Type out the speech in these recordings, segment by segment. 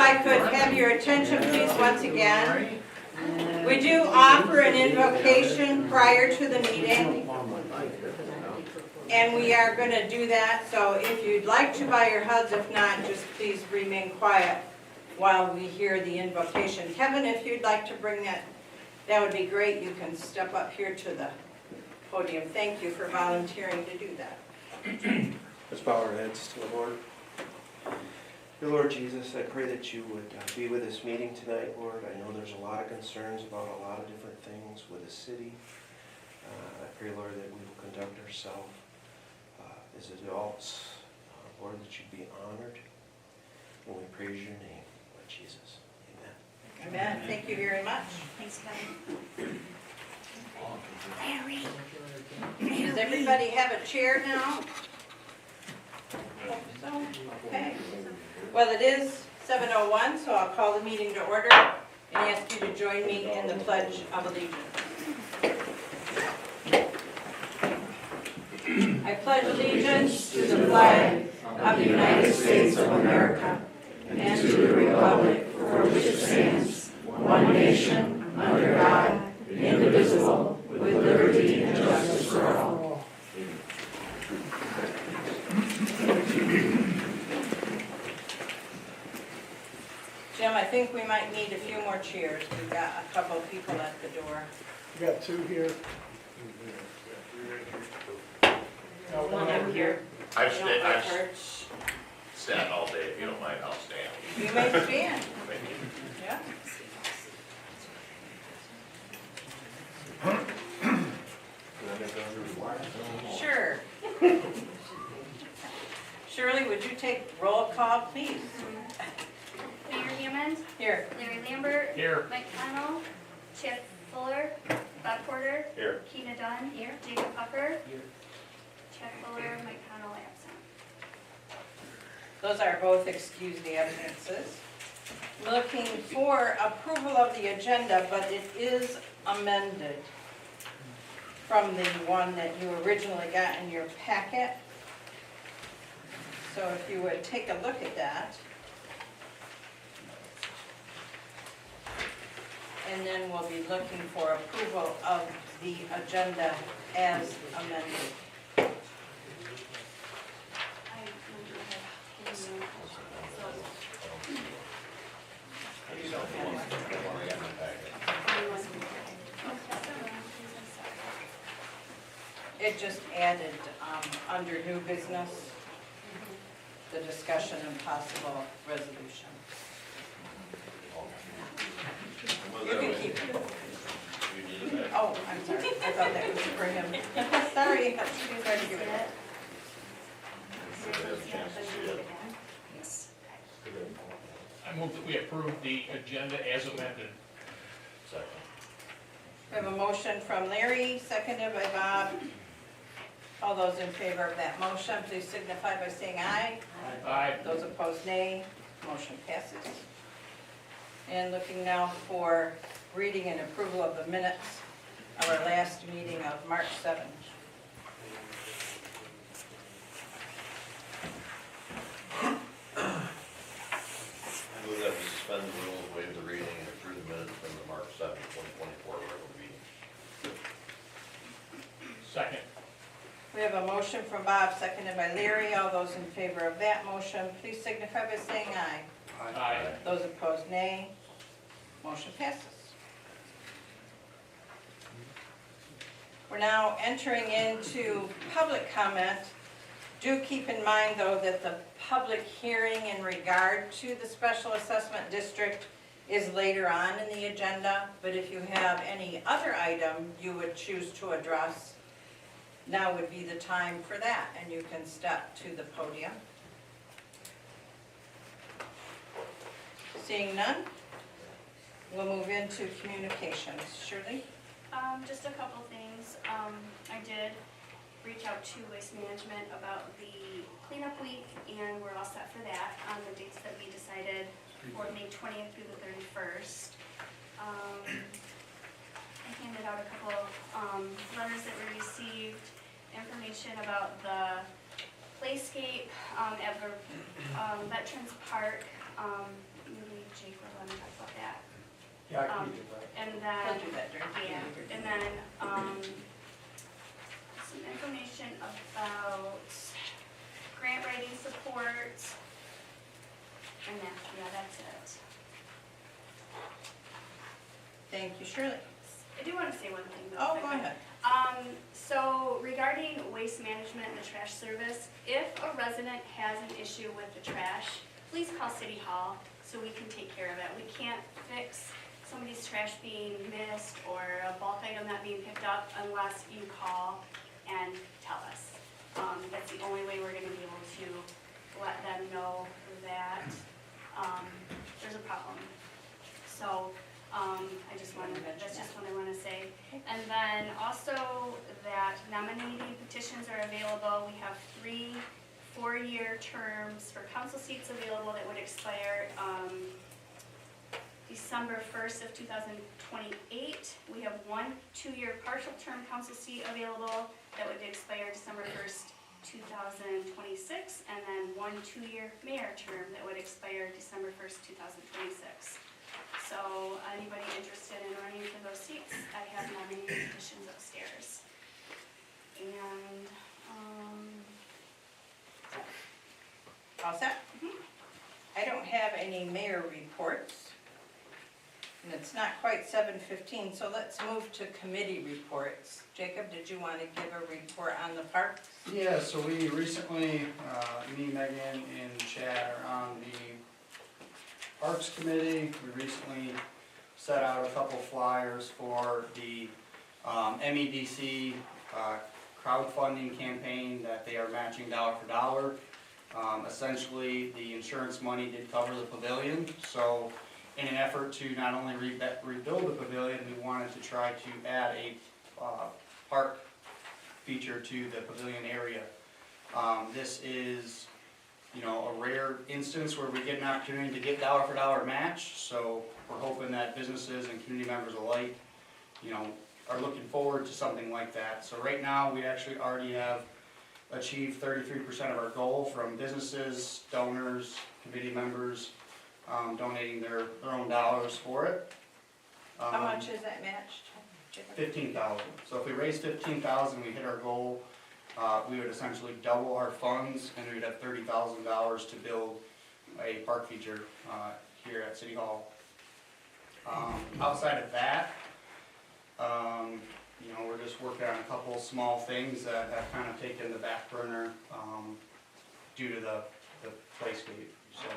I could have your attention, please, once again. We do offer an invocation prior to the meeting, and we are going to do that, so if you'd like to bow your heads, if not, just please remain quiet while we hear the invocation. Kevin, if you'd like to bring that, that would be great. You can step up here to the podium. Thank you for volunteering to do that. Let's bow our heads to the Lord. Dear Lord Jesus, I pray that you would be with this meeting tonight, Lord. I know there's a lot of concerns about a lot of different things with the city. I pray, Lord, that we will conduct ourselves as adults. Lord, that you'd be honored. And we praise your name, Lord Jesus. Amen. Amen. Thank you very much. Thanks, Kevin. Does everybody have a chair now? Okay. Well, it is 7:01, so I'll call the meeting to order and ask you to join me in the Pledge of Allegiance. I pledge allegiance to the flag of the United States of America and to the republic for which it stands, one nation, under God, indivisible, with liberty and justice for all. Jim, I think we might need a few more chairs. We've got a couple of people at the door. We got two here. One over here. I've Don't let her- sat all day, if you don't mind, I'll stand. You may stand. Thank you. Yeah. Sure. Shirley, would you take roll call, please? Mayor Hammond, Here. Larry Lambert, Here. Mike Connell, Chad Fuller, Bob Porter, Here. Keena Dunn, Jacob Pucker, Chad Fuller, Mike Connell absent. Those are both excused absences. Looking for approval of the agenda, but it is amended from the one that you originally got in your packet. So if you would take a look at that. And then we'll be looking for approval of the agenda as amended. It just added, under new business, the discussion and possible resolution. You can keep it. Oh, I'm sorry, I thought that was for him. Sorry, he's already given it. Yes. I move that we approve the agenda as amended. Second. We have a motion from Larry, seconded by Bob. All those in favor of that motion, please signify by saying aye. Aye. Those opposed, nay. Motion passes. And looking now for reading and approval of the minutes of our last meeting of March 7th. I move that we suspend the rules, waive the reading, and approve the minutes from the March 7th, 2024 regular meeting. Second. We have a motion from Bob, seconded by Larry. All those in favor of that motion, please signify by saying aye. Aye. Those opposed, nay. Motion passes. We're now entering into public comment. Do keep in mind, though, that the public hearing in regard to the special assessment district is later on in the agenda, but if you have any other item you would choose to address, now would be the time for that, and you can step to the podium. Seeing none, we'll move into communications. Shirley? Just a couple things. I did reach out to Waste Management about the cleanup week, and we're all set for that on the dates that we decided for May 20th through the 31st. I handed out a couple letters that we received, information about the playscape at the Veterans Park. maybe Jake will let me talk about that. Yeah, I can do that. And We'll then, do that during the yeah, meeting. and then, some information about grant writing support. And that, yeah, that's it. Thank you, Shirley. I do wanna say one thing though. Oh, if I go could. ahead. So regarding waste management and the trash service, if a resident has an issue with the trash, please call City Hall so we can take care of it. We can't fix somebody's trash being missed or a bulk item not being picked up unless you call and tell us. That's the only way we're gonna be able to let them know that, there's a problem. So, that's just what I wanna say. And then also that nominating petitions are available. We have 3 4-year terms for council seats available that would expire, December 1st of 2028. We have 1 2-year partial term council seat available that would expire December 1st, 2026, and then 1 2-year mayor term that would expire December 1st, 2026. So anybody interested in running for those seats, I have nominating petitions upstairs. And, All set? I don't have any mayor reports. And it's not quite 7:15, so let's move to committee reports. Jacob, did you want to give a report on the parks? Yeah, so we recently, me, Megan, and Chad are on the Parks Committee. We recently set out a couple flyers for the MEDC crowdfunding campaign that they are matching dollar for dollar. Essentially, the insurance money did cover the pavilion, so in an effort to not only rebuild the pavilion, we wanted to try to add a park feature to the pavilion area. This is, you know, a rare instance where we get an opportunity to get dollar for dollar match, so we're hoping that businesses and community members alike, you know, are looking forward to something like that. So right now, we actually already have achieved 33% of our goal from businesses, donors, committee members, donating their own dollars for it. How much is that matched? Jacob? 15,000. So if we raise 15,000, we hit our goal, we would essentially double our funds, and we would have $30,000 to build a park feature here at City Hall. Outside of that, you know, we're just working on a couple small things that have kind of taken the back burner due to the playscape. So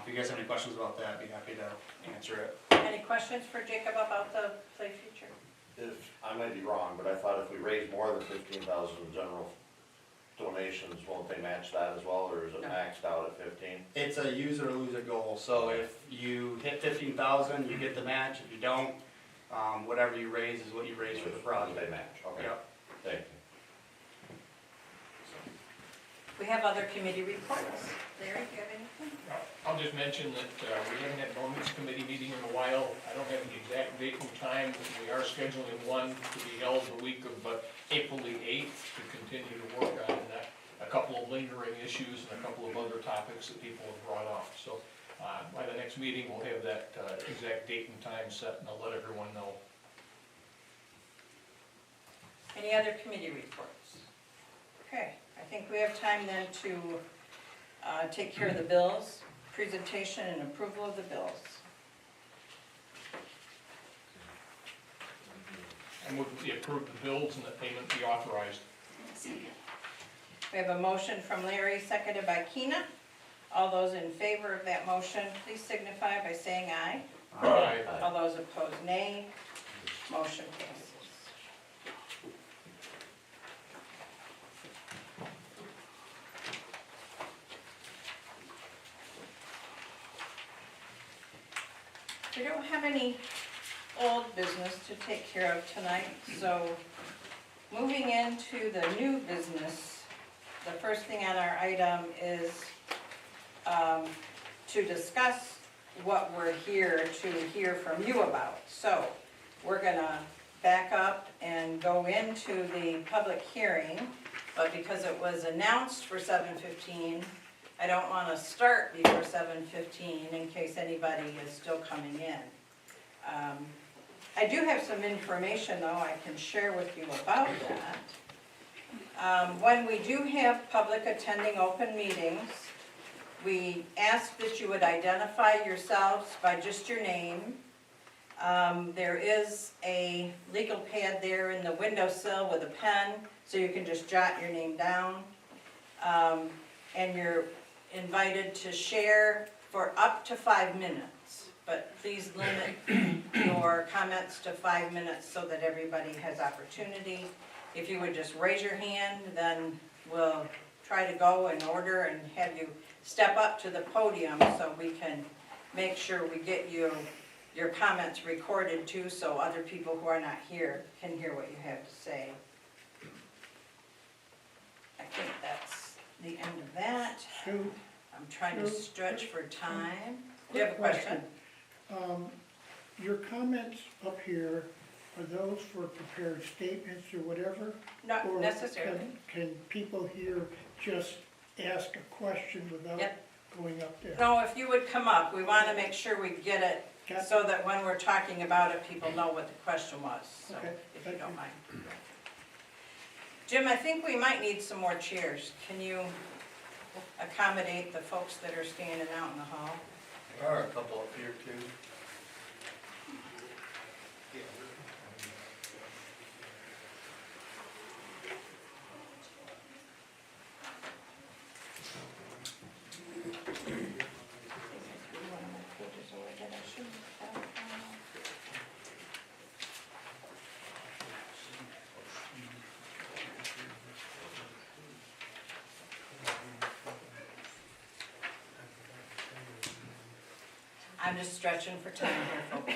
if you guys have any questions about that, I'd be happy to answer it. Any questions for Jacob about the play feature? If, I might be wrong, but I thought if we raise more than 15,000 in general donations, won't they match that as well, or is it No. maxed out at 15? It's a use it or lose it goal, so if you hit 15,000, you get the match. If you don't, whatever you raise is what you raise for the They project. match, okay, Yep. thank you. We have other committee reports. Larry, do you have anything? I'll just mention that we haven't had an ordinance committee meeting in a while. I don't have the exact date and time, but we are scheduling one to be held the week of April the 8th to continue to work on that. A couple of lingering issues and a couple of other topics that people have brought up. So by the next meeting, we'll have that exact date and time set, and I'll let everyone know. Any other committee reports? Okay, I think we have time then to take care of the bills, presentation and approval of the bills. And we'll approve the bills and the payment be authorized. We have a motion from Larry, seconded by Keena. All those in favor of that motion, please signify by saying aye. Aye. All those opposed, nay. Motion passes. We don't have any old business to take care of tonight, so moving into the new business, the first thing on our item is to discuss what we're here to hear from you about. So we're gonna back up and go into the public hearing, but because it was announced for 7:15, I don't want to start before 7:15 in case anybody is still coming in. I do have some information though I can share with you about that. When we do have public attending open meetings, we ask that you would identify yourselves by just your name. There is a legal pad there in the windowsill with a pen, so you can just jot your name down. And you're invited to share for up to 5 minutes, but please limit your comments to 5 minutes so that everybody has opportunity. If you would just raise your hand, then we'll try to go in order and have you step up to the podium so we can make sure we get you your comments recorded too, so other people who are not here can hear what you have to say. I think that's the end of that. Sue, I'm trying to stretch for time. Do you have a question? your comments up here, are those for prepared statements or whatever? Not Or necessarily. Can people here just ask a question without Yep. going up there? No, if you would come up, we want to make sure we get it Got- so that when we're talking about it, people know what the question was, so, Okay, if you thank don't you. mind. Jim, I think we might need some more chairs. Can you accommodate the folks that are standing out in the hall? There are a couple up here too. One of my pages over that I shouldn't have. I'm just stretching for time here, folks.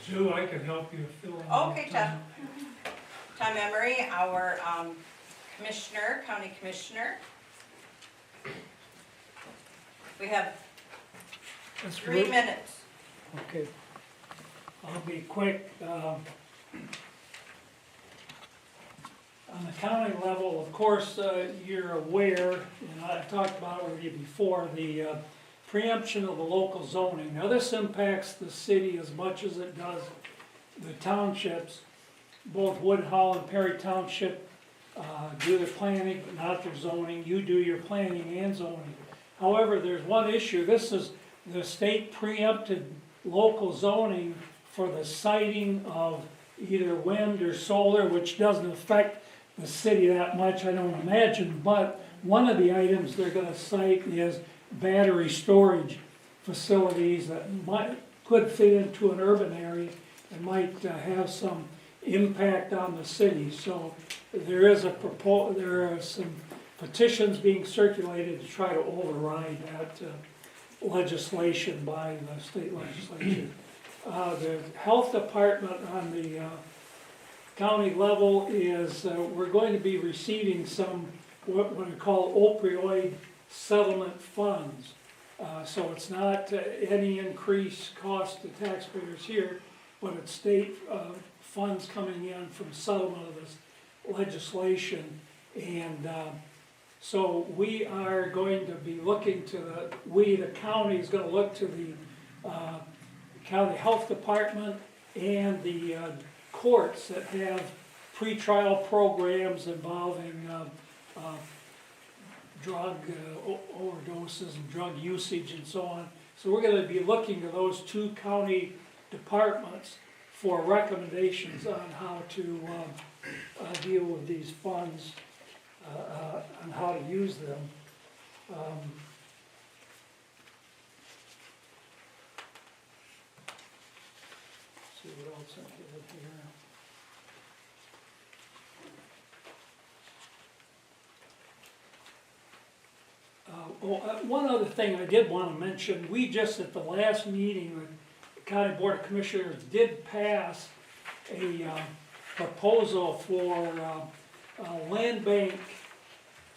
Sue, I can help you fill in. Okay, Tom. Tom Emery, our commissioner, county commissioner. We have That's 3 good. minutes. Okay. I'll be quick. On the county level, of course, you're aware, and I've talked about it with you before, the preemption of the local zoning. Now, this impacts the city as much as it does the townships. Both Woodhull and Perry Township do their planning, but not their zoning. You do your planning and zoning. However, there's one issue. This is the state preempted local zoning for the siting of either wind or solar, which doesn't affect the city that much, I don't imagine. But one of the items they're gonna cite is battery storage facilities that could fit into an urban area and might have some impact on the city. So there is there are some petitions being circulated to try to override that legislation by the state legislature. The health department on the county level is, we're going to be receiving some, what I call opioid settlement funds. So it's not any increased cost to taxpayers here, but it's state funds coming in from settlement of this legislation. And so we are going to be looking to the county is gonna look to the county health department and the courts that have pretrial programs involving drug overdoses and drug usage and so on. So we're gonna be looking to those two county departments for recommendations on how to deal with these funds, and how to use them. See what else I did here. One other thing I did want to mention, we just at the last meeting, the County Board of Commissioners did pass a proposal for land bank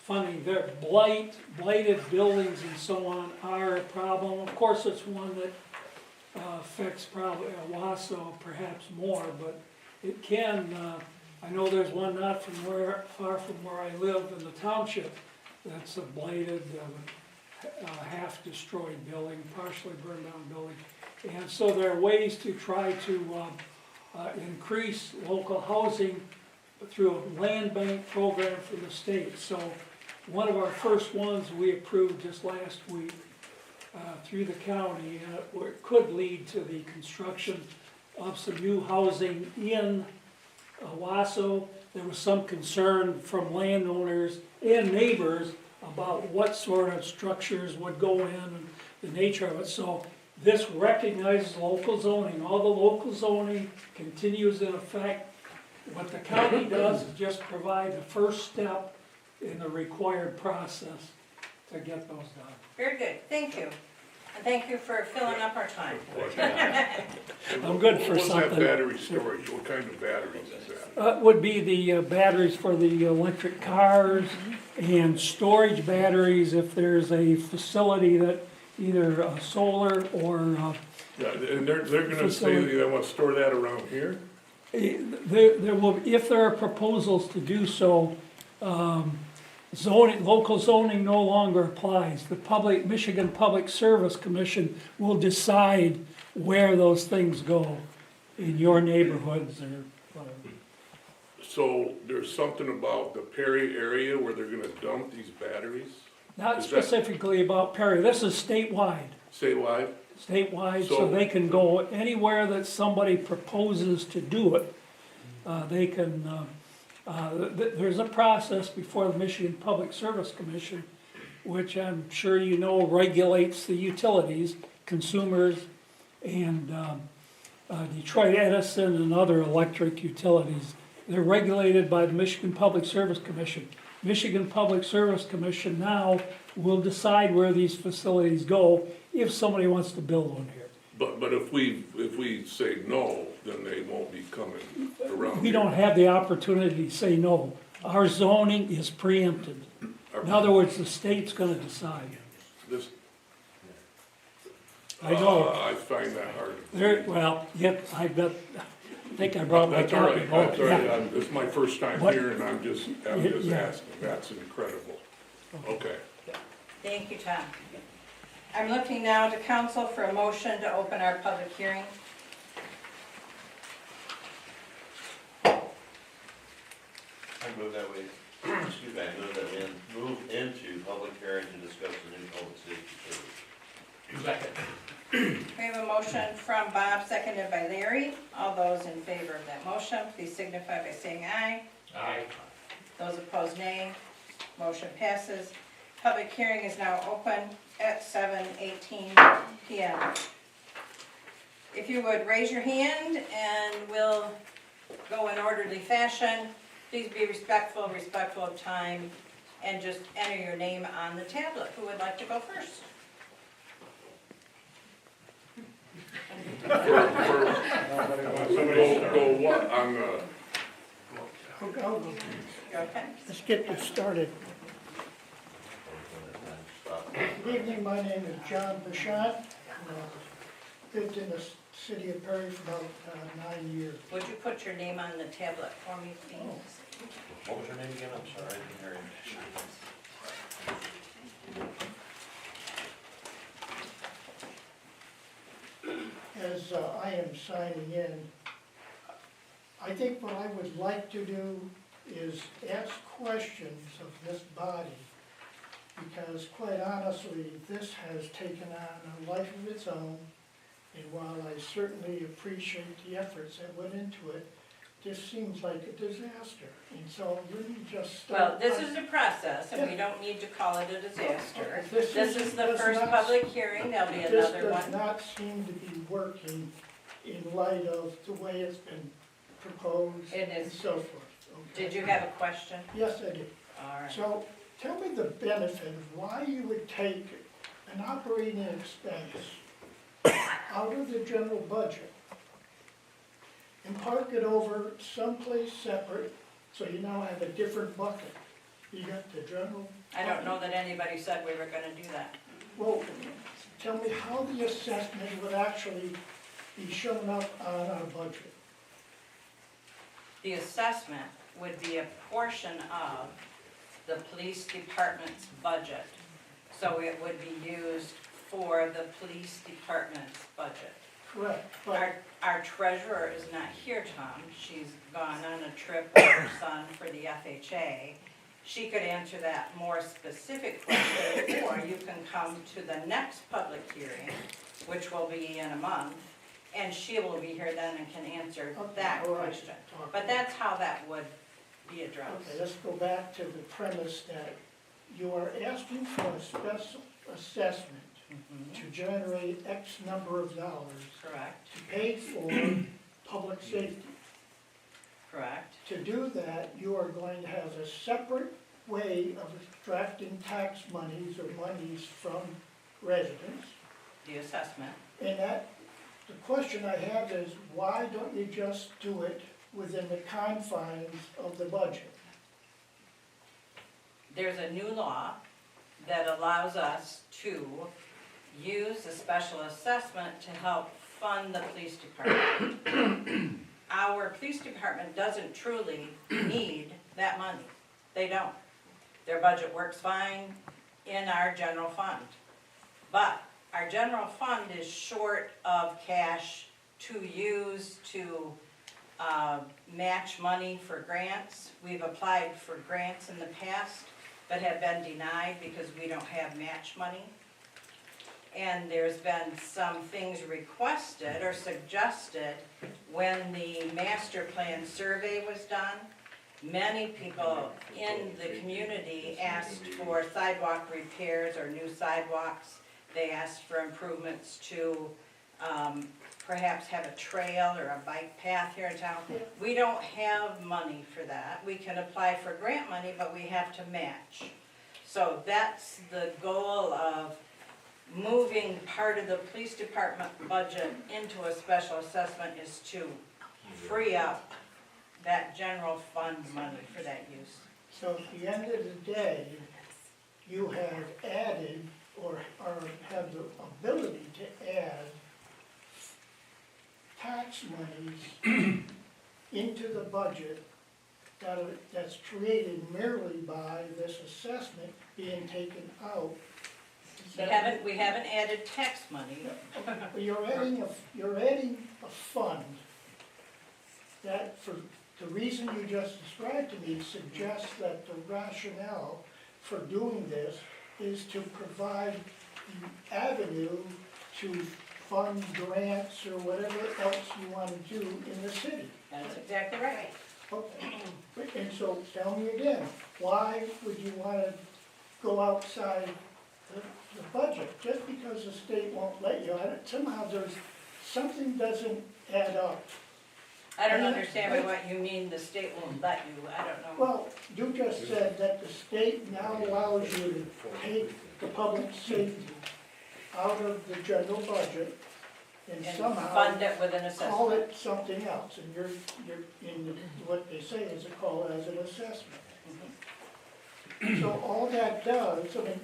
funding. Their blighted buildings and so on are a problem. Of course, it's one that affects probably Owasso perhaps more, but it can, I know there's one not far from where I live in the township that's a blighted, half-destroyed building, partially burned down building. And so there are ways to try to increase local housing through a land bank program from the state. So one of our first ones we approved just last week through the county, where it could lead to the construction of some new housing in Owasso. There was some concern from landowners and neighbors about what sort of structures would go in and the nature of it. So this recognizes local zoning. All the local zoning continues in effect. What the county does is just provide the first step in the required process to get those done. Very good, thank you. And thank you for filling up our time. I'm good for What's that something. battery storage? What kind of batteries is that? Would be the batteries for the electric cars and storage batteries if there's a facility that either solar or Yeah, and they're gonna say Facility. they want to store that around here? there will, if there are proposals to do so, zoning, local zoning no longer applies. The Michigan Public Service Commission will decide where those things go in your neighborhoods or whatever. So there's something about the Perry area where they're gonna dump these batteries Not Is that- specifically about Perry, this is statewide. statewide? Statewide, so So- they can go anywhere that somebody proposes to do it. They can, there's a process before the Michigan Public Service Commission, which I'm sure you know regulates the utilities, consumers, and Detroit Edison and other electric utilities. They're regulated by the Michigan Public Service Commission. Michigan Public Service Commission now will decide where these facilities go if somebody wants to build one here. But if we say no, then they won't be coming around We here. don't have the opportunity to say no. Our zoning is preempted. In other words, the state's gonna decide. This, I know, I find that hard. well, yep, I think I brought my That's all copy. right, that's all Yeah. right. It's my first time What? here and I'm just Yeah. asking. That's incredible. Okay. Thank you, Tom. I'm looking now to council for a motion to open our public hearing. I move that we, excuse me, I move that we move into public hearing to discuss the new public safety service. Second. We have a motion from Bob, seconded by Larry. All those in favor of that motion, please signify by saying aye. Aye. Those opposed, nay. Motion passes. Public hearing is now open at 7:18 PM. If you would raise your hand and we'll go in orderly fashion. Please be respectful of time, and just enter your name on the tablet. Who would like to go first? Go what on the, Okay. Let's get this started. Stop. Good evening, my name is John Bouchant. Lived in the city of Perry for about 9 years. Would you put your name on the tablet for me, please? What was your name again? I'm sorry, I didn't hear you. As I am signing in, I think what I would like to do is ask questions of this body, because quite honestly, this has taken on a life of its own, and while I certainly appreciate the efforts that went into it, this seems like a disaster, and so let me just Well, start. this is the process, and we don't need to call it a disaster. This This is the does first not- public hearing, there'll be This another does one. not seem to be working in light of the way it's been proposed It and is. so forth. Okay. Did you have a question? Yes, I did. All right. So tell me the benefit of why you would take an operating expense out of the general budget and park it over someplace separate, so you now have a different bucket. You got the general. I don't know that anybody said we were gonna do that. Well, tell me how the assessment would actually be shown up on our budget. The assessment would be a portion of the police department's budget. So it would be used for the police department's budget. Correct, but, Our treasurer is not here, Tom. She's gone on a trip with her son for the FHA. She could answer that more specific question, or you can come to the next public hearing, which will be in a month, and she will be here then and can answer that all right. question. But that's how that would be addressed. Okay, let's go back to the premise that you are asking for a special assessment Mhm. to generate X number of dollars Correct, to pay for public safety. correct, To do that, you are going to have a separate way of extracting tax monies or monies from residents. the assessment. And that, the question I have is, why don't you just do it within the confines of the budget? There's a new law that allows us to use a special assessment to help fund the police department. Our police department doesn't truly need that money. They don't. Their budget works fine in our general fund. But our general fund is short of cash to use to match money for grants. We've applied for grants in the past, but have been denied because we don't have match money. And there's been some things requested or suggested when the master plan survey was done. Many people in the community asked for sidewalk repairs or new sidewalks. They asked for improvements to perhaps have a trail or a bike path here in town. We don't have money for that. We can apply for grant money, but we have to match. So that's the goal of moving part of the police department budget into a special assessment, is to free up that general fund money for that use. So at the end of the day, you have added or have the ability to add tax monies into the budget that's created merely by this assessment being taken out. We haven't added tax money. But you're adding a fund that, for the reason you just described to me, suggests that the rationale for doing this is to provide the avenue to fund grants or whatever else you want to do in the city. That's exactly right. Okay. And so tell me again, why would you want to go outside the budget? Just because the state won't let you, somehow something doesn't add up. I don't understand what you mean the state won't let you, I don't know. Well, you just said that the state now allows you to take the public safety out of the general budget and And somehow fund it with an call assessment. it something else, and what they say is a call as an assessment. So all that does, I mean,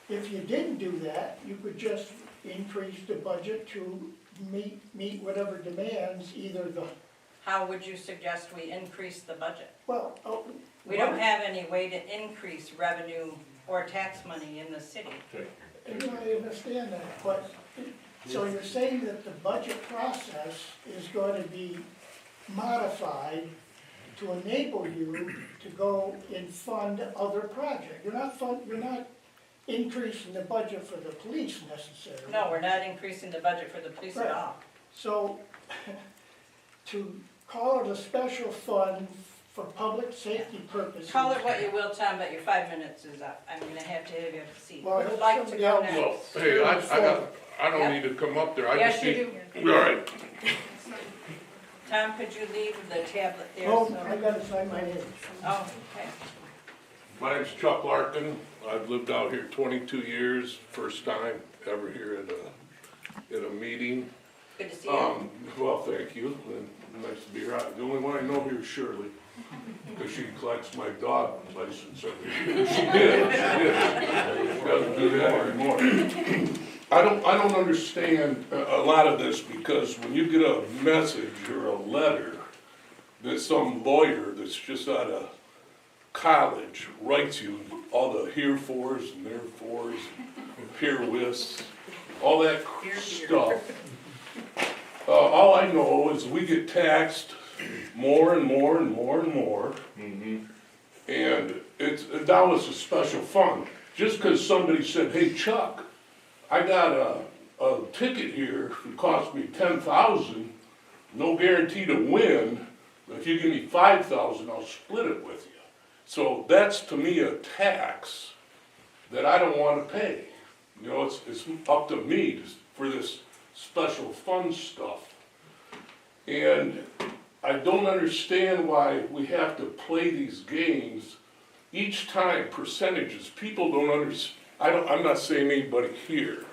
if you didn't do that, you could just increase the budget to meet whatever demands, either the, How would you suggest we increase the budget? well, We don't have any way to increase revenue or tax money in the city. I understand that, but, so you're saying that the budget process is going to be modified to enable you to go and fund other projects? You're not increasing the budget for the police necessarily. No, we're not increasing the budget for the police at Right. all. So, to call it a special fund for public safety purposes. Call it what you will, Tom, but your 5 minutes is up. I'm gonna have to have you have a seat. Well, Who'd like to somebody go else- Well, next? hey, I don't Yep. need to come up there, I Yes, just you need. do. All right, Tom, could you leave the tablet there? Oh, so- I gotta sign my name. Oh, okay. my name's Chuck Larkin, I've lived out here 22 years, first time ever here at a meeting. Good to see you. Well, thank you, and nice to be here. The only one I know here is Shirley, because she collects my dog license every year. She did. Doesn't do that anymore. I don't understand a lot of this, because when you get a message or a letter that some lawyer that's just out of college writes you all the herefores and therefores, and herewiths, all that stuff. All I know is we get taxed more and more and more and more. And now it's a special fund. Just because somebody said, hey Chuck, I got a ticket here, it cost me $10,000, no guarantee to win, but if you give me $5,000, I'll split it with you. So that's to me a tax that I don't want to pay. You know, it's up to me for this special fund stuff. And I don't understand why we have to play these games each time, percentages. People don't understand. I'm not saying anybody here,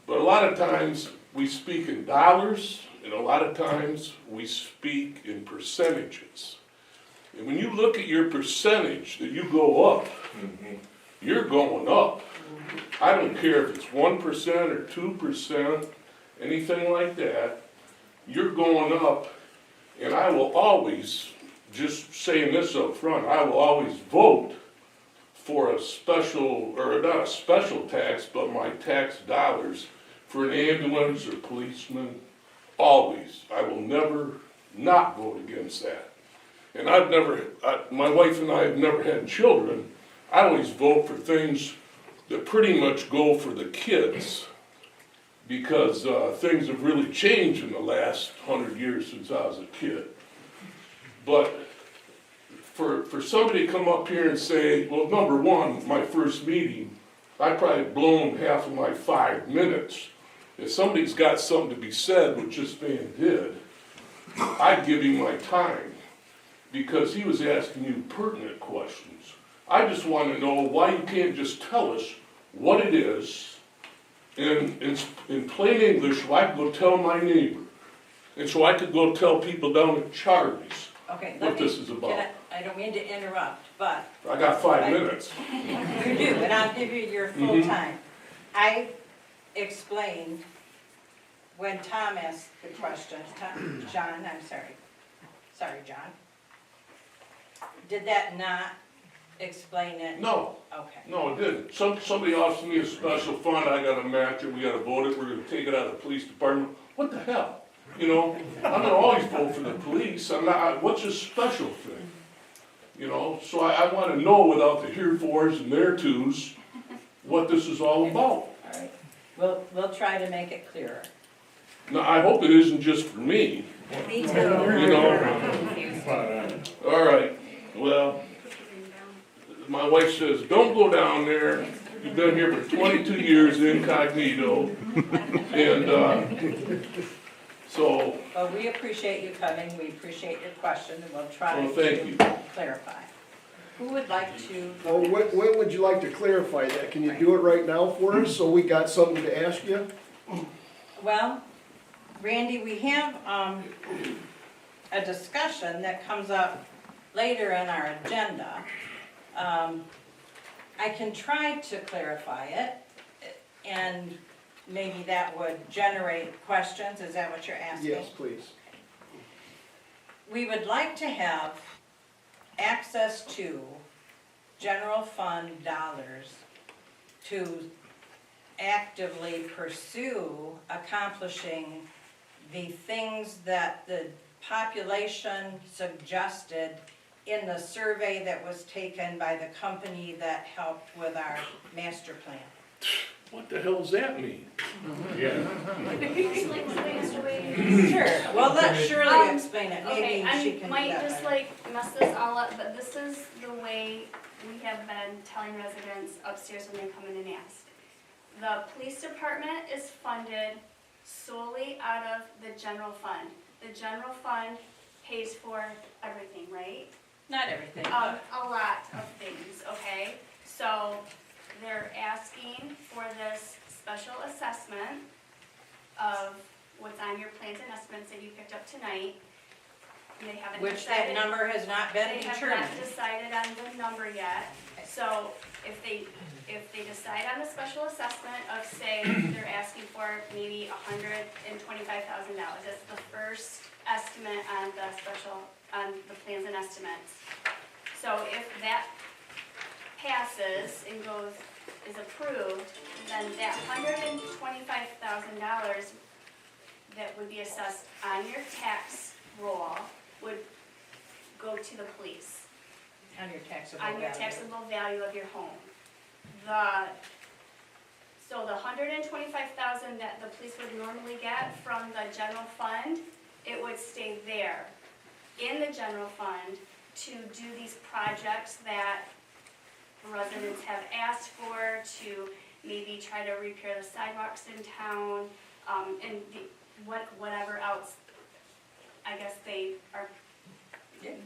but a lot of times we speak in dollars, and a lot of times we speak in percentages. And when you look at your percentage that you go up, you're going up. I don't care if it's 1% or 2%, anything like that, you're going up. And I will always, just saying this up front, I will always vote for a special, or not a special tax, but my tax dollars for an ambulance or policeman. Always. I will never not vote against that. And my wife and I have never had children. I always vote for things that pretty much go for the kids, because things have really changed in the last 100 years since I was a kid. But for somebody to come up here and say, well, number one, my first meeting, I probably blown half of my 5 minutes. If somebody's got something to be said, which this man did, I'd give him my time, because he was asking you pertinent questions. I just want to know why you can't just tell us what it is in plain English, so I could go tell my neighbor. And so I could go tell people down at Charlie's what this is about. I don't mean to interrupt, but. I got 5 minutes. You do, and I'll give you your full time. I explained when Tom asked the question, John, I'm sorry, John. Did that not explain it? No, Okay. no, it didn't. Somebody offers me a special fund, I gotta match it, we gotta vote it, we're gonna take it out of the police department. What the hell? You know, I'm gonna always vote for the police. What's a special thing? You know, so I wanna know without the herefores and theretos what this is all about. All right, we'll try to make it clearer. Now, I hope it isn't just for me, Me too. you know? All right, well, my wife says, don't go down there. You've been here for 22 years incognito. And so. Well, we appreciate you coming, we appreciate your question, and we'll try Well, thank you. to clarify. Who would like to? Well, when would you like to clarify that? Can you do it right now for us, so we got something to ask you? Well, Randy, we have a discussion that comes up later in our agenda. I can try to clarify it, and maybe that would generate questions. Is that what you're asking? Yes, please. We would like to have access to general fund dollars to actively pursue accomplishing the things that the population suggested in the survey that was taken by the company that helped with our master plan. What the hell does that mean? Sure, well, let Shirley explain it, Okay, maybe she I can do might that just better. mess this all up, but this is the way we have been telling residents upstairs when they come in and ask. The police department is funded solely out of the general fund. The general fund pays for everything, right? Not everything, A lot of things, okay? So they're asking for this special assessment of what's on your plans and estimates that you picked up tonight. They haven't which that decided. number has not been They have determined. not decided on the number yet. So if they decide on the special assessment of, say, they're asking for maybe $125,000, that's the first estimate on the plans and estimates. So if that passes and is approved, then that $125,000 that would be assessed on your tax roll would go to the police, On your taxable on your value. taxable value of your home. So the $125,000 that the police would normally get from the general fund, it would stay there in the general fund to do these projects that residents have asked for, to maybe try to repair the sidewalks in town, and whatever else, I guess they are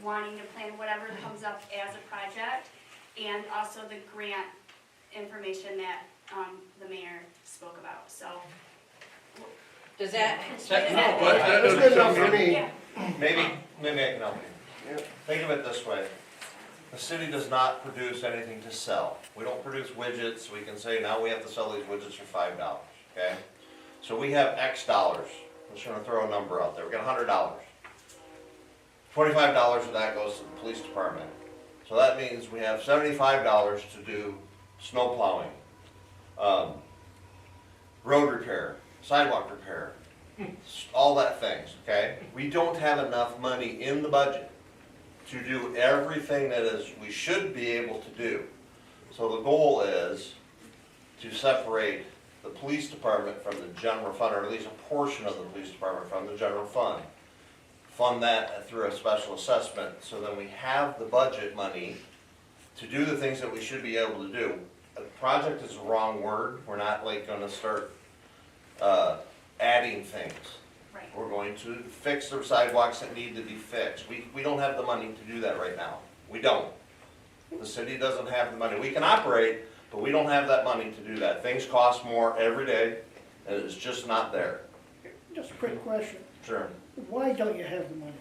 wanting to plan, whatever comes up as a project, and also the grant information that the mayor spoke about, so. Does that? That's good enough for me. Yeah, Maybe I can help you. Yeah. Think of it this way. The city does not produce anything to sell. We don't produce widgets. We can say now we have to sell these widgets for $5, okay? So we have X dollars. I'm just gonna throw a number out there. We got $100. $25 of that goes to the police department. So that means we have $75 to do snow plowing, road repair, sidewalk repair, all that things, okay? We don't have enough money in the budget to do everything that we should be able to do. So the goal is to separate the police department from the general fund, or at least a portion of the police department from the general fund. Fund that through a special assessment, so then we have the budget money to do the things that we should be able to do. A project is the wrong word. We're not like gonna start adding things. right. We're going to fix the sidewalks that need to be fixed. We don't have the money to do that right now. We don't. The city doesn't have the money. We can operate, but we don't have that money to do that. Things cost more every day, and it's just not there. Just a quick question, Sure. why don't you have the money?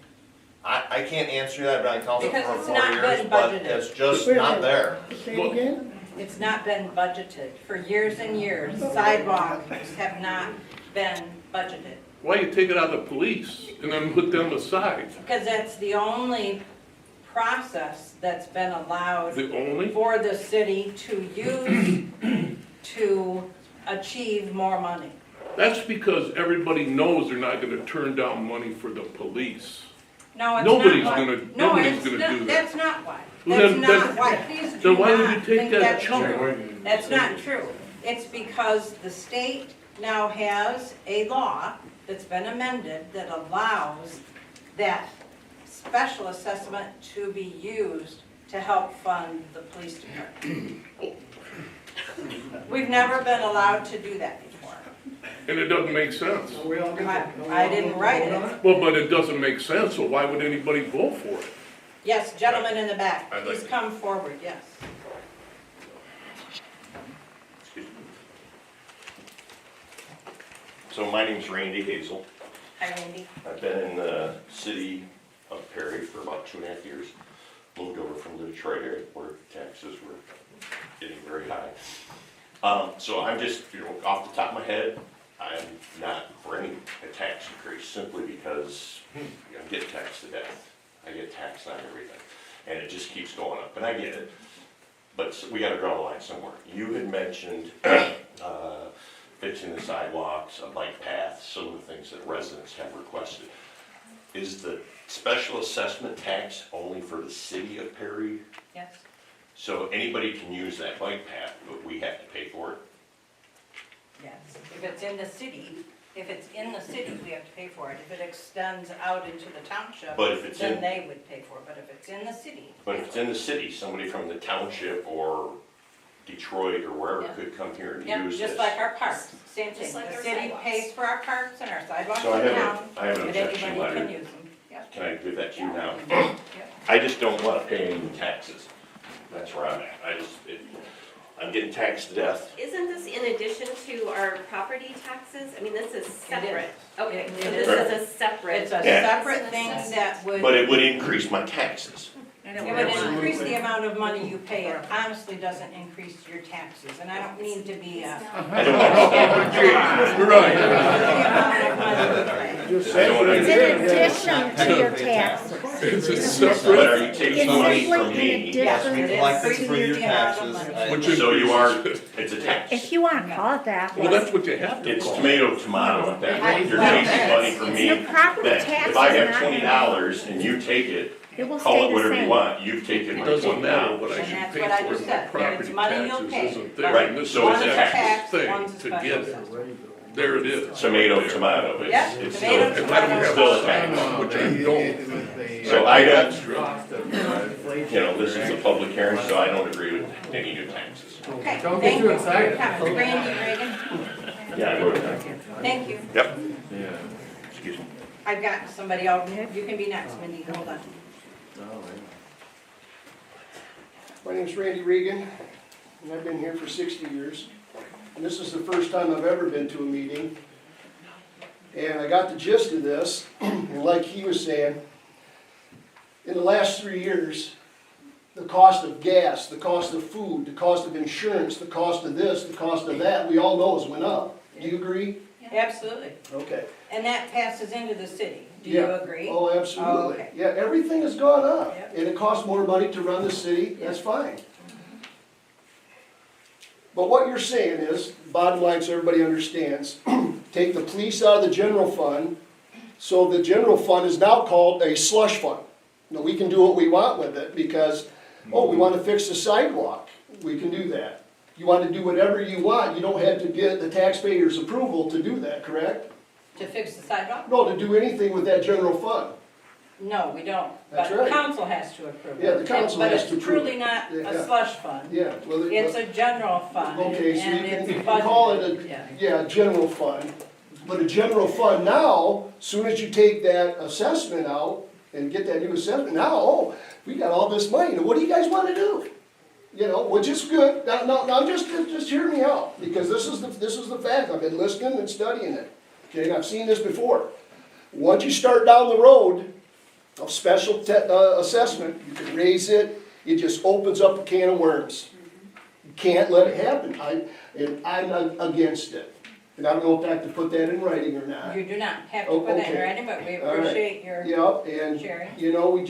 I can't answer that, I've been on council Because for it's 4 not years, been but budgeted. it's just Wait a not minute. there. Say it again? It's not been budgeted. For years and years, sidewalks have not been budgeted. Why you take it out of the police and then put them aside? Because that's the only process that's been allowed The only? for the city to use to achieve more money. That's because everybody knows they're not gonna turn down money for the police. No, it's Nobody's not why. gonna- No, nobody's it's gonna not- do that. That's not why. Well, That's then- not then- why. Please do Then why would not you take think that that's chunk? true. That's not true. It's because the state now has a law that's been amended that allows that special assessment to be used to help fund the police department. We've never been allowed to do that before. And it doesn't make sense. I didn't write it. Well, but it doesn't make sense, so why would anybody vote for it? Yes, gentleman in the back, I'd like please to- come forward, yes. So my name's Randy Hazel. Hi, Randy. I've been in the city of Perry for about 2.5 years. Moved over from the Detroit area where taxes were getting very high. So I'm just, off the top of my head, I'm not for any tax increase simply because I'm getting taxed to death. I get taxed on everything, and it just keeps going up, and I get it. But we gotta draw the line somewhere. You had mentioned fixing the sidewalks, a bike path, some of the things that residents have requested. Is the special assessment tax only for the city of Perry? Yes. So anybody can use that bike path, but we have to pay for it? Yes, if it's in the city, we have to pay for it. If it extends out into the township, But if it's then in- they would pay for it. But if it's in the city. But if it's in the city, somebody from the township or Detroit or wherever Yeah. could come here and Yeah, use this. just like our parks, same thing. Just like The our city sidewalks. pays for our parks and our sidewalks So I in have town, I have an but objection anybody can letter. use them. Yeah. Can I give that to you now? Yeah. I just don't wanna pay any taxes. That's where I'm at. I'm getting taxed to death. Isn't this in addition to our property taxes? I mean, this is separate. Okay, It so is. this is a separate. It's a Yeah. separate thing that would, But it would increase my taxes. it would increase the amount of money you pay. It honestly doesn't increase your taxes. And I don't mean to be a. I don't understand. You're right. The amount of money you pay. Just I say don't what it understand. is. addition to your taxes. It's a But separate, are you taking money from me? Yes, we collect it through your The amount of taxes. money. which So you are, increases. it's a tax. If you wanna call it that. Well, that's what you have to It's call it. tomato at that point. You're taking money from me. The property That tax if I is have not $20 and you take it, It will call stay it the whatever you same. want, you've taken It my doesn't matter $20. what I And should that's pay what I for just in my said. If property it's money, you'll taxes pay. isn't there. Right, And this so is it's the a tax tax, thing one's a to special get it. assessment. There it is. Tomato, right there. tomato, Yeah, it's tomato, still, And I don't have Still a a tax. tax, which I don't. So I got, That's right. you know, this is a public hearing, so I don't agree with any new taxes. Okay, thank you for your comments. Randy Reagan, Yeah, I wrote it down. thank you. Yep. Excuse me. I've got somebody else, you can be next, Mindy, hold on. My name's Randy Regan, and I've been here for 60 years. And this is the first time I've ever been to a meeting. And I got the gist of this, and like he was saying, in the last 3 years, the cost of gas, the cost of food, the cost of insurance, the cost of this, the cost of that, we all know has went up. Do you agree? Absolutely, Okay. and that passes into the city, do you Yeah. agree? Oh, absolutely. okay. Yeah, everything has gone up, Yep. and it costs more money to run the city, that's fine. But what you're saying is, bottom line so everybody understands, take the police out of the general fund, so the general fund is now called a slush fund. Now, we can do what we want with it, because, oh, we want to fix the sidewalk, we can do that. You want to do whatever you want, you don't have to get the taxpayers' approval to do that, correct? To fix the sidewalk? No, to do anything with that general fund. No, we don't, That's but right. the council has to approve it. Yeah, the council has to But it's approve truly it. not Yeah. a slush fund, Yeah, well, it's a general fund, okay, so and you it's can call it budgeted, yeah. yeah, general fund. But a general fund now, soon as you take that assessment out and get that new assessment, now, oh, we got all this money, now what do you guys wanna do? You know, which is good, now, just hear me out, because this is the fact, I've been listening and studying it. Okay, and I've seen this before. Once you start down the road of special assessment, you can raise it, it just opens up a can of worms. You can't let it happen, I'm against it. And I don't know if I have to put that in writing or not. You do not have to Oh, put that in okay. writing, but we All right. appreciate your Yep, and, sharing. you know,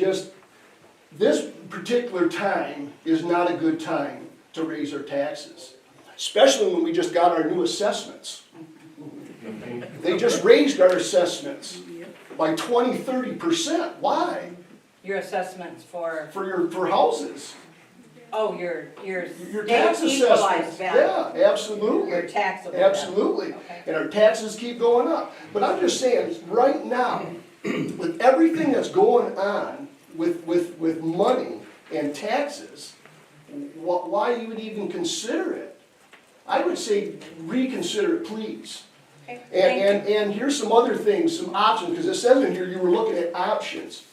this particular time is not a good time to raise our taxes. Especially when we just got our new assessments. They just raised our assessments by 20–30%. Why? Your assessments for, For houses. oh, your Your state tax equalized assessments. value. Yeah, absolutely. Your taxable value. Absolutely. Okay. And our taxes keep going up. But I'm just saying, right now, with everything that's going on with money and taxes, why you would even consider it? I would say reconsider it, please. Okay, thank you. And here's some other things, some options, because it says in here you were looking at options.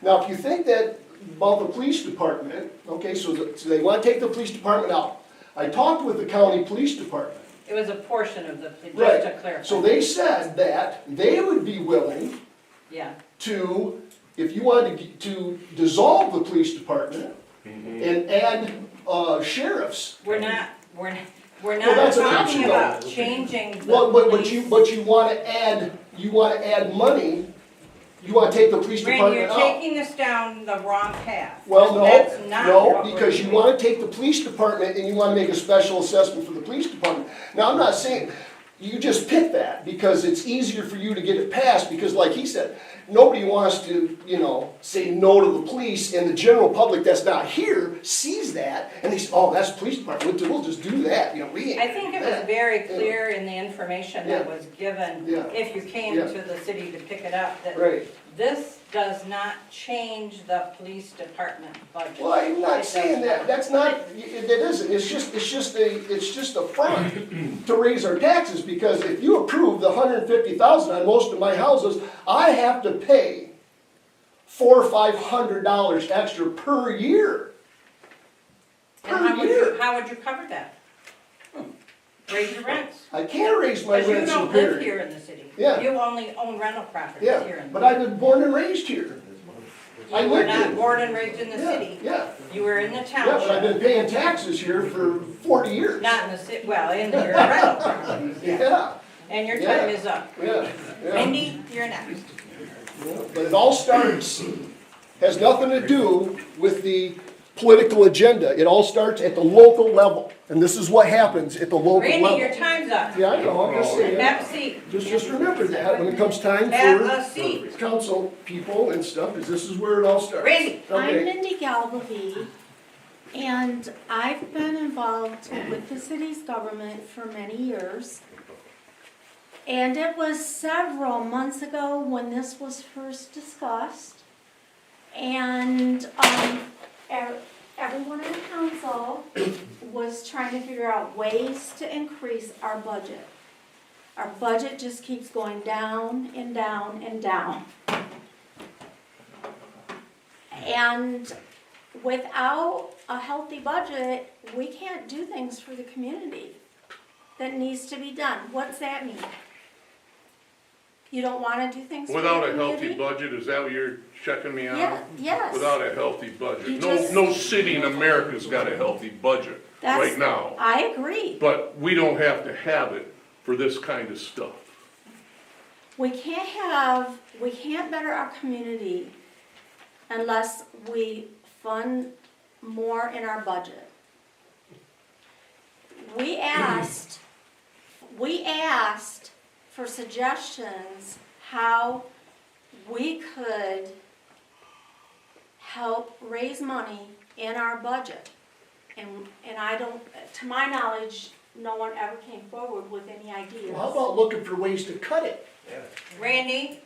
Now, if you think that about the police department, okay, so they want to take the police department out. I talked with the county police department. It was a portion of the, just Right. to clarify. So they said that they would be willing Yeah, to, if you wanted to dissolve the police department and add sheriffs. we're not Well, not that's an talking option, about though. changing the Well, but police. you wanna add money, you wanna take the police Randy, department you're out. taking this down the wrong path. Well, That's not what we're because you doing. wanna take the police department and you wanna make a special assessment for the police department. Now, I'm not saying, you just pick that, because it's easier for you to get it passed, because like he said, nobody wants to, say no to the police, and the general public that's not here sees that, and they say, oh, that's the police department, we'll just do that, we ain't. I think it was that. very clear in the information that Yeah. was given, Yeah. if you came Yeah. to the city to pick it up, that Right. this does not change the police department budget. Well, I'm It not does saying that, that's not, it isn't, it's just a front to raise our taxes, because if you approve the $150,000 on most of my houses, I have to pay $400 or $500 extra per year. And how would you cover that? Raise your rents. I can't raise my Because you rents in don't live Perry. here in the city. Yeah. You only own rental properties here Yeah, in the but I've been born and raised here. I You were lived not here. born and raised in the Yeah, city. yeah, You were in the yeah, but I've township, been paying taxes here for 40 years. not in the city, well, in your rental properties, yeah. Yeah, And your Yeah. time is up. yeah, yeah. Mindy, you're next. But it all starts has nothing to do with the political agenda. It all starts at the local level, and this is what happens at the local Randy, your level. time's up. Yeah, I know, I'm just saying. Have a seat. Just remember that when it comes time Have for a seat. council people and stuff, because this is where it all starts. Randy. I'm Okay. Mindy Galbavy, and I've been involved with the city's government for many years. And it was several months ago when this was first discussed. And everyone in the council was trying to figure out ways to increase our budget. Our budget just keeps going down and down and down. And without a healthy budget, we can't do things for the community that needs to be done. What's that mean? You don't wanna do things for the Without a community? healthy budget, is that what you're checking me on? Yeah, yes. Without a healthy You budget. just- No city in America's got a healthy budget That's- right now. I agree. But we don't have to have it for this kind of stuff. We can't better our community unless we fund more in our budget. We asked for suggestions how we could help raise money in our budget. And I don't, to my knowledge, no one ever came forward with any ideas. Well, how about looking for ways to cut it? Randy,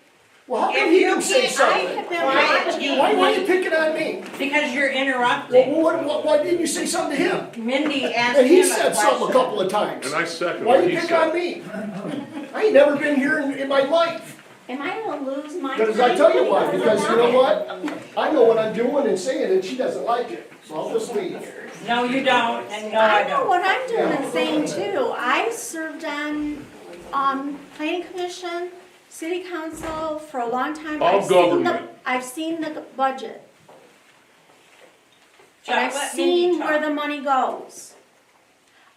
Well, how come If he you can say can't- something? I have been Quiet. watching. Why are you picking on me? because you're Well, interrupting. why didn't you say something to him? Mindy asked And he him a said something a question. couple of times. And I second Why what you he pick on said. me? I ain't never been here in my life. Am I gonna lose my Because I tell you why, time because you know of what? I know what I'm doing and saying, and she doesn't like it, so I'll just leave. No, you don't, and no, I I know don't. what I'm doing and saying too. I served on, planning commission, city council for a long time. All government. I've seen the budget. And Chuck, I've let Mindy seen where talk. the money goes.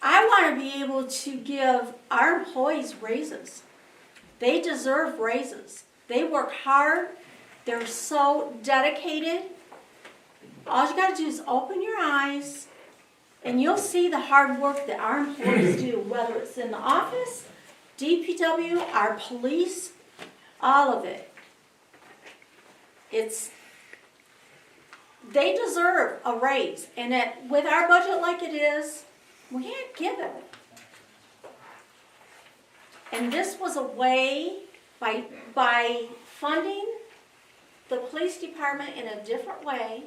I wanna be able to give our employees raises. They deserve raises. They work hard, they're so dedicated. All you gotta do is open your eyes and you'll see the hard work that our employees do, whether it's in the office, DPW, our police, all of it. They deserve a raise, and with our budget like it is, we can't give it. And this was a way, by funding the police department in a different way,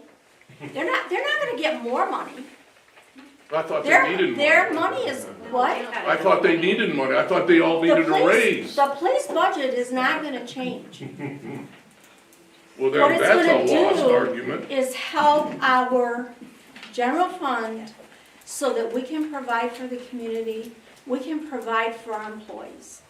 they're not gonna get more money. I thought they needed Their money. money is what? I thought they needed money. I thought they all needed a raise. The police budget is not gonna change. Well, What then it's that's gonna a lost do argument. is help our general fund so that we can provide for the community, we can provide for our employees.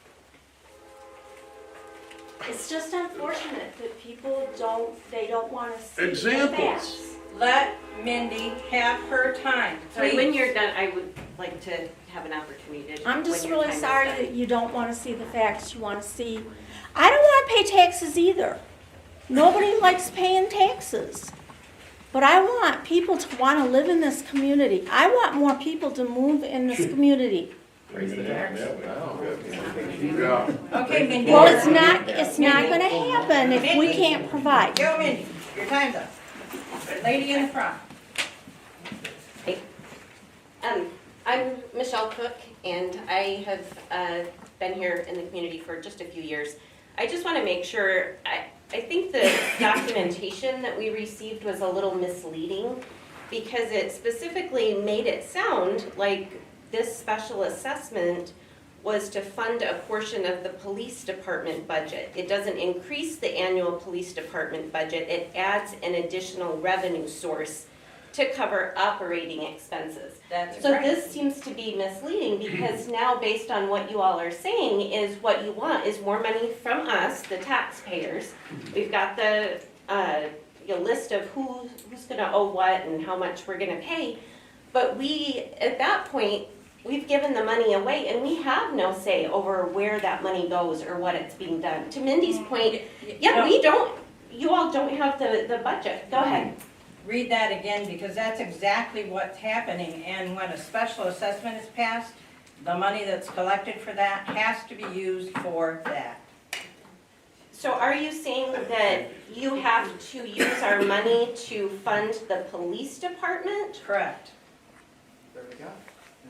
It's just unfortunate that people don't wanna see the Examples. facts. Let Mindy have her time, So when please. you're done, I would like to have an opportunity to. I'm just when your really time is sorry done. that you don't wanna see the facts, you wanna see, I don't wanna pay taxes either. Nobody likes paying taxes. But I want people to wanna live in this community. I want more people to move in this community. Yeah. Okay, Mindy. Well, it's not gonna happen if we Mindy. can't provide. Go, Mindy, your time's up. Lady in the front. I'm Michelle Cook, and I have been here in the community for just a few years. I just want to make sure, I think the documentation that we received was a little misleading because it specifically made it sound like this special assessment was to fund a portion of the police department budget. It doesn't increase the annual police department budget, it adds an additional revenue source to cover operating expenses. That's So right. this seems to be misleading because now based on what you all are saying is what you want is more money from us, the taxpayers. We've got the list of who's gonna owe what and how much we're gonna pay. But we, at that point, we've given the money away and we have no say over where that money goes or what it's being done. To Mindy's point, yeah, No. we don't, you all don't have the budget. Go ahead. Read that again, because that's exactly what's happening, and when a special assessment is passed, the money that's collected for that has to be used for that. So are you saying that you have to use our money to fund the police department? Correct. There we go.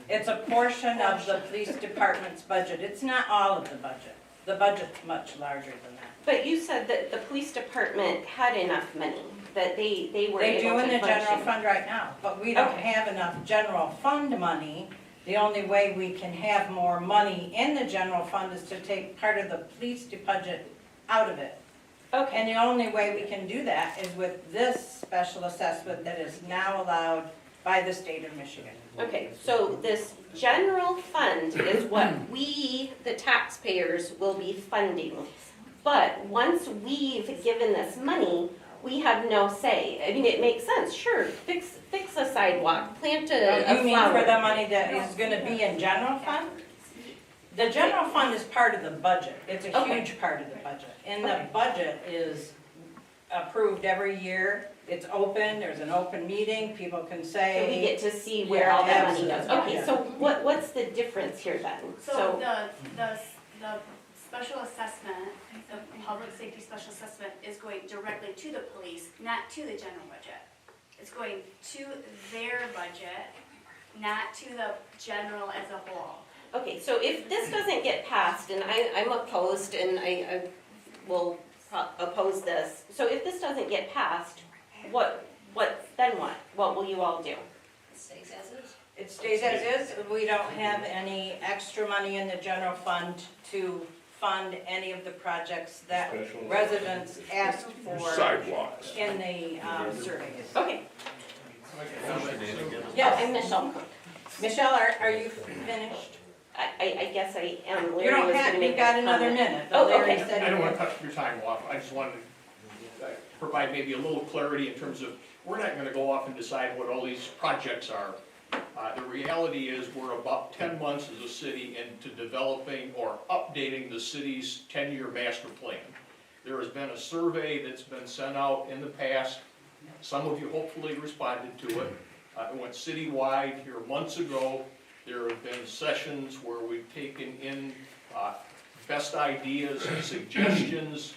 It's a portion of the police department's budget. It's not all of the budget. The budget's much larger than that. But you said that the police department had enough money, that they were They able do to in the general function. fund right now, but we don't Okay. have enough general fund money. The only way we can have more money in the general fund is to take part of the police budget out of it. Okay, And the only way we can do that is with this special assessment that is now allowed by the state of Michigan. okay, so this general fund is what we, the taxpayers, will be funding. But once we've given this money, we have no say. I mean, it makes sense, sure, fix a sidewalk, plant a You mean for flower. the money that is gonna be in general fund? The general fund is part of the budget. It's a Okay. huge part of the budget. And the Okay. budget is approved every year. It's open, there's an open meeting, people can So we say. get to see where all that money goes. Absolutely. Okay, so what's the difference here then? So the special assessment, the public safety special assessment is going directly to the police, not to the general budget. It's going to their budget, not to the general as a whole. Okay, so if this doesn't get passed, and I'm opposed, and I will oppose this. So if this doesn't get passed, then what? What will you all do? It stays as is. We don't have any extra money in the general fund to fund any of the projects that residents asked for Sidewalks. in the surveys. Okay, Yes, I'm Michelle Cook. Michelle, are you finished? I guess I am. You Larry don't was have, gonna make you've got a another comment. minute. Oh, Larry okay. said I he don't want would. to cut your time off, I just wanted to provide maybe a little clarity in terms of, we're not gonna go off and decide what all these projects are. The reality is, we're about 10 months as a city into developing or updating the city's 10-year master plan. There has been a survey that's been sent out in the past, some of you hopefully responded to it. It went citywide here months ago. There have been sessions where we've taken in best ideas, suggestions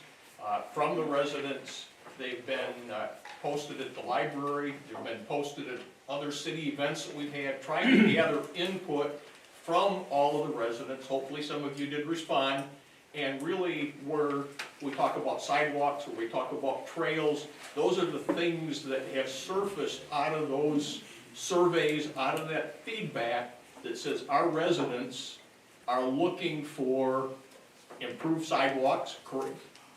from the residents. They've been posted at the library, they've been posted at other city events that we've had, trying to gather input from all of the residents. Hopefully some of you did respond. And really, where we talk about sidewalks, where we talk about trails, those are the things that have surfaced out of those surveys, out of that feedback that says our residents are looking for improved sidewalks,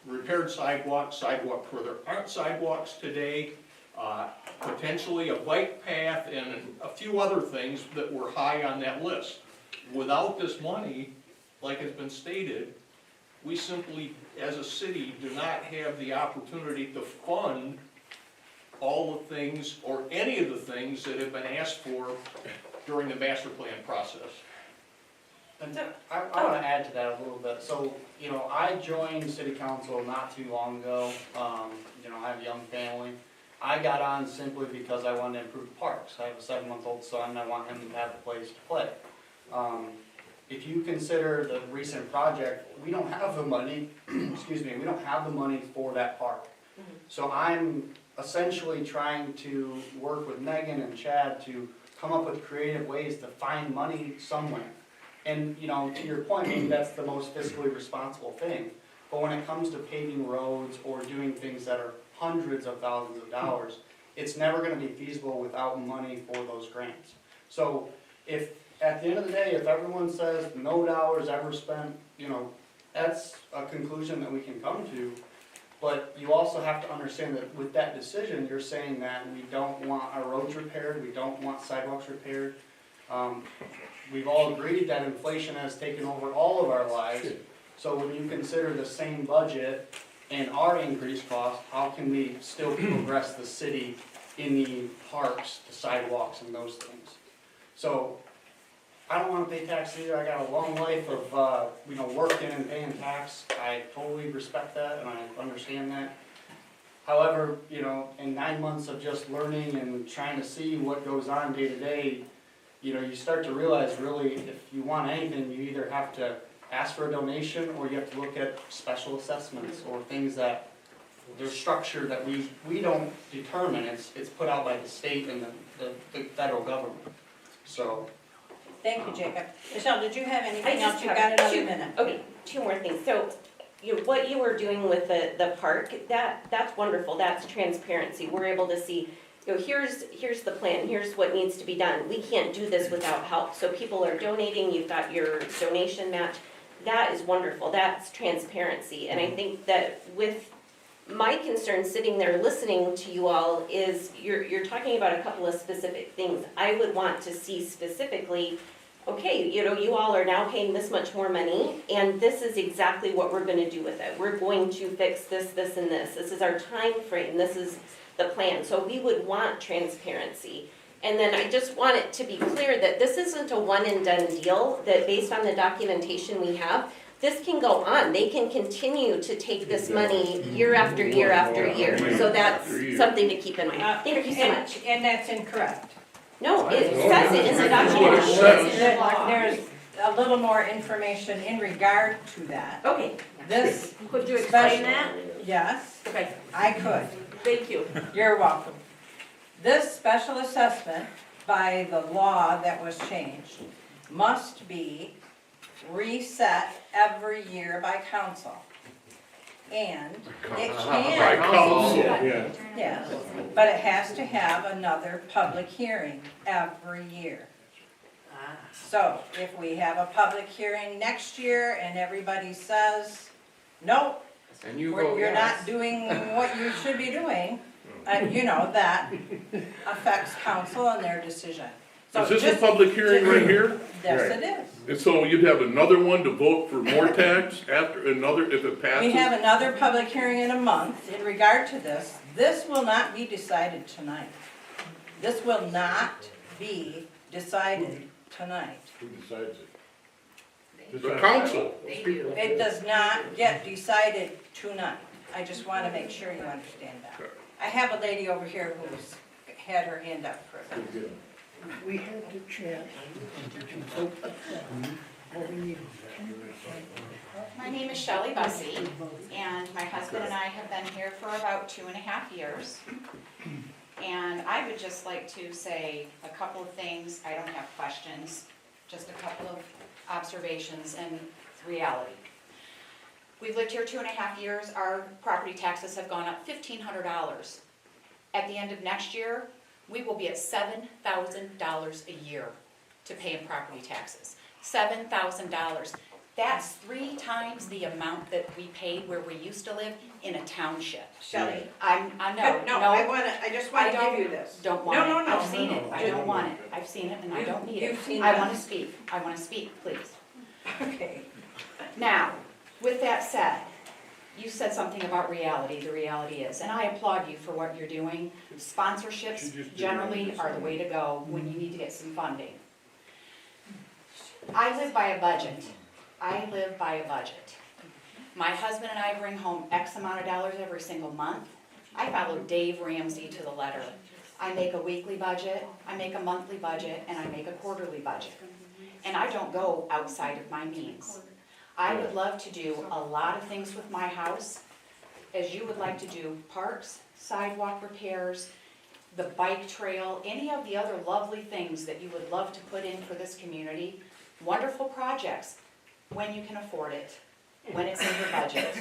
repaired sidewalks, sidewalks where there aren't sidewalks today, potentially a bike path, and a few other things that were high on that list. Without this money, like has been stated, we simply, as a city, do not have the opportunity to fund all the things, or any of the things that have been asked for during the master plan process. And I wanna add to that a little bit. So, I joined city council not too long ago. I have a young family. I got on simply because I wanted to improve the parks. I have a 7-month-old son, I want him to have a place to play. If you consider the recent project, we don't have the money, excuse me, we don't have the money for that park. So I'm essentially trying to work with Megan and Chad to come up with creative ways to find money somewhere. And, to your point, maybe that's the most fiscally responsible thing. But when it comes to paving roads or doing things that are hundreds of thousands of dollars, it's never gonna be feasible without money for those grants. So if, at the end of the day, if everyone says no dollars ever spent, that's a conclusion that we can come to. But you also have to understand that with that decision, you're saying that we don't want our roads repaired, we don't want sidewalks repaired. We've all agreed that inflation has taken over all of our lives. So when you consider the same budget and our increased cost, how can we still progress the city in the parks, the sidewalks, and those things? So I don't want to pay tax either. I got a long life of working and paying tax. I totally respect that and I understand that. However, you know, in 9 months of just learning and trying to see what goes on day to day, you know, you start to realize really if you want anything, you either have to ask for a donation or you have to look at special assessments or things that there's structure that we don't determine. It's put out by the state and the federal government. So, Thank you, Jacob. Michelle, did you have I anything just else? You have got another two- minute. Okay, two more things. So, what you were doing with the park, that's wonderful. That's transparency. We're able to see, you know, here's the plan, here's what needs to be done. We can't do this without help. So people are donating, you've got your donation match. That is wonderful. That's transparency. And I think that with my concern sitting there listening to you all is you're talking about a couple of specific things. I would want to see specifically, okay, you know, you all are now paying this much more money, and this is exactly what we're gonna do with it. We're going to fix this, this, and this. This is our time frame. This is the plan. So we would want transparency. And then I just want it to be clear that this isn't a one and done deal, that based on the documentation we have, this can go on. They can continue to take this money year after year after year. So that's something to keep in mind. Thank you so much. And that's incorrect. No, it says it in the documentation. There's a little more information in regard to that. Okay, This, could you explain that? yes, Okay, I could. thank you. You're welcome. This special assessment, by the law that was changed, must be reset every year by council. And it By can, council, yeah. yes, but it has to have another public hearing every year. So if we have a public hearing next year and everybody says, nope, you're not doing what you should be doing, you know, that affects council and their decision. So Is this a just- public hearing right here? Yes, it is. And so you'd have another one to vote for more tax after another, if it passes? We have another public hearing in a month in regard to this. This will not be decided tonight. This will not be decided tonight. Who decides it? The council. It does not get decided tonight. I just want to make sure you understand that. I have a lady over here who's had her hand up for a minute. We had the chance to vote what we need. My name is Shelley Bussey, and my husband and I have been here for about 2.5 years. And I would just like to say a couple of things. I don't have questions, just a couple of observations and reality. We've lived here 2.5 years. Our property taxes have gone up $1,500. At the end of next year, we will be at $7,000 a year to pay in property taxes. $7,000. That's 3 times the amount that we paid where we used to live in a township. Shelley? I just want to give you this. Don't want it. No. I've seen it. I don't want it. I've seen it and I don't need it. You've seen I this. want to speak. I want to speak, please. Okay. Now, with that said, you said something about reality. The reality is, and I applaud you for what you're doing. Sponsorships generally are the way to go when you need to get some funding. I live by a budget. My husband and I bring home X amount of dollars every single month. I follow Dave Ramsey to the letter. I make a weekly budget, I make a monthly budget, and I make a quarterly budget. And I don't go outside of my means. I would love to do a lot of things with my house, as you would like to do parks, sidewalk repairs, the bike trail, any of the other lovely things that you would love to put in for this community. Wonderful projects, when you can afford it, when it's in your budget.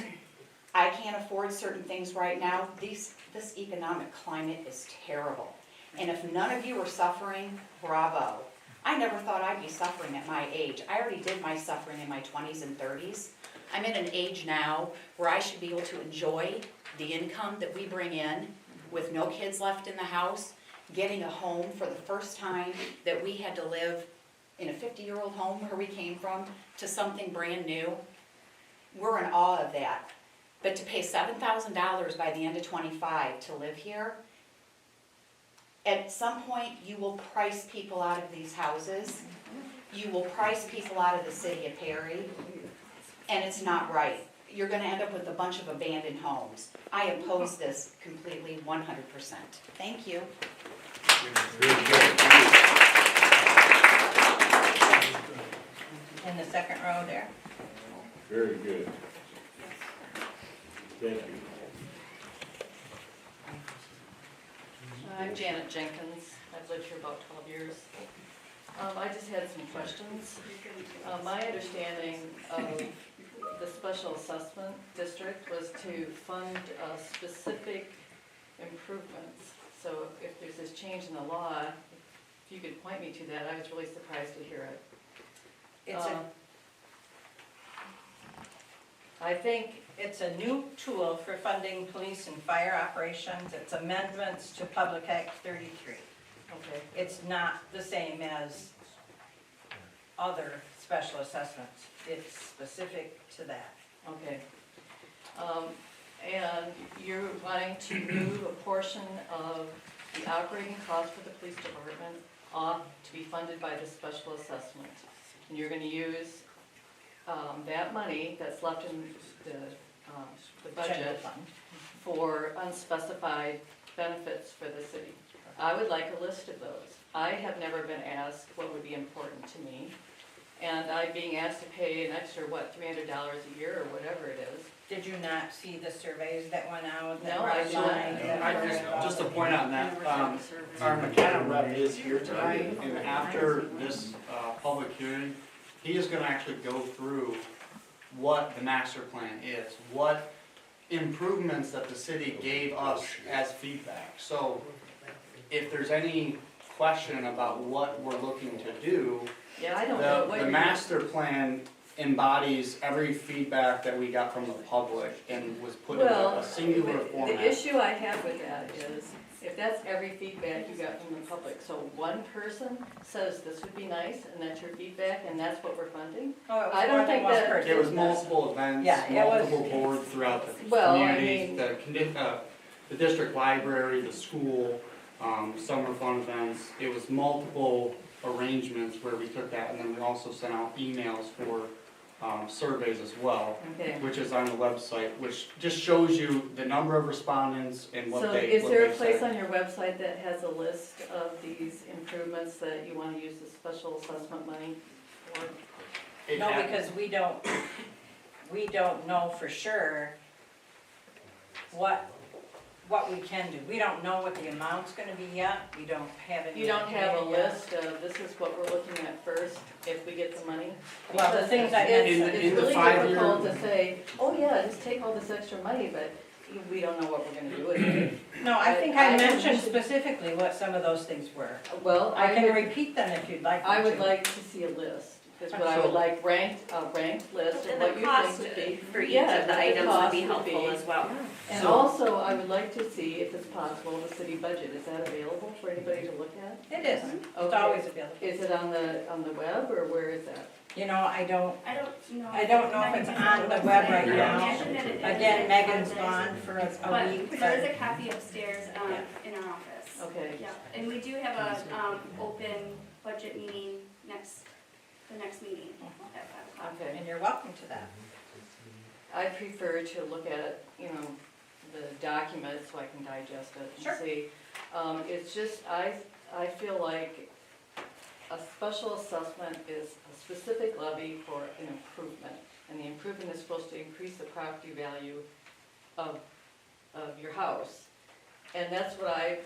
I can't afford certain things right now. This economic climate is terrible. And if none of you are suffering, bravo. I never thought I'd be suffering at my age. I already did my suffering in my 20s and 30s. I'm at an age now where I should be able to enjoy the income that we bring in with no kids left in the house, getting a home for the first time that we had to live in a 50-year-old home where we came from to something brand new. We're in awe of that. But to pay $7,000 by the end of 25 to live here, at some point you will price people out of these houses. You will price people out of the city of Perry, and it's not right. you're gonna end up with a bunch of abandoned homes. I oppose this completely, 100%. Thank you. In the second row there. Very good. Thank you. I'm Janet Jenkins. I've lived here about 12 years. I just had some questions. My understanding of the special assessment district was to fund specific improvements. So if there's this change in the law, if you could point me to that, I was really surprised to hear it. It's I think it's a new tool for funding police and fire operations. It's amendments to Public Act 33. Okay. It's not the same as other special assessments. It's specific to that. Okay. And you're wanting to move a portion of the operating cost for the police department off to be funded by the special assessment. And you're gonna use that money that's left in the General budget fund. for unspecified benefits for the city. I would like a list of those. I have never been asked what would be important to me. And I'm being asked to pay an extra, what, $300 a year or whatever it is. Did you not see the surveys that went out? No, I did not. Just to point on that, our McKenna rep is here tonight, and after this public hearing, he is gonna actually go through what the master plan is, what improvements that the city gave us as feedback. So if there's any question about what we're looking to do, Yeah, I don't know what the you're. master plan embodies every feedback that we got from the public and was put in Well, a singular format. The issue I have with that is, if that's every feedback you got from the public, so one person says this would be nice, and that's your feedback, and that's what we're funding? Oh, it was I don't more than think one that- person. There was multiple events, Yeah, it was- multiple boards throughout the Well, I community, mean- the district library, the school, summer fun events. It was multiple arrangements where we took that, and then we also sent out emails for surveys as well, Okay. which is on the website, which just shows you the number of respondents and what So they is there a said. place on your website that has a list of these improvements that you wanna use the special assessment money for? It No, had- because we don't know for sure what we can do. We don't know what the amount's gonna be yet. We don't have any. You don't have a idea yet. list of, this is what we're looking at first, if we get the money? Well, the Because things I it's- mentioned. In the It's 5-year really difficult to say, oh yeah, just take all this extra money, but we don't know what we're gonna do with it. No, I think I I mentioned should- specifically what some of those things were. Well, I can repeat them if you'd like me to. I would like to see a list, is what I would like, a ranked list of And what the you cost think would be. for each Yeah, of the what items would cost be helpful as well. And also, I would like to see, if it's possible, the city budget, is that available for anybody to look at? It is. It's Okay. always available. Is it on the web, or where is that? You know, I don't I don't know. know if it's on the web right now. Imagine that it is. Again, Megan's gone for a But week, there is but a copy upstairs, Yeah. in our office. Okay. Yeah, and we do have a, open budget meeting the next meeting at 5 o'clock. Okay. and you're welcome to that. I prefer to look at, the document so I can digest it Sure. and see. It's just, I feel like a special assessment is a specific levy for an improvement. And the improvement is supposed to increase the property value of your house. And that's what I've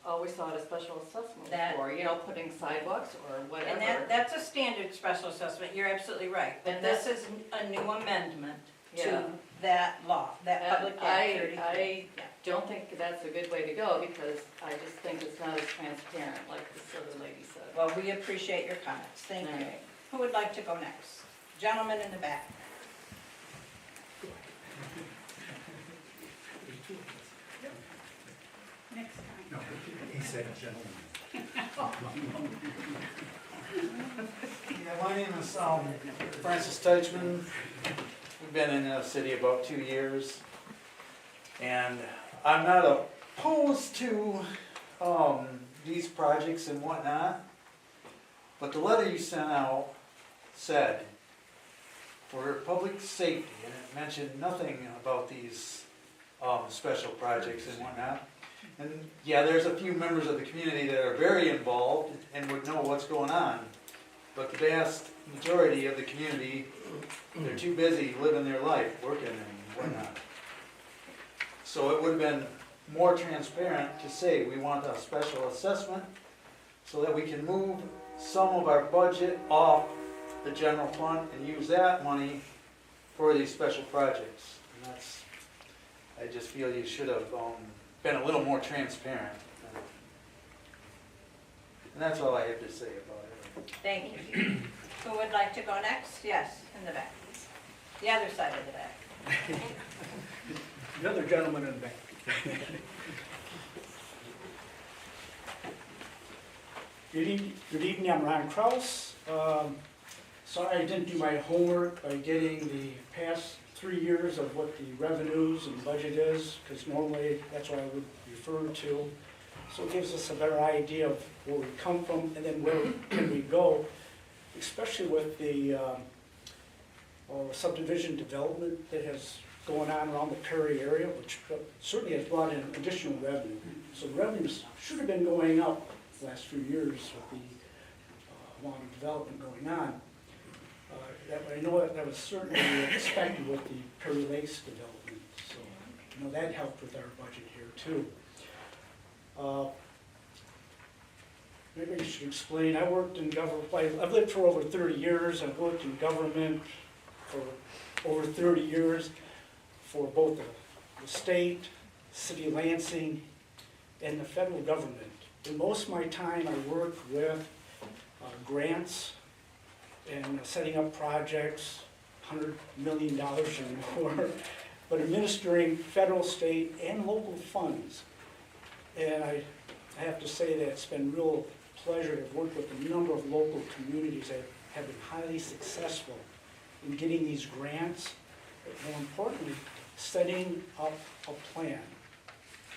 always thought a special assessment That- was for, putting sidewalks or whatever. And that's a standard special assessment, you're absolutely right. But And this is a new amendment Yeah. to that law, that And Public Act I 33. Yeah. don't think that's a good way to go, because I just think it's not as transparent, like this other lady said. Well, we appreciate your comments, thank you. Alright. Who would like to go next? Gentleman in the back. Next time. He said gentlemen. Yeah, my name is Francis Teichman. We've been in the city about 2 years. And I'm not opposed to these projects and whatnot. But the letter you sent out said, for public safety, and it mentioned nothing about these special projects and whatnot. And yeah, there's a few members of the community that are very involved and would know what's going on. But the vast majority of the community, they're too busy living their life, working and whatnot. So it would have been more transparent to say we want a special assessment so that we can move some of our budget off the general fund and use that money for these special projects. And that's, I just feel you should have been a little more transparent. And that's all I have to say about it. Thank you. Who would like to go next? Yes, in the back. The other side of the back. The other gentleman in the back. Good evening, I'm Ron Kraus. Sorry I didn't do my homework by getting the past 3 years of what the revenues and budget is, because normally that's what I would refer to. So it gives us a better idea of where we come from and then where can we go, especially with the subdivision development that has going on around the Perry area, which certainly has brought in additional revenue. So the revenues should have been going up the last few years with the amount of development going on. I know that was certainly expected with the Perry Lakes development, so I know that helped with our budget here too. Maybe I should explain, I worked in government, I've lived for over 30 years, I've worked in government for over 30 years for both the state, city of Lansing, and the federal government. And most of my time I worked with grants and setting up projects, $100 million or more, but administering federal, state, and local funds. And I have to say that it's been a real pleasure to work with a number of local communities that have been highly successful in getting these grants, but more importantly, setting up a plan.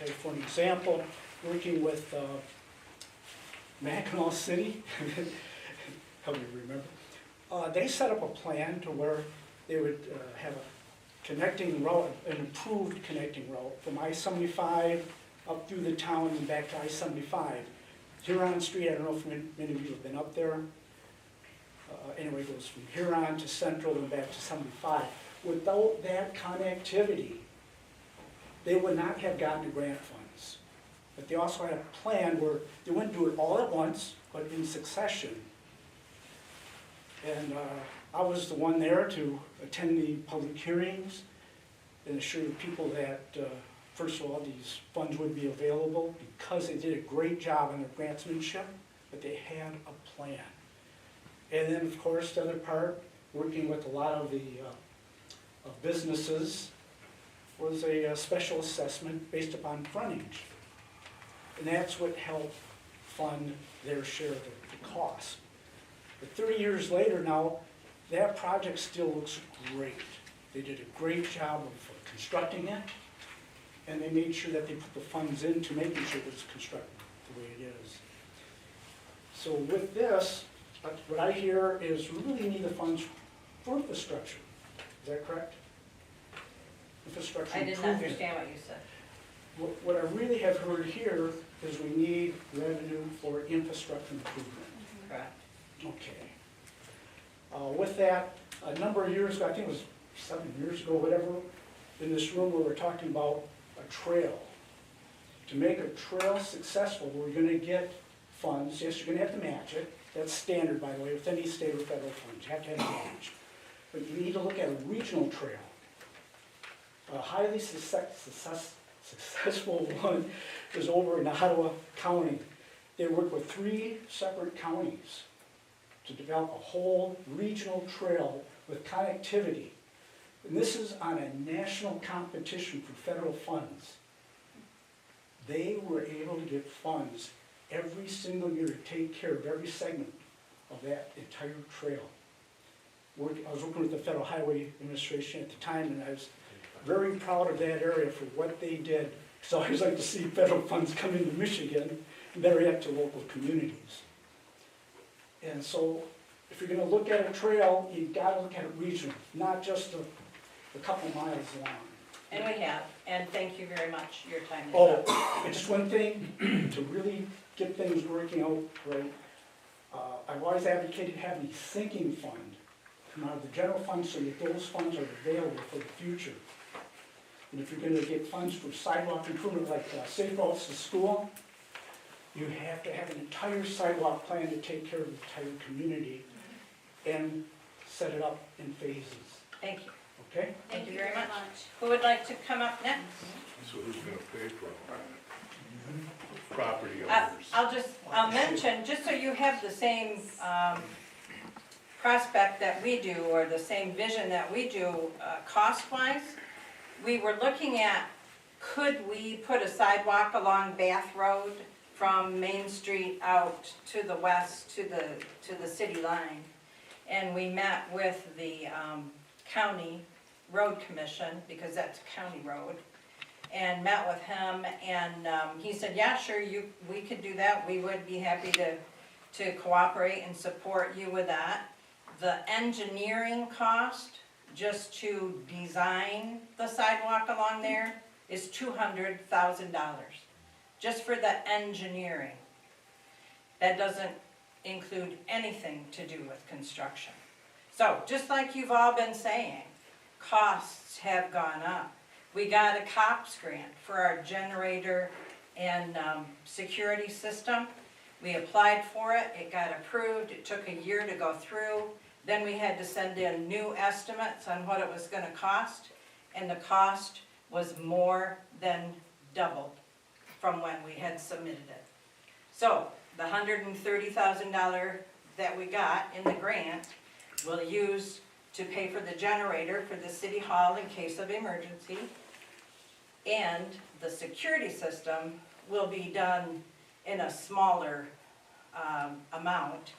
Okay, for an example, working with Mackinac City, help me remember, they set up a plan to where they would have a connecting route, an improved connecting route from I-75 up through the town and back to I-75. Huron Street, I don't know if many of you have been up there. Anyway, it goes from Huron to Central and back to 75. Without that connectivity, they would not have gotten the grant funds. But they also had a plan where they wouldn't do it all at once, but in succession. And I was the one there to attend the public hearings and assure the people that, first of all, these funds would be available because they did a great job on their grantsmanship, but they had a plan. And then, of course, the other part, working with a lot of the businesses, was a special assessment based upon frontage. And that's what helped fund their share of the cost. But 30 years later now, that project still looks great. They did a great job of constructing it, and they made sure that they put the funds into making sure that it's constructed the way it is. So with this, what I hear is we really need the funds for infrastructure. Is that correct? Infrastructure I didn't improvement. understand what you said. What I really have heard here is we need revenue for infrastructure improvement. Correct. Okay. With that, a number of years ago, I think it was 7 years ago, whatever, in this room we were talking about a trail. To make a trail successful, we're gonna get funds. Yes, you're gonna have to match it. That's standard, by the way, with any state or federal funds. You have to have a match. But you need to look at a regional trail. A highly successful one is over in Ottawa County. They worked with 3 separate counties to develop a whole regional trail with connectivity. And this is on a national competition for federal funds. They were able to get funds every single year to take care of every segment of that entire trail. I was working with the Federal Highway Administration at the time, and I was very proud of that area for what they did. Because I always like to see federal funds come into Michigan, and better yet to local communities. And so, if you're going to look at a trail, you've got to look at it regional, not just the a couple miles long. And we have, and thank you very much, your time is Oh, up. and just one thing, to really get things working out right, I've always advocated having a sinking fund come out of the general fund so that those funds are available for the future. And if you're gonna get funds for sidewalk improvement like safe routes to school, you have to have an entire sidewalk plan to take care of the entire community and set it up in phases, Thank you. okay? Thank you very much. Who would like to come up next? So who's gonna pay for all that? Property owners. I'll mention, just so you have the same prospect that we do, or the same vision that we do, cost-wise, we were looking at, could we put a sidewalk along Bath Road from Main Street out to the west, to the city line? And we met with the county road commission, because that's a county road, and met with him, and he said, yeah, sure, we could do that, we would be happy to cooperate and support you with that. The engineering cost, just to design the sidewalk along there, is $200,000, just for the engineering. That doesn't include anything to do with construction. So, just like you've all been saying, costs have gone up. We got a COPS grant for our generator and security system. We applied for it, it got approved, it took a year to go through. Then we had to send in new estimates on what it was gonna cost, and the cost was more than doubled from when we had submitted it. So, the $130,000 that we got in the grant, we'll use to pay for the generator for the city hall in case of emergency. And the security system will be done in a smaller amount.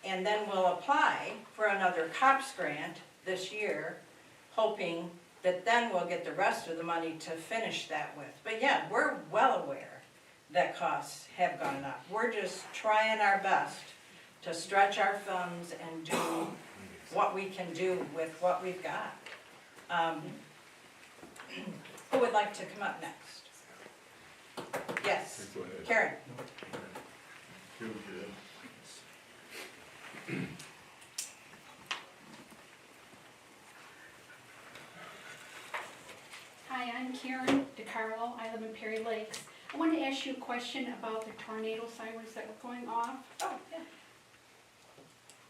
And then we'll apply for another COPS grant this year, hoping that then we'll get the rest of the money to finish that with. But yeah, we're well aware that costs have gone up. We're just trying our best to stretch our thumbs and do what we can do with what we've got. Who would like to come up next? Yes, Go ahead. Karen. Hi, I'm Karen DeCarlo. I live in Perry Lakes. I wanted to ask you a question about the tornado sirens that were going off. Oh, yeah.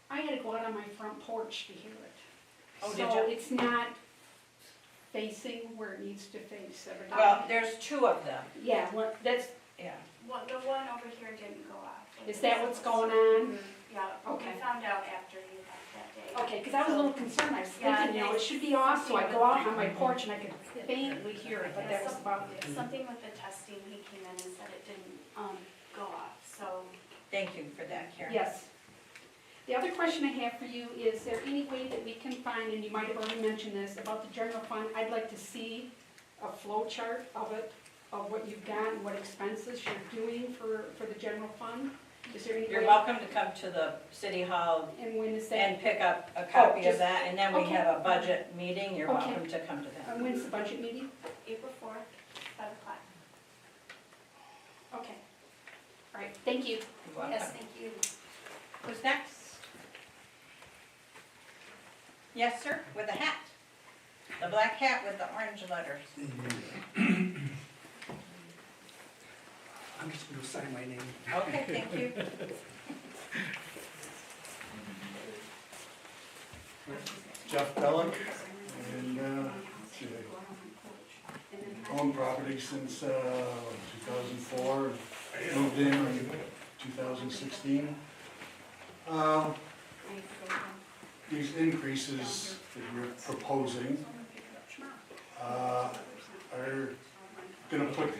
I had to go out on my front porch to hear it. Oh, did So you? it's not facing where it needs to face every day. Well, there's two of them, Yeah, well, that's, yeah. The one over here didn't go off. is that what's going on? Yeah, Okay. we found out after you left that day. Okay, because I was a little concerned. I was Yeah, thinking, you know, it should be off, so I go out on my porch and I could faintly hear it, but that was about it. Something with the testing, he came in and said it didn't, go off, so. Thank you for that, Karen. Yes. The other question I have for you, is there any way that we can find, and you might have already mentioned this, about the general fund, I'd like to see a flow chart of it, of what you've got and what expenses you're doing for the general fund? Is there any way? You're welcome to come to the city hall And when is that? and pick up a copy of just- that, and then we okay. have a budget meeting, you're Okay. welcome to come to that. And when's the budget meeting? April 4th, 5 o'clock. Okay. All right, thank you. You're welcome. Yes, thank you. Who's next? Yes, sir, with a hat. The black hat with the orange letters. I'm just gonna sign my name. Okay, thank you. Jeff Bellick, and owned property since 2004, moved in 2016. These increases that you're proposing are gonna put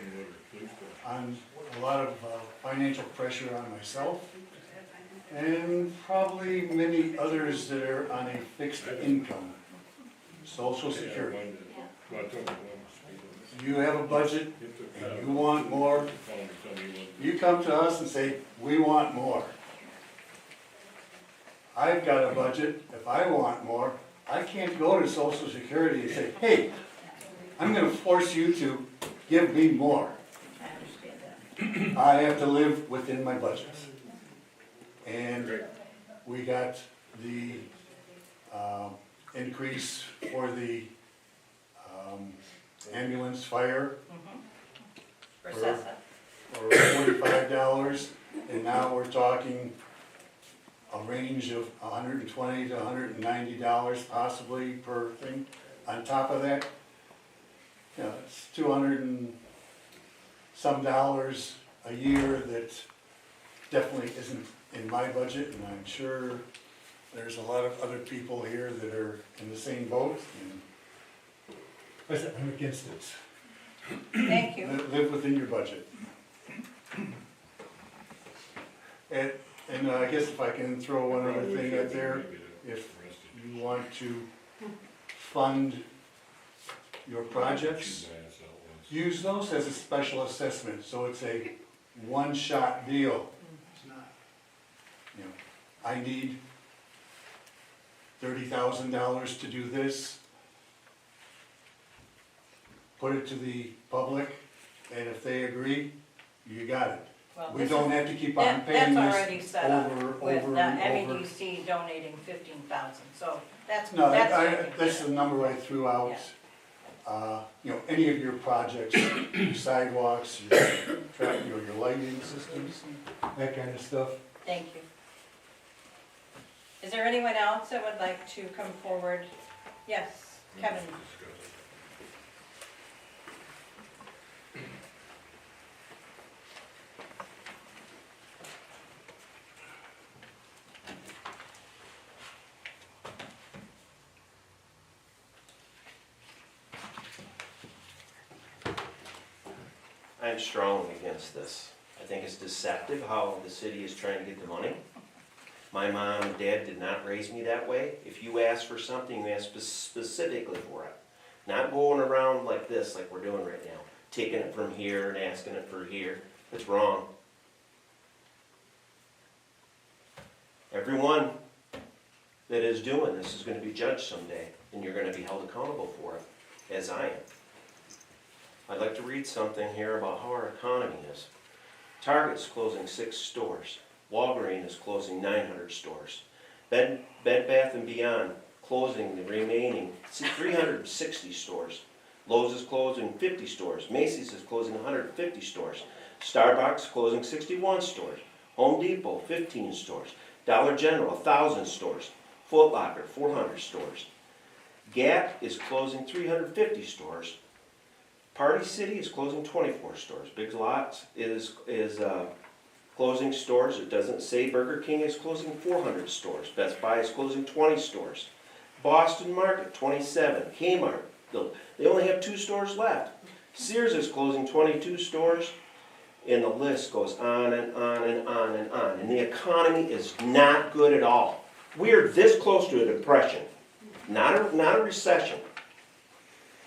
on a lot of financial pressure on myself and probably many others that are on a fixed income, Social Security. You have a budget and you want more, you come to us and say, we want more. I've got a budget, if I want more, I can't go to Social Security and say, hey, I'm gonna force you to give me more. I understand that. I have to live within my budget. And we got the increase for the ambulance fire For Cessa. or $45, and now we're talking a range of $120 to $190 possibly per thing. On top of that, you know, it's 200 and some dollars a year that definitely isn't in my budget, and I'm sure there's a lot of other people here that are in the same boat, and I'm against it. Thank you. Live within your budget. And I guess if I can throw one other thing out there, if you want to fund your projects, use those as a special assessment, so it's a one-shot deal. You know, I need $30,000 to do this. Put it to the public, and if they agree, you got it. Well, We this don't is- have to keep on paying That's this already set up over with and the over. MEDC donating 15,000, so that's. No, taken that's care the of. number I threw out. You know, any of your projects, your sidewalks, your lighting systems, that kind of stuff. Thank you. Is there anyone else that would like to come forward? Yes, Kevin. I'm strongly against this. I think it's deceptive how the city is trying to get the money. My mom and dad did not raise me that way. If you ask for something, you ask specifically for it. Not going around like this, like we're doing right now, taking it from here and asking it for here. It's wrong. Everyone that is doing this is going to be judged someday, and you're going to be held accountable for it, as I am. I'd like to read something here about how our economy is. Target's closing 6 stores. Walgreens is closing 900 stores. Bed Bath & Beyond closing the remaining 360 stores. Lowe's is closing 50 stores. Macy's is closing 150 stores. Starbucks closing 61 stores. Home Depot 15 stores. Dollar General 1,000 stores. Foot Locker 400 stores. Gap is closing 350 stores. Party City is closing 24 stores. Big Lots is closing stores. It doesn't say. Burger King is closing 400 stores. Best Buy is closing 20 stores. Boston Market 27. Kmart, they only have 2 stores left. Sears is closing 22 stores. And the list goes on and on and on and on. And the economy is not good at all. We're this close to a depression, not a recession.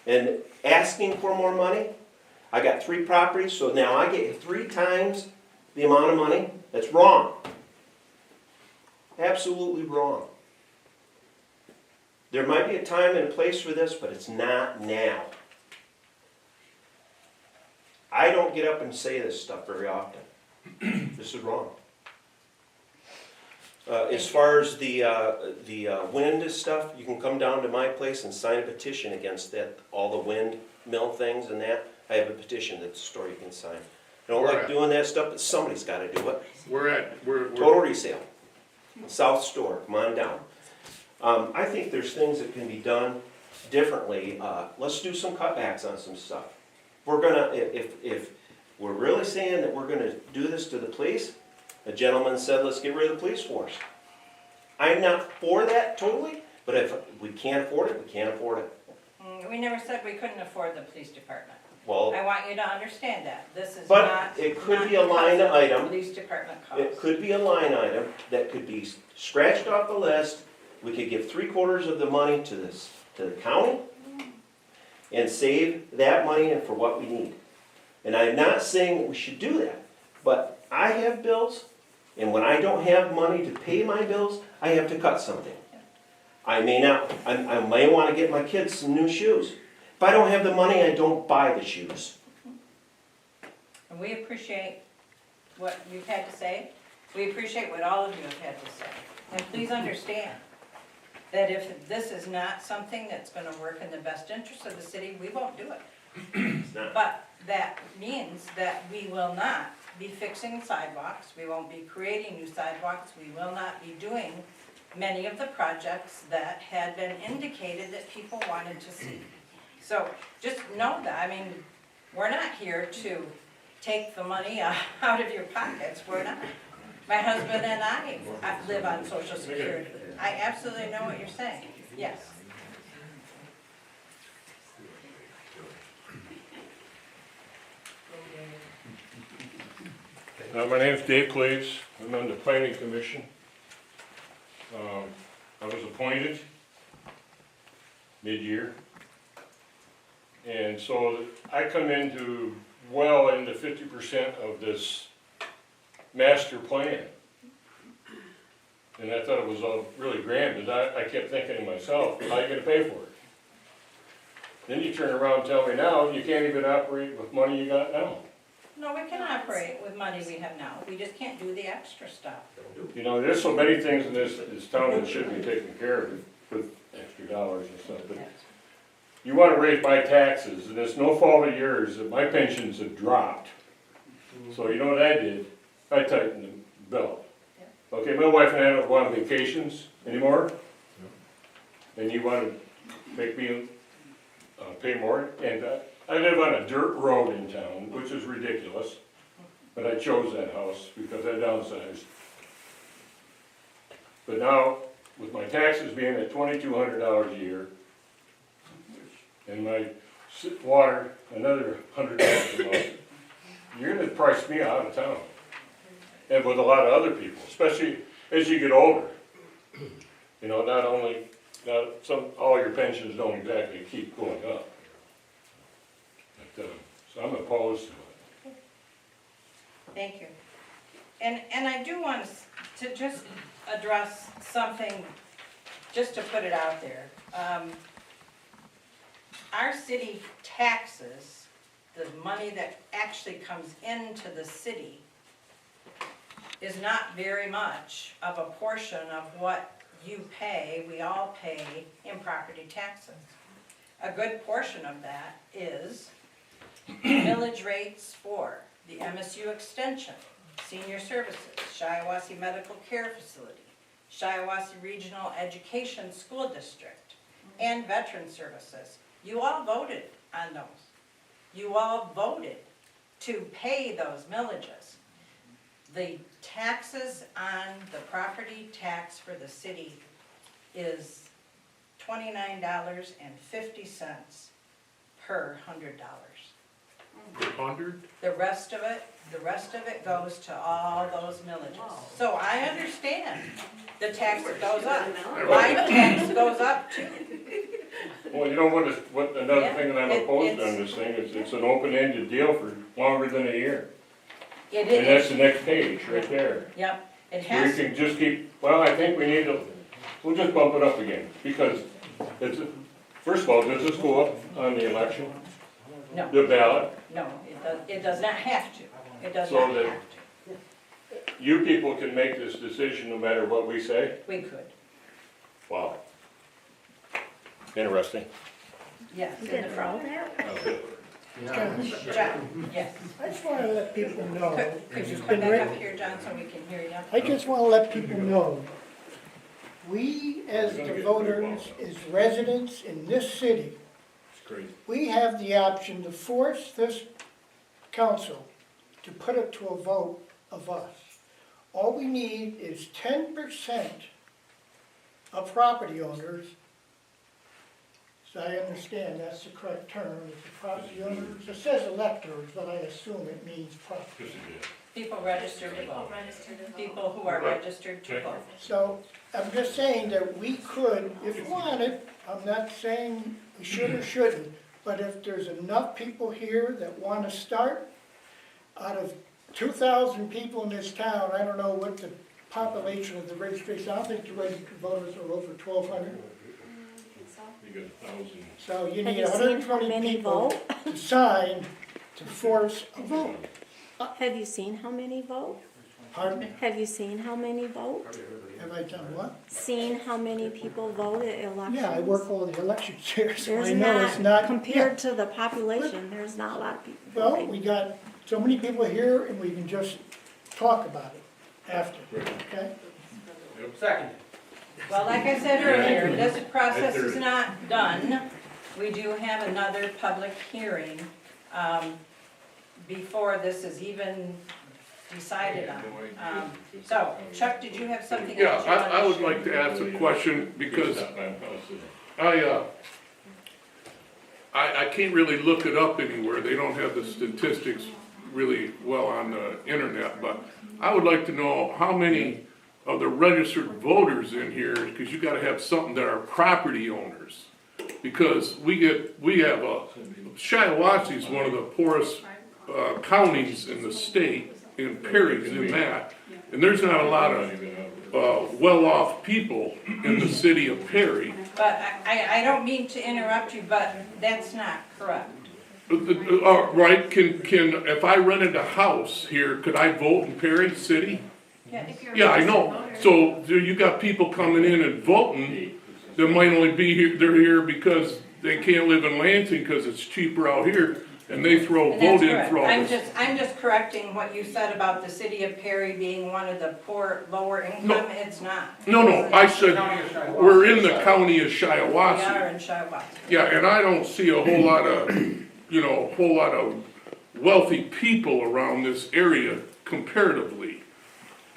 And asking for more money, I got 3 properties, so now I get 3 times the amount of money. That's wrong. Absolutely wrong. There might be a time and a place for this, but it's not now. I don't get up and say this stuff very often. This is wrong. As far as the wind stuff, you can come down to my place and sign a petition against that, all the windmill things and that. I have a petition that's a store you can sign. I don't like doing that stuff, but somebody's got to do it. We're Total Resale, South Store, come on down. I think there's things that can be done differently. Let's do some cutbacks on some stuff. We're gonna, if we're really saying that we're gonna do this to the police, a gentleman said, let's get rid of the police force. I'm not for that totally, but if we can't afford it, we can't afford it. We never said we couldn't afford the police department. Well, I want you to understand that. This is but not. it could not be a line because of item. the police department costs. It could be a line item that could be scratched off the list. We could give 3/4 of the money to the county and save that money for what we need. And I'm not saying that we should do that, but I have bills, and when I don't have money to pay my bills, I have to cut something. I may not, I may wanna get my kids some new shoes. If I don't have the money, I don't buy the shoes. And we appreciate what you've had to say. We appreciate what all of you have had to say. And please understand that if this is not something that's gonna work in the best interest of the city, we won't do it. But that means that we will not be fixing sidewalks, we won't be creating new sidewalks, we will not be doing many of the projects that had been indicated that people wanted to see. So just know that, I mean, we're not here to take the money out of your pockets, we're not. My husband and I live on Social Security. I absolutely know what you're saying, yes. My name's Dave Claves, I'm on the planning commission. I was appointed mid-year. And so I come into well into 50% of this master plan. And I thought it was all really grand, but I kept thinking to myself, how are you gonna pay for it? Then you turn around and tell me now, you can't even operate with money you got now. No, we can operate with money we have now, we just can't do the extra stuff. You know, there's so many things in this town that should be taken care of with extra dollars and stuff, but you wanna raise my taxes, and it's no fault of yours that my pensions have dropped. So you know what I did? I tightened the belt. Okay, my wife and I don't go on vacations anymore, and you wanna make me pay more, and I live on a dirt road in town, which is ridiculous, but I chose that house because I downsized. But now, with my taxes being at $2,200 a year, and my water, another $100 a month, you're gonna price me out of town. And with a lot of other people, especially as you get older. You know, all your pensions don't exactly keep going up. But, so I'm opposed to it. Thank you. And I do want to just address something, just to put it out there. Our city taxes, the money that actually comes into the city, is not very much of a portion of what you pay, we all pay in property taxes. A good portion of that is millage rates for the MSU Extension, Senior Services, Shiawassee Medical Care Facility, Shiawassee Regional Education School District, and Veteran Services. You all voted on those. You all voted to pay those millages. The taxes on the property tax for the city is $29.50 per $100. The rest of it goes to all those millages. So I understand the tax that goes up. My tax goes up too. Well, you know what another thing that I'm opposed on this thing is it's an open-ended deal for longer than a year. It And that's is, the next page, right there. yep, it We has, can just keep, well, I think we need to, we'll just bump it up again, because first of all, does this go up on the election? no, The ballot? no, it does not have to. It does So not that- have to. You people can make this decision no matter what we say? We could, Wow. Interesting. yes, in the front. John, John, yes. I just wanna let people know, Could 'cause you it's come been back written, up here, John, so we can hear you? I just wanna let people know, we as the voters, as residents in this city, we have the option to force this council to put it to a vote of us. All we need is 10% of property owners, so I understand that's the correct term, it's the property owners, it says electors, but I assume it means property. People registered to vote. People who are registered to vote. So, I'm just saying that we could, if we wanted, I'm not saying we should or shouldn't, but if there's enough people here that wanna start, out of 2,000 people in this town, I don't know what the population of the registration, I don't think the registered voters are over 1,200. You got 1,000. So you Have need you seen hundred and how twenty many people vote? to sign to force a vote. Have you seen how many vote? Pardon me? Have you seen how many vote? Have I done what? Seen how many people vote at elections? Yeah, I work all the elections here, so There's I know it's not. compared to the population, there's not a lot of people Well, voting. we got so many people here and we can just talk about it after, okay? Second. Well, like I said earlier, this process is not done. We do have another public hearing before this is even decided on. So, Chuck, did you have something Yeah, else you wanted to I would share? like to ask a question because I can't really look it up anywhere. They don't have the statistics really well on the internet, but I would like to know how many of the registered voters in here, because you gotta have something that are property owners. Because we have Shiawassee is one of the poorest counties in the state, in Perry's in that, and there's not a lot of well-off people in the city of Perry. But I don't mean to interrupt you, but that's not correct. Right, can, if I rented a house here, could I vote in Perry City? Yes. Yeah, I know, so you got people coming in and voting that might only be here, they're here because they can't live in Lansing because it's cheaper out here, and they throw And that's vote in correct. for all this. I'm just correcting what you said about the city of Perry being one of the poor, lower income, No. it's not. No, I said, we're in the county of We Shiawassee. are in Shiawassee. Yeah, and I don't see a whole lot of, wealthy people around this area comparatively.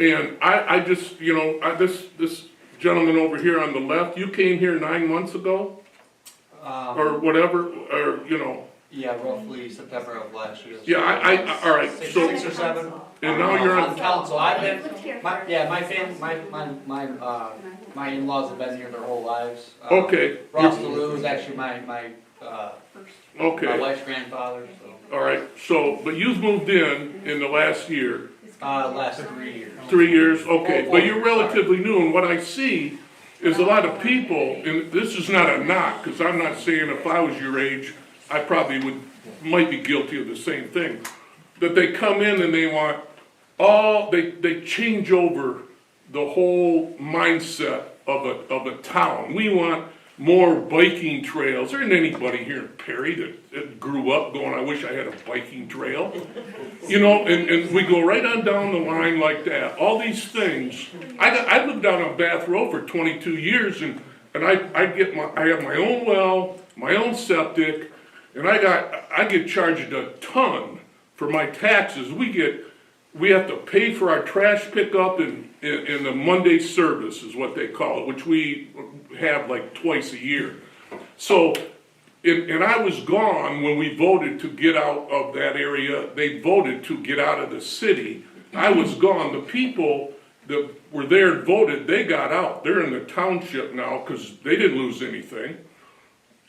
And I just, this gentleman over here on the left, you came here 9 months ago? Or whatever, or, Yeah, roughly September of last year. yeah, all right, so, Six or seven. and now you're On on, council, I've been, my in-laws have been here their whole lives. okay. Ross DeLue is actually my Okay, wife's grandfather, so, all right, so, but you've moved in the last year. last 3 years. 3 years, okay, but you're relatively new, and what I see is a lot of people, and this is not a knock, because I'm not saying if I was your age, I probably might be guilty of the same thing, that they come in and they want they change over the whole mindset of a town. We want more biking trails. There isn't anybody here in Perry that grew up going, I wish I had a biking trail. And we go right on down the line like that. All these things. I lived down on Bath Road for 22 years, and I have my own well, my own septic, and I get charged a ton for my taxes. We have to pay for our trash pickup in the Monday service is what they call it, which we have like twice a year. So, and I was gone when we voted to get out of that area. They voted to get out of the city. I was gone. The people that were there and voted, they got out. They're in the township now because they didn't lose anything.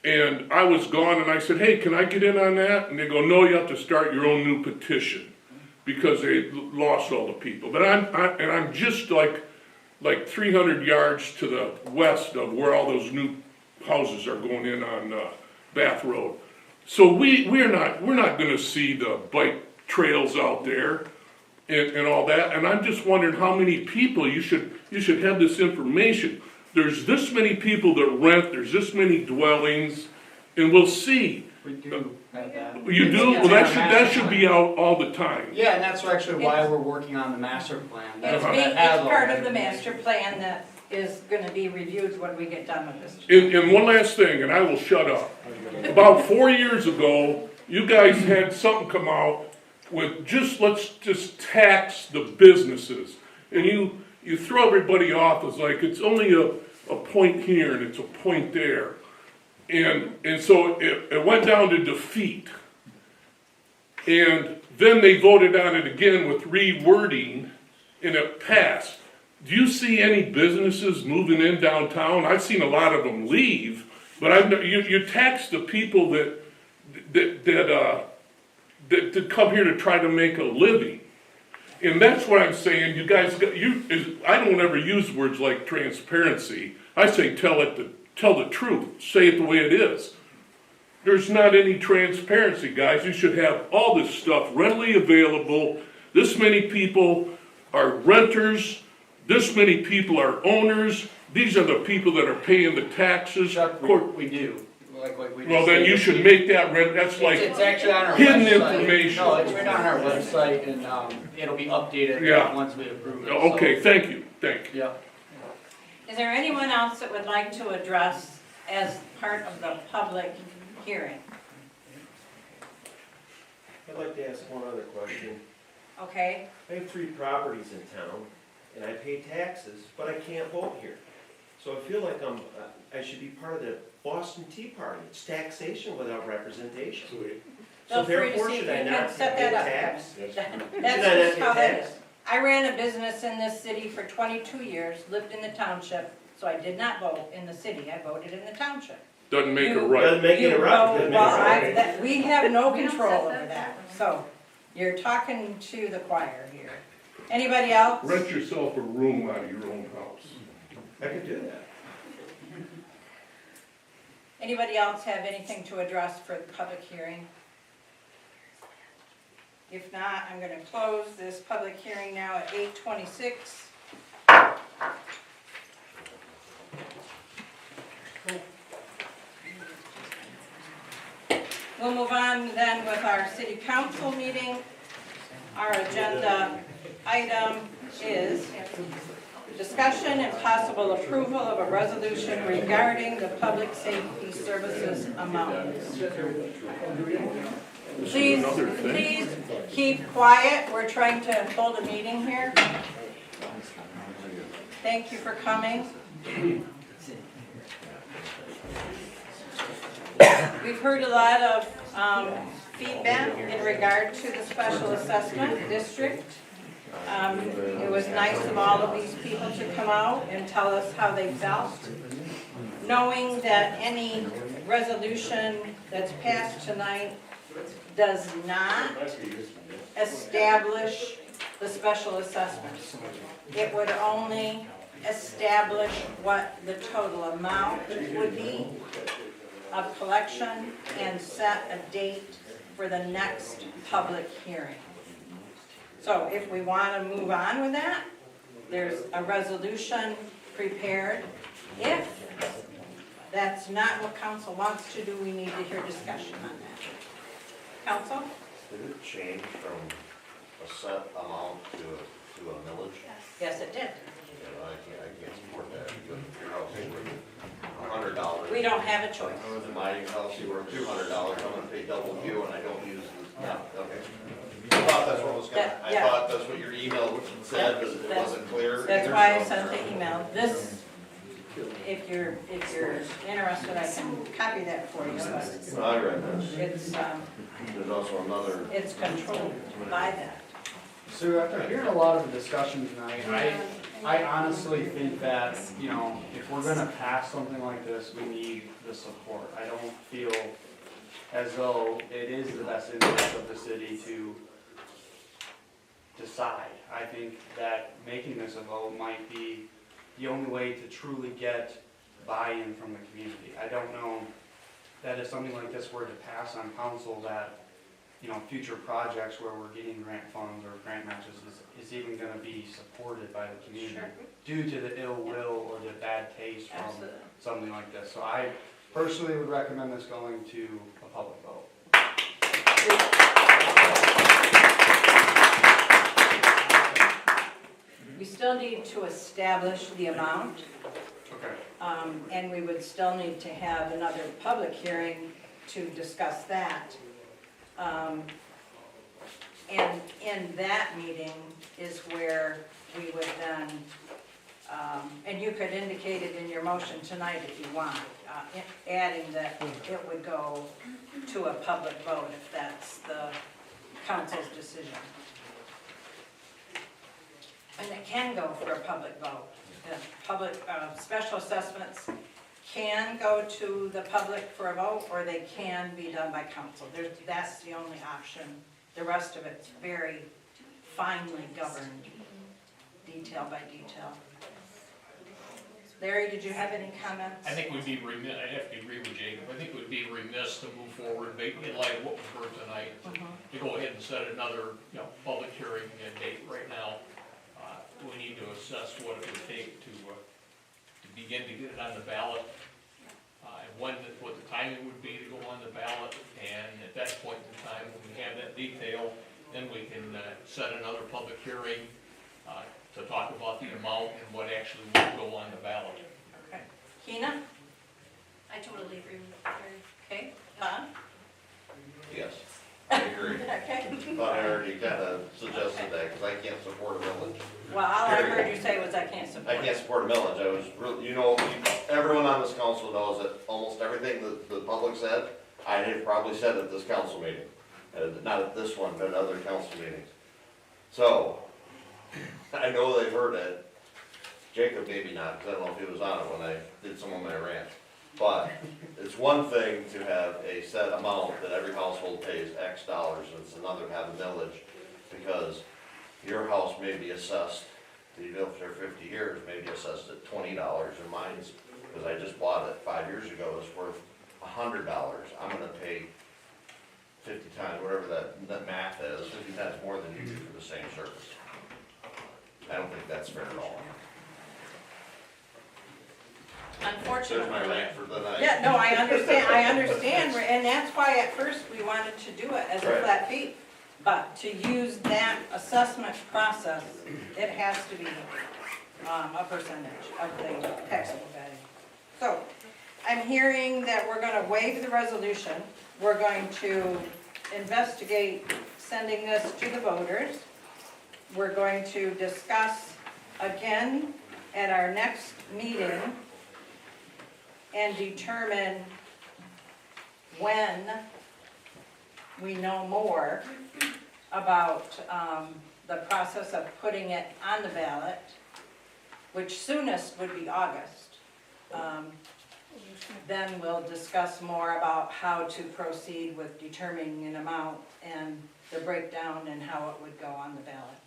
And I was gone, and I said, hey, can I get in on that? And they go, no, you have to start your own new petition, because they lost all the people. But I'm just like 300 yards to the west of where all those new houses are going in on Bath Road. So we're not gonna see the bike trails out there and all that. And I'm just wondering how many people you should have this information. There's this many people that rent, there's this many dwellings, and we'll see. We do have that. You do? Well, that should be out all the time. Yeah, and that's actually why we're working on the master plan. It's That has all part that of the master information. plan that is gonna be reviewed when we get done with this. And one last thing, and I will shut up. About 4 years ago, you guys had something come out with let's just tax the businesses. And you throw everybody off as like, it's only a point here and it's a point there. And so it went down to defeat. And then they voted on it again with rewording, and it passed. Do you see any businesses moving in downtown? I've seen a lot of them leave, but you tax the people that come here to try to make a living. And that's what I'm saying. You guys, I don't ever use words like transparency. I say tell it tell the truth, say it the way it is. There's not any transparency, guys. You should have all this stuff readily available. This many people are renters, this many people are owners. These are the people that are paying the taxes. Chuck, we do, like we just Well, then you should make that that's like It's actually on our hidden website. information. No, it's right on our website, and, it'll be updated Yeah. once we approve it. Okay, thank you. Yeah. Is there anyone else that would like to address as part of the public hearing? I'd like to ask one other question. Okay, I have 3 properties in town, and I pay taxes, but I can't vote here. So I feel like I should be part of the Boston Tea Party. It's taxation without representation. So feel free to therefore, see if should I you not can set pay that up. tax? That's Should I just not how pay that tax? is. I ran a business in this city for 22 years, lived in the township, so I did not vote in the city, I voted in the township. Doesn't make it You- right. Doesn't make it You right. know, Doesn't make well, it right. we have no control over that, so you're talking to the choir here. Anybody else? Rent yourself a room out of your own house. I could do that. Anybody else have anything to address for the public hearing? If not, I'm going to close this public hearing now at 8:26. We'll move on then with our city council meeting. Our agenda item is discussion and possible approval of a resolution regarding the public safety services amounts. Please keep quiet. We're trying to hold a meeting here. Thank you for coming. We've heard a lot of feedback in regard to the special assessment district. It was nice of all of these people to come out and tell us how they felt, knowing that any resolution that's passed tonight does not establish the special assessments. It would only establish what the total amount would be of collection and set a date for the next public hearing. So if we want to move on with that, there's a resolution prepared. If that's not what council wants to do, we need to hear discussion on that. Council? Did it change from a set amount to a millage? Yes, it did. Yeah, I can't support that. Your house is worth $100. We don't have a choice. My house is worth $200, I'm gonna pay double due and I don't use this. No, okay. I thought that's what was gonna, I Yeah. thought that's what your email said, but it wasn't clear. That's either, why I so- sent the email. This, if you're interested, I can copy that for you. but I read this. It's, There's also another. it's controlled by that. So after hearing a lot of the discussion tonight, I honestly think that, you know, if we're gonna pass something like this, we need the support. I don't feel as though it is the best interest of the city to decide. I think that making this a vote might be the only way to truly get buy-in from the community. I don't know that if something like this were to pass on council, that, you know, future projects where we're getting grant funds or grant matches is even gonna be supported by the community due to the ill will or the bad taste from Absolutely. something like this. So I personally would recommend this going to a public vote. We still need to establish the amount, Okay. and we would still need to have another public hearing to discuss that. And in that meeting is where we would then, and you could indicate it in your motion tonight if you want, adding that it would go to a public vote if that's the council's decision. And it can go for a public vote. Public, special assessments can go to the public for a vote, or they can be done by council. That's the only option. The rest of it's very finely governed, detail by detail. Larry, did you have any comments? I think we'd be remiss, I have to agree with Jacob, I think we'd be remiss to move forward, in light of what we've heard tonight, to go ahead and set another, public hearing and date right now. We need to assess what it would take to begin to get it on the ballot, and what the timing would be to go on the ballot, and at that point in time, when we have that detail, then we can set another public hearing to talk about the amount and what actually would go on the ballot. Okay. Keena? I totally agree with Larry. Okay. Tom? Yes, I agree. Okay. Thought I already kinda suggested that, because I can't support a millage. Well, all I heard you say was I can't support. I can't support a millage, I was really, everyone on this council knows that almost everything that the public said, I have probably said at this council meeting. Not at this one, but at other council meetings. So, I know they've heard it. Jacob maybe not, because I don't know if he was on it when I did some of my rants. But it's one thing to have a set amount that every household pays X dollars, and it's another to have a millage, because your house may be assessed, even if they're 50 years, maybe assessed at $20, and mine's, because I just bought it 5 years ago, is worth $100. I'm gonna pay 50 times, whatever that math is, 50 times more than you do for the same service. I don't think that's fair at all. Unfortunately. There's my rant for the night. Yeah, no, I understand, and that's why at first we wanted to do it as a Right. flat fee. But to use that assessment process, it has to be a percentage of the taxable value. So, I'm hearing that we're gonna waive the resolution. We're going to investigate sending this to the voters. We're going to discuss again at our next meeting and determine when we know more about the process of putting it on the ballot, which soonest would be August. Then we'll discuss more about how to proceed with determining an amount and the breakdown and how it would go on the ballot.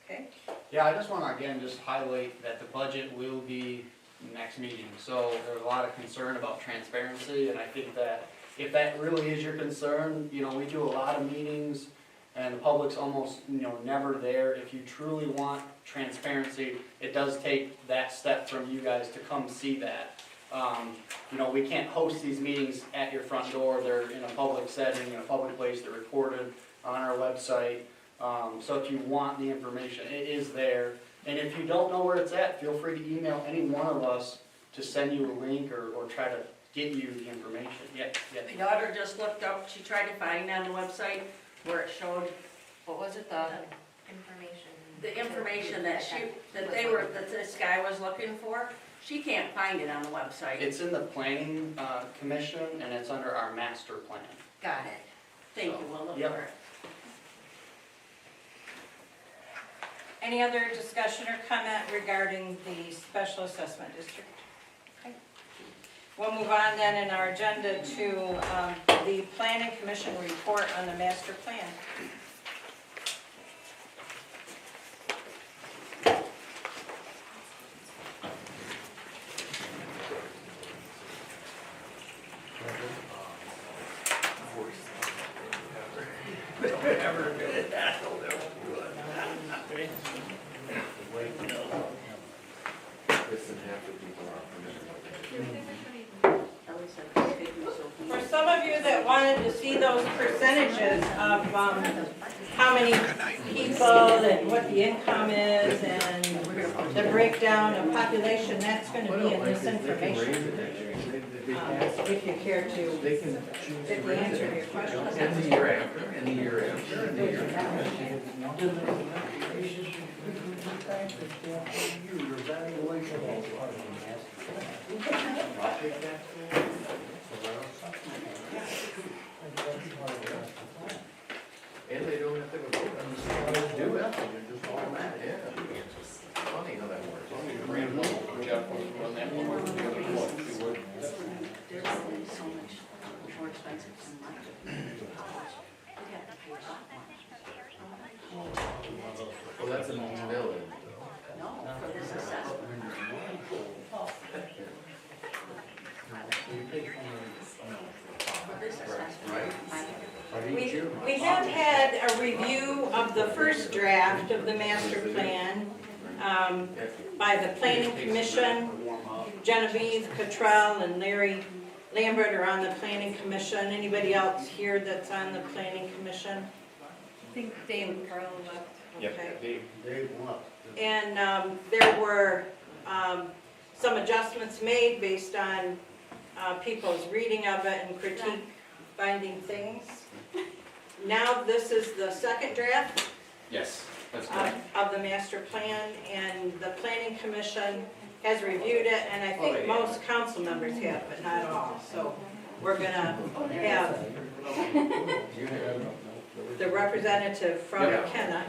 Okay? Yeah, I just wanna again just highlight that the budget will be next meeting. So there's a lot of concern about transparency, and I think that if that really is your concern, we do a lot of meetings and the public's almost, never there. If you truly want transparency, it does take that step from you guys to come see that. We can't host these meetings at your front door. They're in a public setting, in a public place. They're recorded on our website. So if you want the information, it is there. And if you don't know where it's at, feel free to email any one of us to send you a link or try to get you the information. Yeah. My daughter just looked up, she tried to find on the website where it showed, what was it, the information that this guy was looking for. She can't find it on the website. It's in the planning commission and it's under our master plan. Got it. Thank you, we'll look Yep. for it. Any other discussion or comment regarding the special assessment district? Okay. We'll move on then in our agenda to the planning commission report on the master plan. For some of you that wanted to see those percentages of how many people and what the income is and the breakdown of population, that's going to be in this information. If you care to, if we answer your questions. And the year after, and the year after, and the year after. And they don't have to vote on the same way to do it, they're just automatic, yeah. It's funny how that works. They're so much more expensive than mine. We got to pay a lot more. Well, that's a village. No, for this assessment. We have had a review of the first draft of the master plan by the planning commission. Genevieve Cottrell and Larry Lambert are on the planning commission. Anybody else here that's on the planning commission? I think Dave and Carl left. Okay. And there were some adjustments made based on people's reading of it and critique finding things. Now this is the second draft Yes, that's correct. of the master plan, and the planning commission has reviewed it, and I think most council members have, but not all. So we're gonna have the representative from McKenna,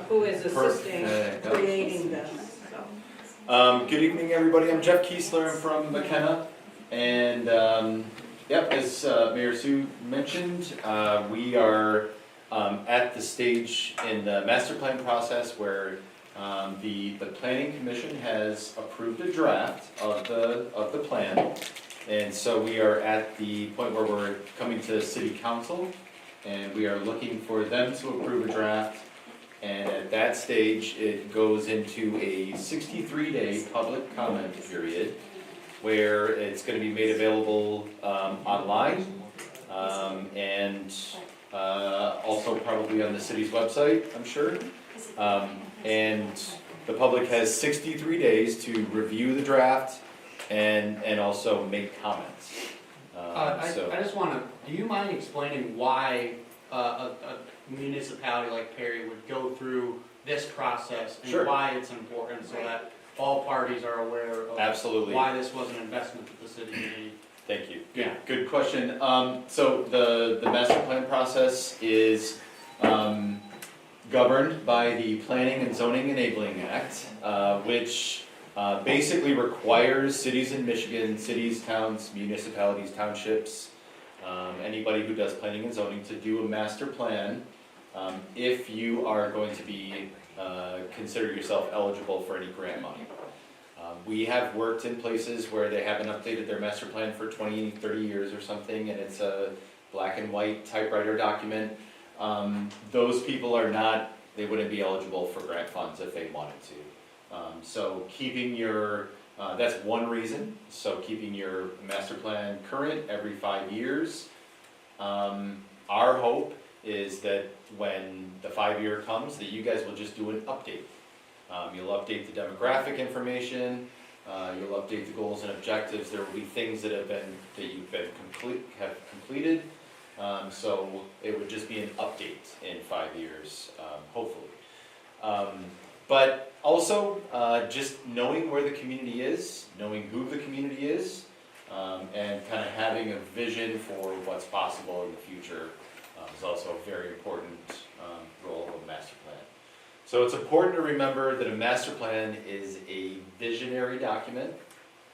who is assisting creating this, so. Good evening, everybody. I'm Jeff Kiesler. I'm from McKenna. And, as Mayor Sue mentioned, we are at the stage in the master plan process where the planning commission has approved a draft of the plan. And so we are at the point where we're coming to city council, and we are looking for them to approve a draft. And at that stage, it goes into a 63-day public comment period where it's going to be made available online and also probably on the city's website, I'm sure. And the public has 63 days to review the draft and also make comments. I just wanna, do you mind explaining why a municipality like Perry would go through this process and Sure. why it's important so that all parties are aware of Absolutely. why this was an investment that the city made? Thank you. Yeah. Good question. So the master plan process is governed by the Planning and Zoning Enabling Act, which basically requires cities in Michigan, cities, towns, municipalities, townships, anybody who does planning and zoning to do a master plan if you are going to be consider yourself eligible for any grant money. We have worked in places where they haven't updated their master plan for 20, 30 years or something, and it's a black and white typewriter document. Those people are not, they wouldn't be eligible for grant funds if they wanted to. So keeping your, that's one reason, so keeping your master plan current every 5 years. Our hope is that when the 5-year comes, that you guys will just do an update. You'll update the demographic information, you'll update the goals and objectives. There will be things that you've completed. So it would just be an update in 5 years, hopefully. But also, just knowing where the community is, knowing who the community is, and kind of having a vision for what's possible in the future is also a very important role of a master plan. So it's important to remember that a master plan is a visionary document.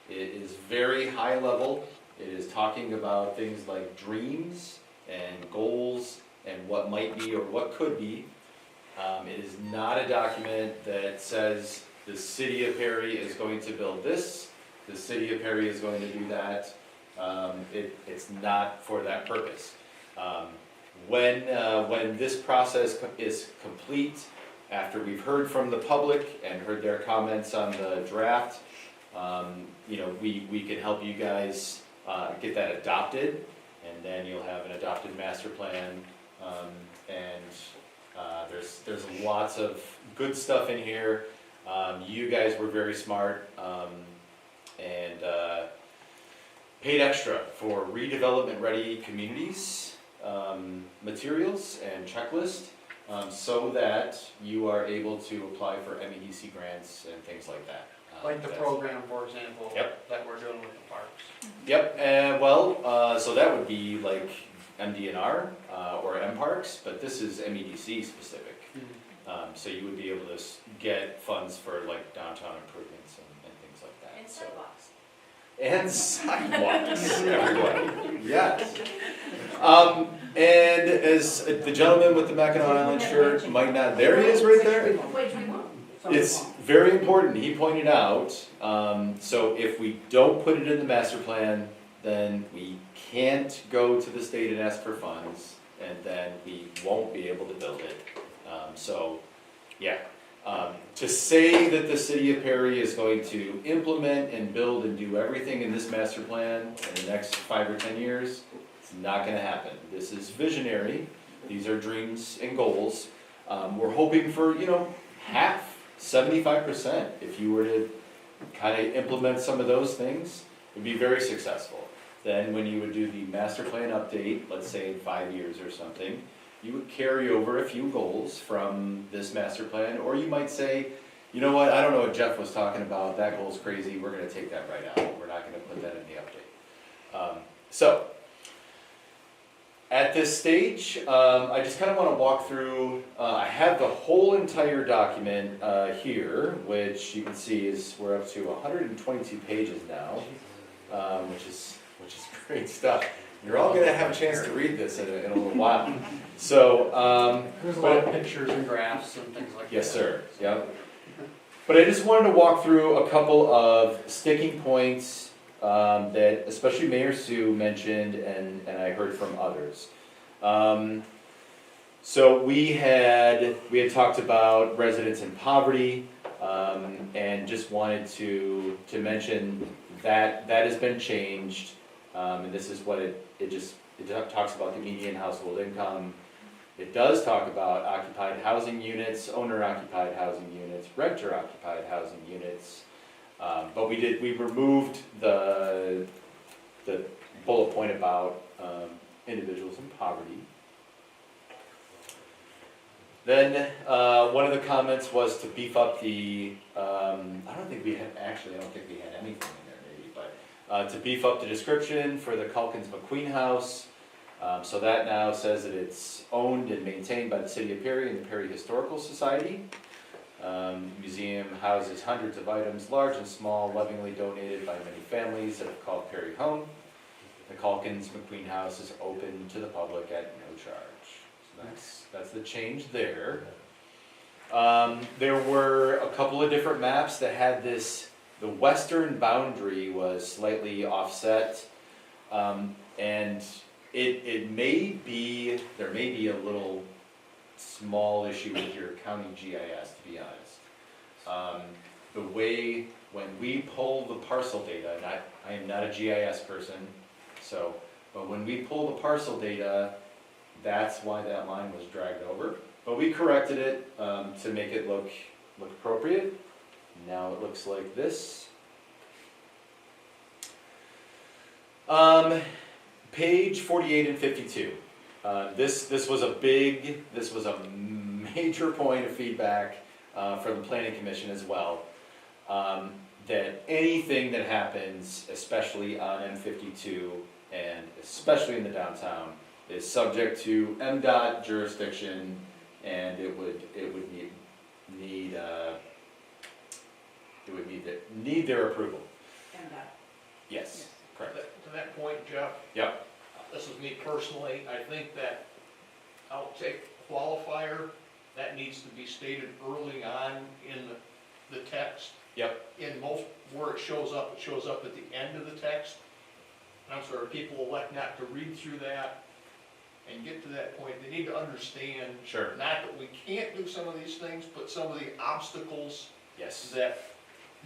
It is very high level. It is talking about things like dreams and goals and what might be or what could be. It is not a document that says the city of Perry is going to build this, the city of Perry is going to do that. It's not for that purpose. When this process is complete, after we've heard from the public and heard their comments on the draft, we can help you guys get that adopted, and then you'll have an adopted master plan. There's lots of good stuff in here. You guys were very smart and paid extra for redevelopment-ready communities materials and checklist. So that you are able to apply for MEDC grants and things like that. Like the program, for example, Yep. that we're doing with the parks. Yep, so that would be like MDNR or MParks, but this is MEDC specific. So you would be able to get funds for like downtown improvements and things like that. And sidewalks. And sidewalks, everybody, yes. And as the gentleman with the Mackinac Island shirt might not, there he is right there. It's very important, he pointed out, so if we don't put it in the master plan, then we can't go to the state and ask for funds, and then we won't be able to build it. To say that the city of Perry is going to implement and build and do everything in this master plan in the next 5 or 10 years, it's not gonna happen. This is visionary, these are dreams and goals. We're hoping for, half, 75%, if you were to kind of implement some of those things, would be very successful. Then when you would do the master plan update, let's say in 5 years or something, you would carry over a few goals from this master plan, or you might say, you know what, I don't know what Jeff was talking about, that goal's crazy, we're gonna take that right out, we're not gonna put that in the update. At this stage, I just kind of want to walk through, I have the whole entire document here, which you can see is, we're up to 122 pages now, which is great stuff. You're all going to have a chance to read this in a little while. So, there's a lot of pictures and graphs and things like that. Yes, sir. Yep. But I just wanted to walk through a couple of sticking points that especially Mayor Sue mentioned, and I heard from others. So we had talked about residents in poverty, and just wanted to mention that has been changed, and this is what it talks about the median household income. It does talk about occupied housing units, owner-occupied housing units, renter-occupied housing units. But we removed the bullet point about individuals in poverty. Then one of the comments was to beef up the, I don't think we had anything in there maybe, but to beef up the description for the Calkins McQueen House. So that now says that it's owned and maintained by the City of Perry and the Perry Historical Society. Museum houses hundreds of items, large and small, lovingly donated by many families that have called Perry home. The Calkins McQueen House is open to the public at no charge. So that's the change there. There were a couple of different maps that had this, the western boundary was slightly offset, and it may be, there may be a little small issue with your county GIS, to be honest. The way, when we pull the parcel data, and I am not a GIS person, but when we pull the parcel data, that's why that line was dragged over. But we corrected it to make it look appropriate. Now it looks like this. Page 48 and 52. This was a major point of feedback from the Planning Commission as well. That anything that happens, especially on M52 and especially in the downtown, is subject to MDOT jurisdiction, and it would need their approval. Yes, correct. To that point, Jeff? Yep. This is me personally, I think that outtake qualifier, that needs to be stated early on in the text. Yep. In most, where it shows up at the end of the text. And I'm sorry, people elect not to read through that and get to that point. They need to understand, Sure. not that we can't do some of these things, but some of the obstacles Yes. that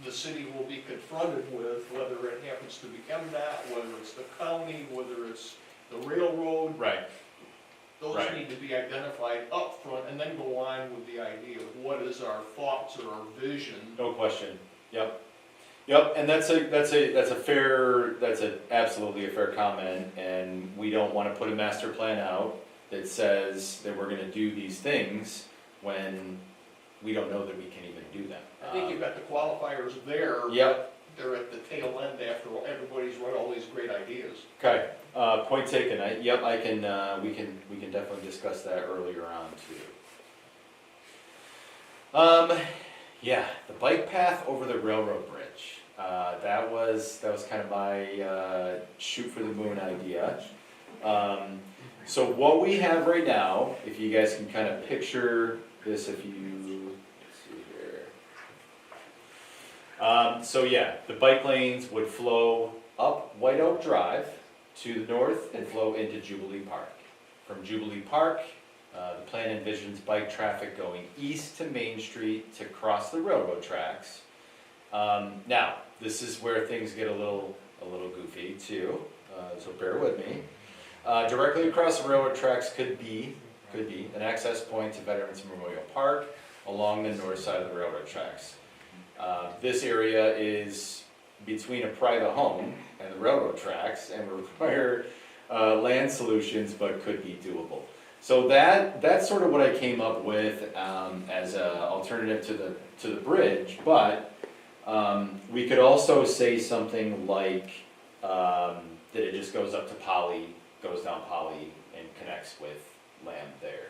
the city will be confronted with, whether it happens to be MDOT, whether it's the county, whether it's the railroad. Right. Those Right. need to be identified up front and then go on with the idea of what is our thoughts or our vision. No question. Yep. And that's absolutely a fair comment, and we don't want to put a master plan out that says that we're gonna do these things when we don't know that we can even do them. I think you've got the qualifiers there. Yep. They're at the tail end after everybody's run all these great ideas. Okay, point taken. We can definitely discuss that earlier on too. Yeah, the bike path over the railroad bridge. That was kind of my shoot for the moon idea. So what we have right now, if you guys can kind of picture this, if you see here. So yeah, the bike lanes would flow up White Oak Drive to the north and flow into Jubilee Park. From Jubilee Park, the plan envisions bike traffic going east to Main Street to cross the railroad tracks. Now, this is where things get a little goofy too, so bear with me. Directly across the railroad tracks could be an access point to Veterans Memorial Park along the north side of the railroad tracks. This area is between a private home and the railroad tracks and will require land solutions, but could be doable. So that's sort of what I came up with as an alternative to the bridge, but we could also say something like that it just goes up to Poly, goes down Poly, and connects with land there.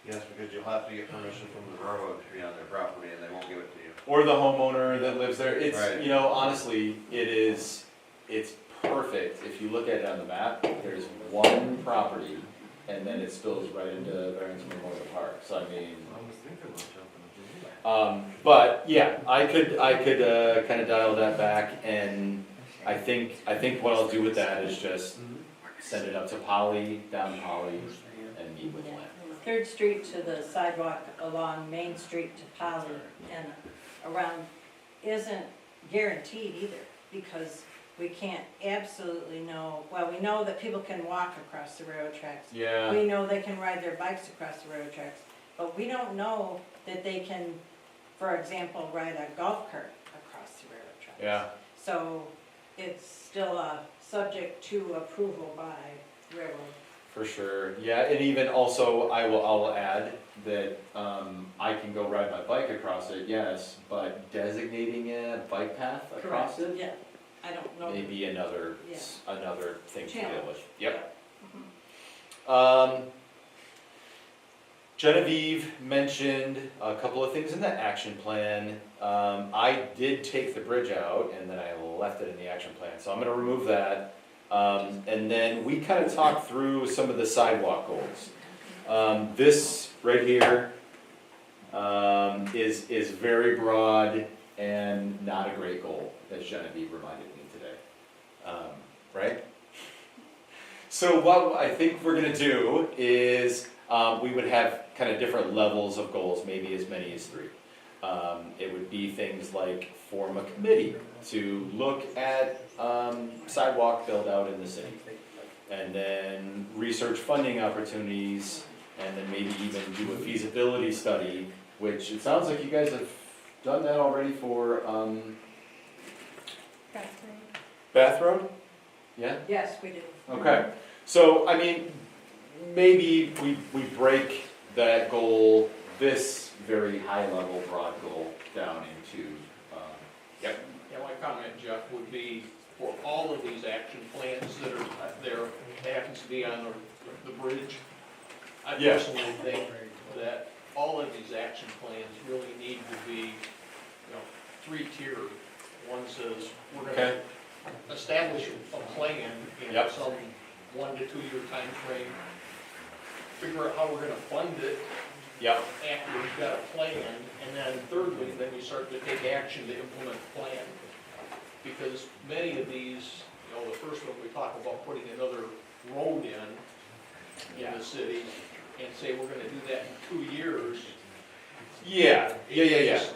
Yes, because you'll have to get permission from the railroad to be on their property and they won't give it to you. Or the homeowner that lives there. It's, Right. you know, honestly, it's perfect. If you look at it on the map, there's one property and then it spills right into Veterans Memorial Park. So I mean, but yeah, I could kind of dial that back, and I think what I'll do with that is just send it up to Poly, down Poly, and meet with Lynn. 3rd Street to the sidewalk along Main Street to Poly and around isn't guaranteed either, because we can't absolutely know, well, we know that people can walk across the railroad tracks. Yeah. We know they can ride their bikes across the railroad tracks, but we don't know that they can, for example, ride a golf cart across the railroad tracks. Yeah. So it's still subject to approval by railroad. For sure, yeah, and even also, I'll add that I can go ride my bike across it, yes, but designating a bike path across it Yeah, I don't know. may be another thing to deal Challenge. with. Yep. Mhm. Genevieve mentioned a couple of things in the action plan. I did take the bridge out and then I left it in the action plan, so I'm gonna remove that. And then we kind of talked through some of the sidewalk goals. This right here is very broad and not a great goal, as Genevieve reminded me today. Right? So what I think we're gonna do is we would have kind of different levels of goals, maybe as many as 3. It would be things like form a committee to look at sidewalk build out in the city, and then research funding opportunities, and then maybe even do a feasibility study, which it sounds like you guys have done that already for Bath Road? Yeah? Yes, we do. Okay, so I mean, maybe we break that goal, this very high level broad goal, down into, yep. Yeah, my comment, Jeff, would be for all of these action plans that are there, happens to be on the bridge. I Yeah. personally think that all of these action plans really need to be, 3-tiered. One says, we're gonna establish a plan in Yep. some 1 to 2 year time frame. Figure out how we're gonna fund it Yep. after we've got a plan, and then thirdly, then you start to take action to implement the plan. Because many of these, the first one, we talk about putting another road in the city, and say we're gonna do that in 2 years. Yeah. It's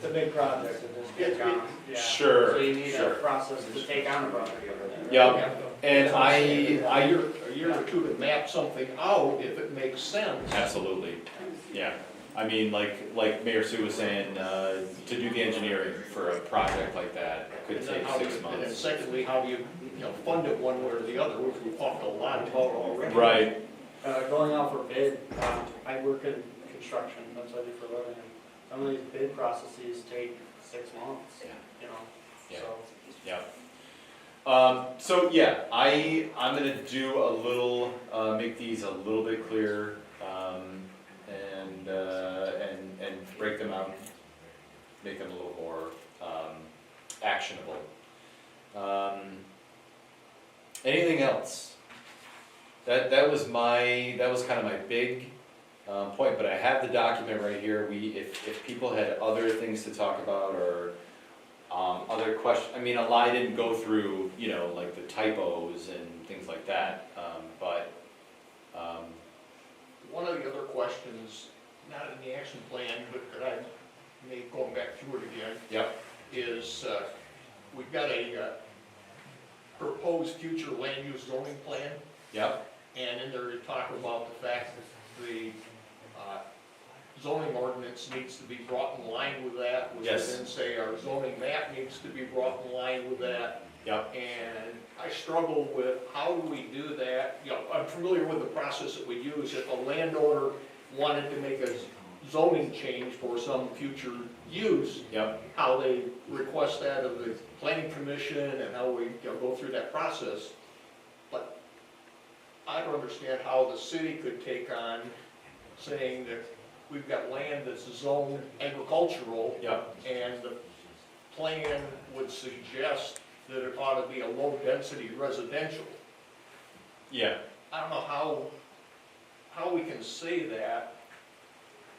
a big project, it just gets gone. Yeah. Sure, So you need a sure. process to take on a project. Yeah, and A year or two to map something out if it makes sense. absolutely, yeah. I mean, like Mayor Sue was saying, to do the engineering for a project like that could And then take how 6 and then months. secondly, how do you, fund it one way or the other, which we've talked a lot about already. Right, Going out for bid, I work in construction, that's what I do for a living. Some of these bid processes take 6 months, Yeah. so. yeah. So yeah, I'm gonna do a little, make these a little bit clearer, and break them out, make them a little more, actionable. Anything else? That was kind of my big, point, but I have the document right here. If people had other things to talk about or Other question, I mean, I didn't go through, you know, like the typos and things like that, but, One of the other questions, not in the action plan, but that I made going back through it again, yep, is, we've got a proposed future land use zoning plan, yep, and in there you talk about the fact that the zoning ordinance needs to be brought in line with that, which would Yes. then say our zoning map needs to be brought in line with that. yep, And I struggle with how do we do that? You know, I'm familiar with the process that we use. If a landowner wanted to make a zoning change for some future use, yep, how they request that of the planning commission and how we, you know, go through that process. But I don't understand how the city could take on saying that we've got land that's zoned agricultural, yep, and the plan would suggest that it ought to be a low-density residential. yeah. I don't know how we can say that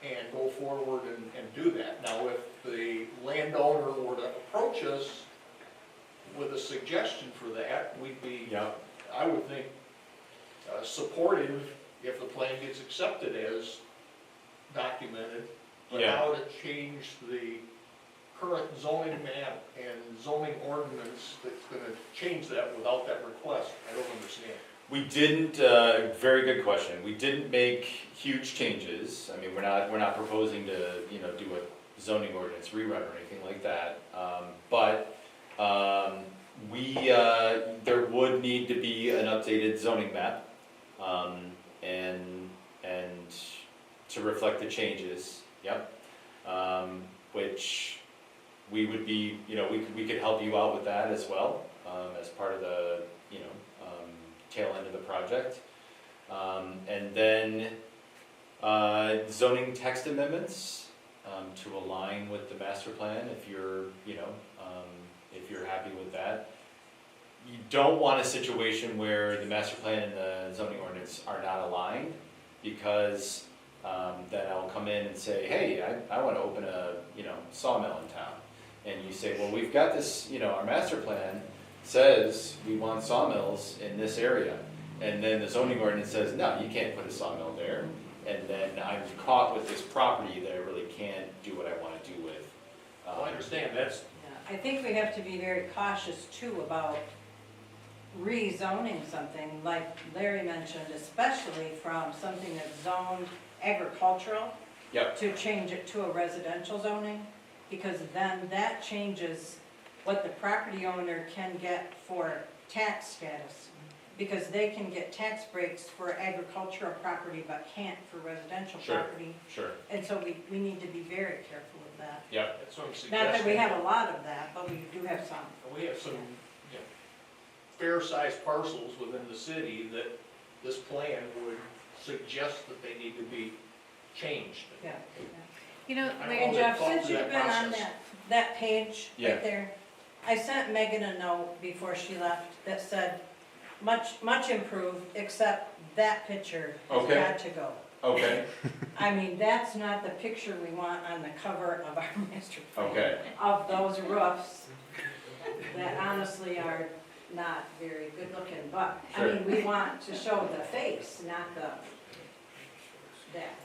and go forward and do that. Now, if the landowner were to approach us with a suggestion for that, we'd be, Yep. I would think, supportive if the plan gets accepted as documented. But Yeah. how to change the current zoning map and zoning ordinance that's gonna change that without that request, I don't understand. We didn't, very good question. We didn't make huge changes. I mean, we're not proposing to, you know, do a zoning ordinance rewrite or anything like that. But there would need to be an updated zoning map, and to reflect the changes, yep. Which we would be, you know, we could help you out with that as well, as part of the, you know, tail end of the project. And then zoning text amendments to align with the master plan if you're, you know, if you're happy with that. You don't want a situation where the master plan and the zoning ordinance are not aligned, because then I'll come in and say, hey, I want to open a, you know, sawmill in town. And you say, well, we've got this, you know, our master plan says we want sawmills in this area. And then the zoning ordinance says, no, you can't put a sawmill there. And then I'm caught with this property that I really can't do what I want to do with. Well, I understand, that's, I think we have to be very cautious too about rezoning something, like Larry mentioned, especially from something that's zoned agricultural. Yep. To change it to a residential zoning, because then that changes what the property owner can get for tax status. Because they can get tax breaks for agricultural property but can't for residential Sure. property. Sure. And so we need to be very careful of that. Yep. that's what I'm suggesting. Not that we have a lot of that, but we do have some. We have some, you know, fair-sized parcels within the city that this plan would suggest that they need to be changed. Yeah. You know, I don't And know Jeff, that since you've been on process. that page Yeah. right there, I sent Megan a note before she left that said, much improved, except that picture has Okay. got to go. Okay, I mean, that's not the picture we want on the cover of our master plan. okay, Of those roofs that honestly are not very good looking, but, I Sure. mean, we want to show the face, not that.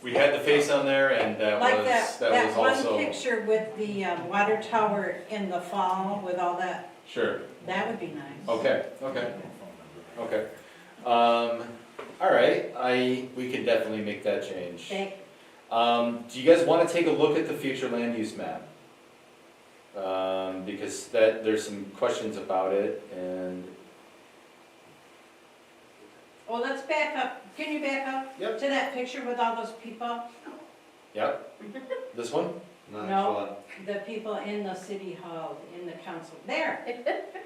we had the face on there, and Like that that was one also, picture with the water tower in the fall with all that, sure, that would be nice. okay, okay, okay. All right, we can definitely make that change. Thank, Do you guys want to take a look at the future land use map? Because there's some questions about it, and, well, let's back up, can you back up? Yep. To that picture with all those people? yep, this one? No, the people in the city hall, in the council, there,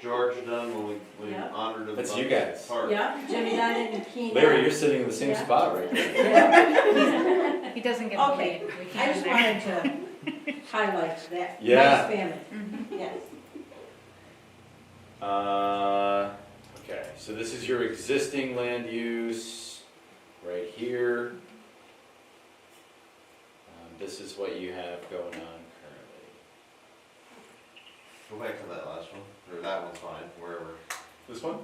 George Dunn, when we Yeah. honored him. That's by you guys. park. yeah, Jim Dunn and Keenan. Larry, you're sitting in the same Yeah. spot right there. he doesn't get Okay, paid. We I can't just there. wanted to highlight that Yeah. nice family, yes. Okay, so this is your existing land use right here. This is what you have going on currently. Go back to that last one, or that one's fine, wherever. This one?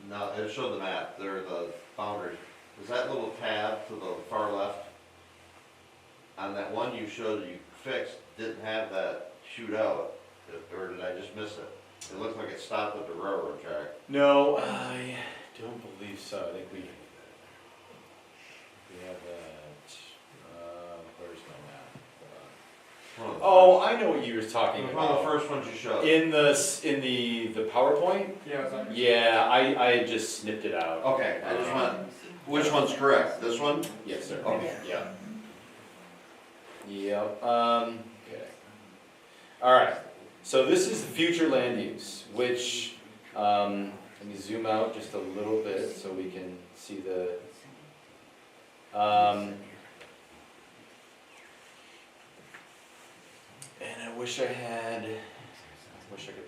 No, it showed the map, there, the boundary. Was that little tab to the far left? On that one you showed you fixed, didn't have that shoot out, or did I just miss it? It looked like it stopped at the railroad track. No, I don't believe so. I think we have that. Where's my map? One of the Oh, I know what you were talking One of the about. first ones you showed. In the PowerPoint? Yeah, Yeah, I just snipped it out. Okay, I just want, which one's correct? This one? Yes, sir. Okay. Yeah. Yep, okay. All right, so this is the future land use, which, let me zoom out just a little bit so we can see the, and I wish I could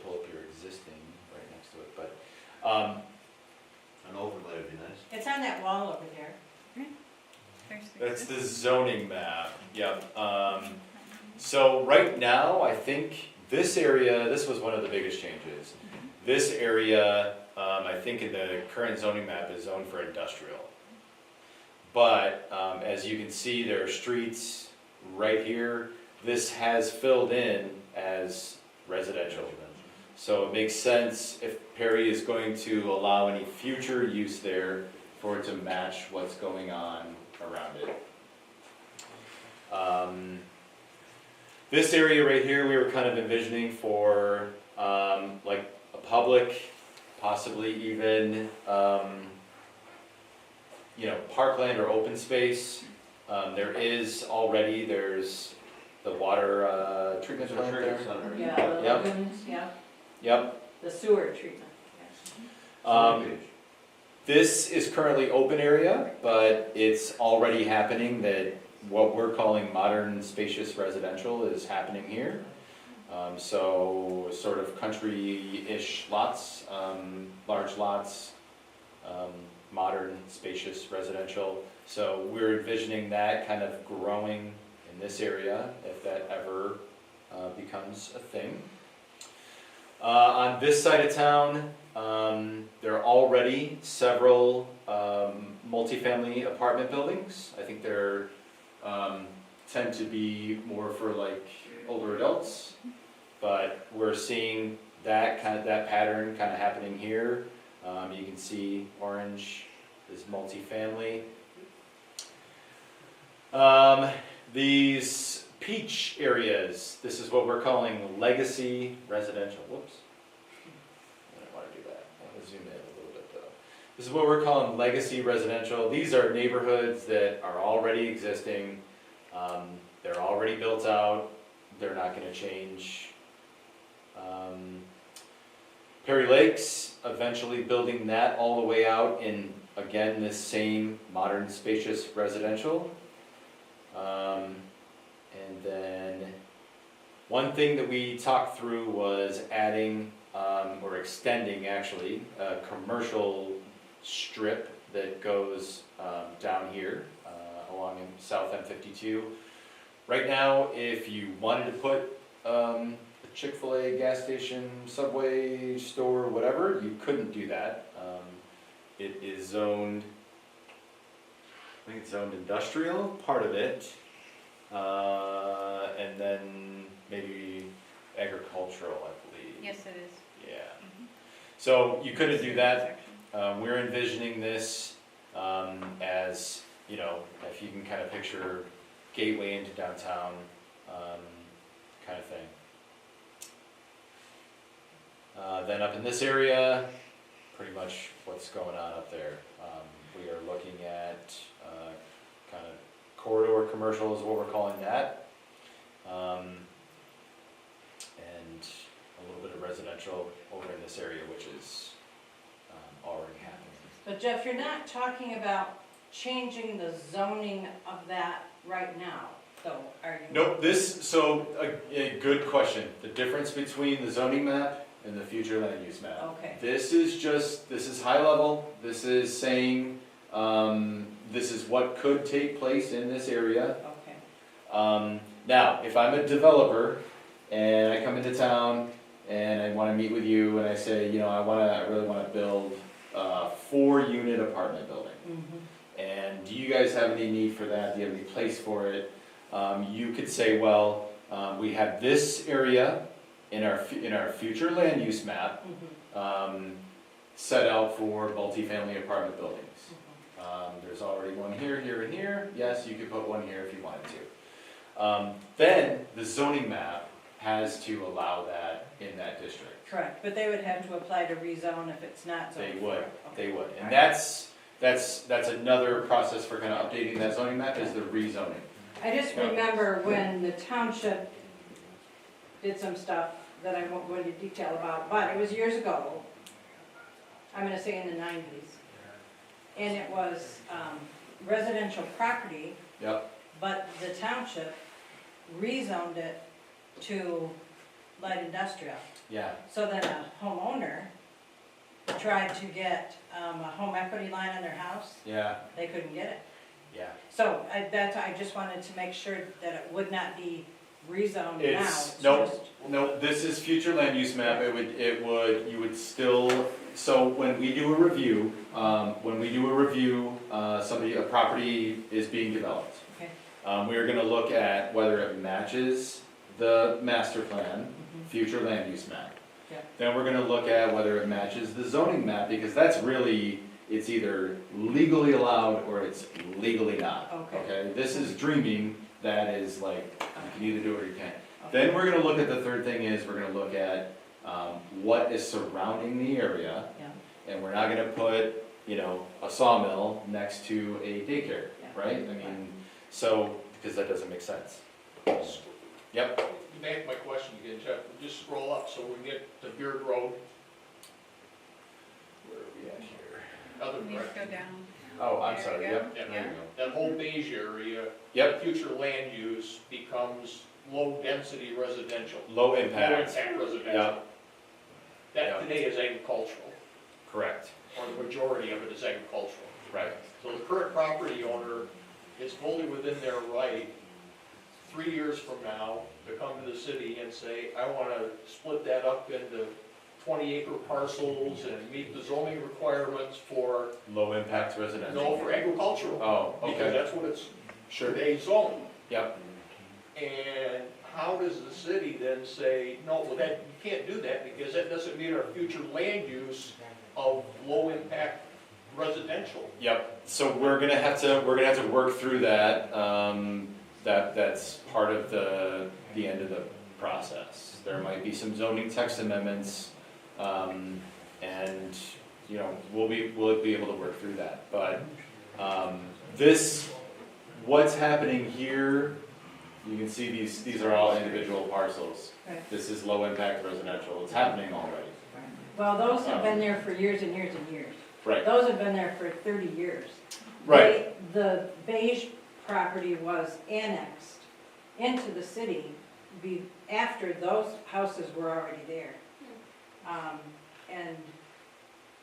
pull up your existing right next to it, but, An overlay would be nice. It's on that wall over there. that's the zoning map, yep. So right now, I think this area, this was one of the biggest changes. This area, I think in the current zoning map is zoned for industrial. But, as you can see, there are streets right here. This has filled in as residential. So it makes sense if Perry is going to allow any future use there for it to match what's going on around it. This area right here, we were kind of envisioning for like a public, possibly even parkland or open space. There's the water treatment plant there. Yeah, the Yep. lagoons, yeah, Yep. the sewer treatment. This is currently open area, but it's already happening that what we're calling modern spacious residential is happening here. So sort of country-ish lots, large lots, modern spacious residential. So we're envisioning that kind of growing in this area if that ever becomes a thing. On this side of town, there are already several multifamily apartment buildings. I think they're tend to be more for like older adults, but we're seeing that pattern kind of happening here. You can see orange is multifamily. These peach areas, this is what we're calling legacy residential. Whoops. I don't want to do that. I want to zoom in a little bit though. This is what we're calling legacy residential. These are neighborhoods that are already existing. They're already built out. They're not going to change. Perry Lakes, eventually building that all the way out in, again, this same modern spacious residential. And then one thing that we talked through was adding, or extending actually, a commercial strip that goes down here along in South M52. Right now, if you wanted to put a Chick-fil-A gas station, Subway store, whatever, you couldn't do that. It is zoned, I think it's zoned industrial, part of it, and then maybe agricultural, I believe. Yes, it is. Yeah. So you couldn't do that. We're envisioning this as, if you can kind of picture gateway into downtown kind of thing. Then up in this area, pretty much what's going on up there. We are looking at kind of corridor commercial is what we're calling that. And a little bit of residential over in this area, which is already happening. But Jeff, you're not talking about changing the zoning of that right now, though, are you? Nope, a good question. The difference between the zoning map and the future land use map. Okay. This is high level. This is saying, this is what could take place in this area. Okay. Now, if I'm a developer and I come into town and I wanna meet with you, and I say, you know, I really wanna build a 4-unit apartment building. And do you guys have any need for that? Do you have any place for it? You could say, well, we have this area in our future land use map, set out for multifamily apartment buildings. There's already one here, here, and here. Yes, you could put one here if you wanted to. Then the zoning map has to allow that in that district. Correct, but they would have to apply to rezone if it's not zoned. They would, for. they would. And Alright. that's another process for kind of updating that zoning map is the rezoning. I just remember when the township did some stuff that I won't go into detail about, but it was years ago. I'm gonna say in the 90s. And it was residential property, Yep, but the township rezoned it to light industrial. yeah, So then a homeowner tried to get a home equity line on their house, yeah, they couldn't get it. yeah. So I just wanted to make sure that it would not be rezoned now. It's, It's nope, just- nope, this is future land use map, you would still, so when we do a review, a property is being developed. Okay. We're gonna look at whether it matches the master plan, future land use map. Yeah. Then we're gonna look at whether it matches the zoning map, because that's really, it's either legally allowed or it's legally not. Okay. This is dreaming, that is like, you can either do it or you can't. Then we're gonna look at, the third thing is, we're gonna look at, what is surrounding the area. Yeah. And we're not gonna put, you know, a sawmill next to a daycare, Yeah. right? I mean, so, because that doesn't make sense. Yep, Back my question again, Jeff, just scroll up so we get to Beard Road, where are we at here? other We need to direction. go down. Oh, I'm There sorry, we go. yep, Yeah. there you go. That whole beige area, Yep, future land use becomes low-density residential. low Low impact, impact residential. yeah, That today is agricultural, correct, or the majority of it is agricultural. right. So the current property owner is fully within their right, 3 years from now, to come to the city and say, I wanna split that up into 20-acre parcels and meet the zoning requirements for, Low impact residential. for agricultural. Oh, Because okay, that's what it's sure, today zoned. yep. And how does the city then say, no, well, that, you can't do that because that doesn't meet our future land use of low-impact residential? Yep, so we're gonna have to work through that, that's part of the end of the process. There might be some zoning text amendments, and, you know, we'll be able to work through that, but, what's happening here, you can see these are all individual parcels. Right. This is low impact residential, it's happening already. Well, those have been there for years and years and years. Right, Those have been there for 30 years. right, The beige property was annexed into the city after those houses were already there. And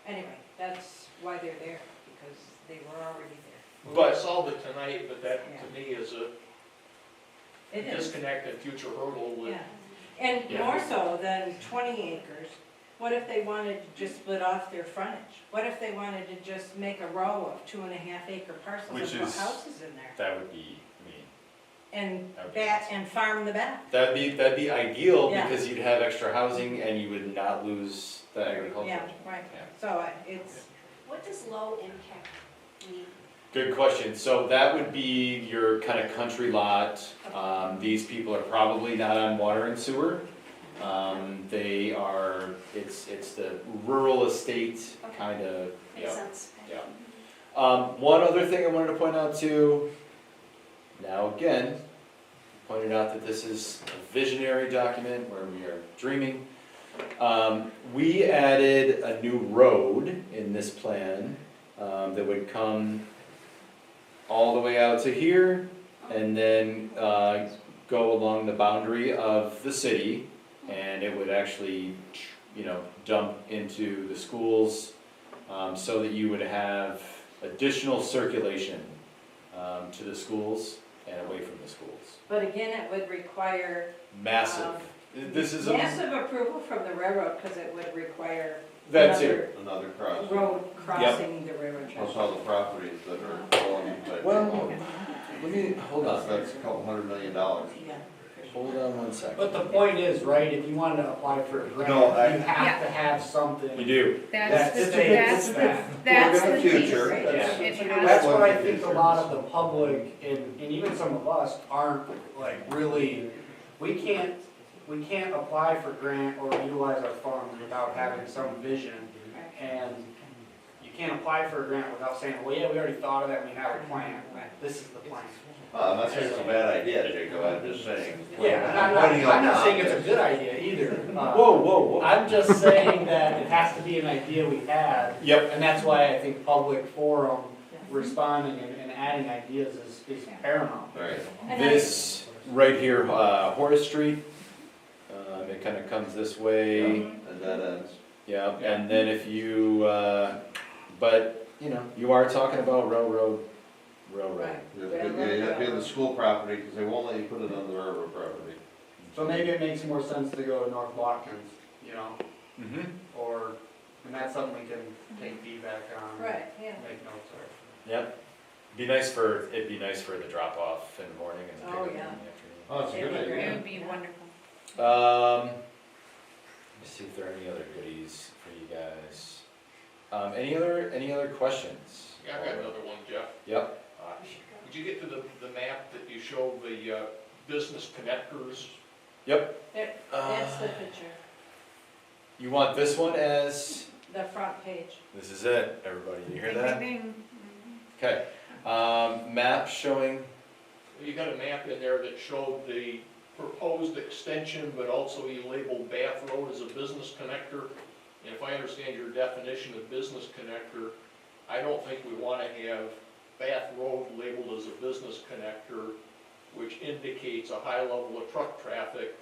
anyway, that's why they're there, because they were already there. Well, I solved it tonight, but that to me is a It is, disconnect and future hurdle with. yeah. And Yeah. more so than 20 acres, what if they wanted to just split off their frontage? What if they wanted to just make a row of 2.5-acre parcels Which and put is- houses in there? that would be, And That would be and farm the back? that'd be ideal, Yeah. because you'd have extra housing and you would not lose the agriculture. Yeah, right. Yeah. So it's, What does low impact mean? Good question, so that would be your kind of country lot, these people are probably not on water and sewer. They are, it's the rural estate Okay. kind of, Makes yeah. sense. Yeah. One other thing I wanted to point out too, now again, pointed out that this is a visionary document where we are dreaming. We added a new road in this plan that would come all the way out to here and then go along the boundary of the city, and it would actually, you know, dump into the schools, so that you would have additional circulation to the schools and away from the schools. but again, it would require Massive, This is a, Massive approval from the railroad, because it would require that's it. Another cross. road crossing the railroad Plus tracks. all the properties that are going like. Well, let me, hold on, That's a couple $100 million. Yeah. hold on one second. But the point is, right, if you wanted to apply for a grant, No, I- you have to have something. You do. That That's, states that's, that. that's For the the piece. future. Yeah. It has That's what I think a lot of the public and even some of us aren't like really, we can't apply for grant or utilize our funds without having some vision. And you can't apply for a grant without saying, well, yeah, we already thought of that, we have a plan. This is the plan. Well, I'm not saying it's a bad idea, Jacob, I'm just saying. Yeah, and Pointing out I'm not saying it's a obvious. good idea either. Whoa, whoa, whoa. I'm just saying that it has to be an idea we had. Yep. And that's why I think public forum responding and adding ideas is paramount. Right. This right here, Horace Street, it kind of comes this way. And that ends. Yeah, and then if you, but, you know, you are talking about railroad. Right. You have to be in the school property, because they won't let you put it on the railroad property. So maybe it makes more sense to go to North Watkins, you know, Mm-hmm. or, and that's something we can take feedback on. Right, yeah. Make notes of. Yep. It'd be nice for the drop off in the morning and the Oh, pickup in the yeah. afternoon. Oh, that's a good It'd be idea. It would be wonderful. Let me see if there are any other goodies for you guys. Any other questions? Yeah, I got another one, Jeff. Yep. Did you get to the map that you showed the business connectors? Yep. That's the picture, You want this one as, the front page. this is it, everybody, you hear that? Ding, Okay. Map showing, You got a map in there that showed the proposed extension, but also you labeled Bath Road as a business connector. And if I understand your definition of business connector, I don't think we want to have Bath Road labeled as a business connector, which indicates a high level of truck traffic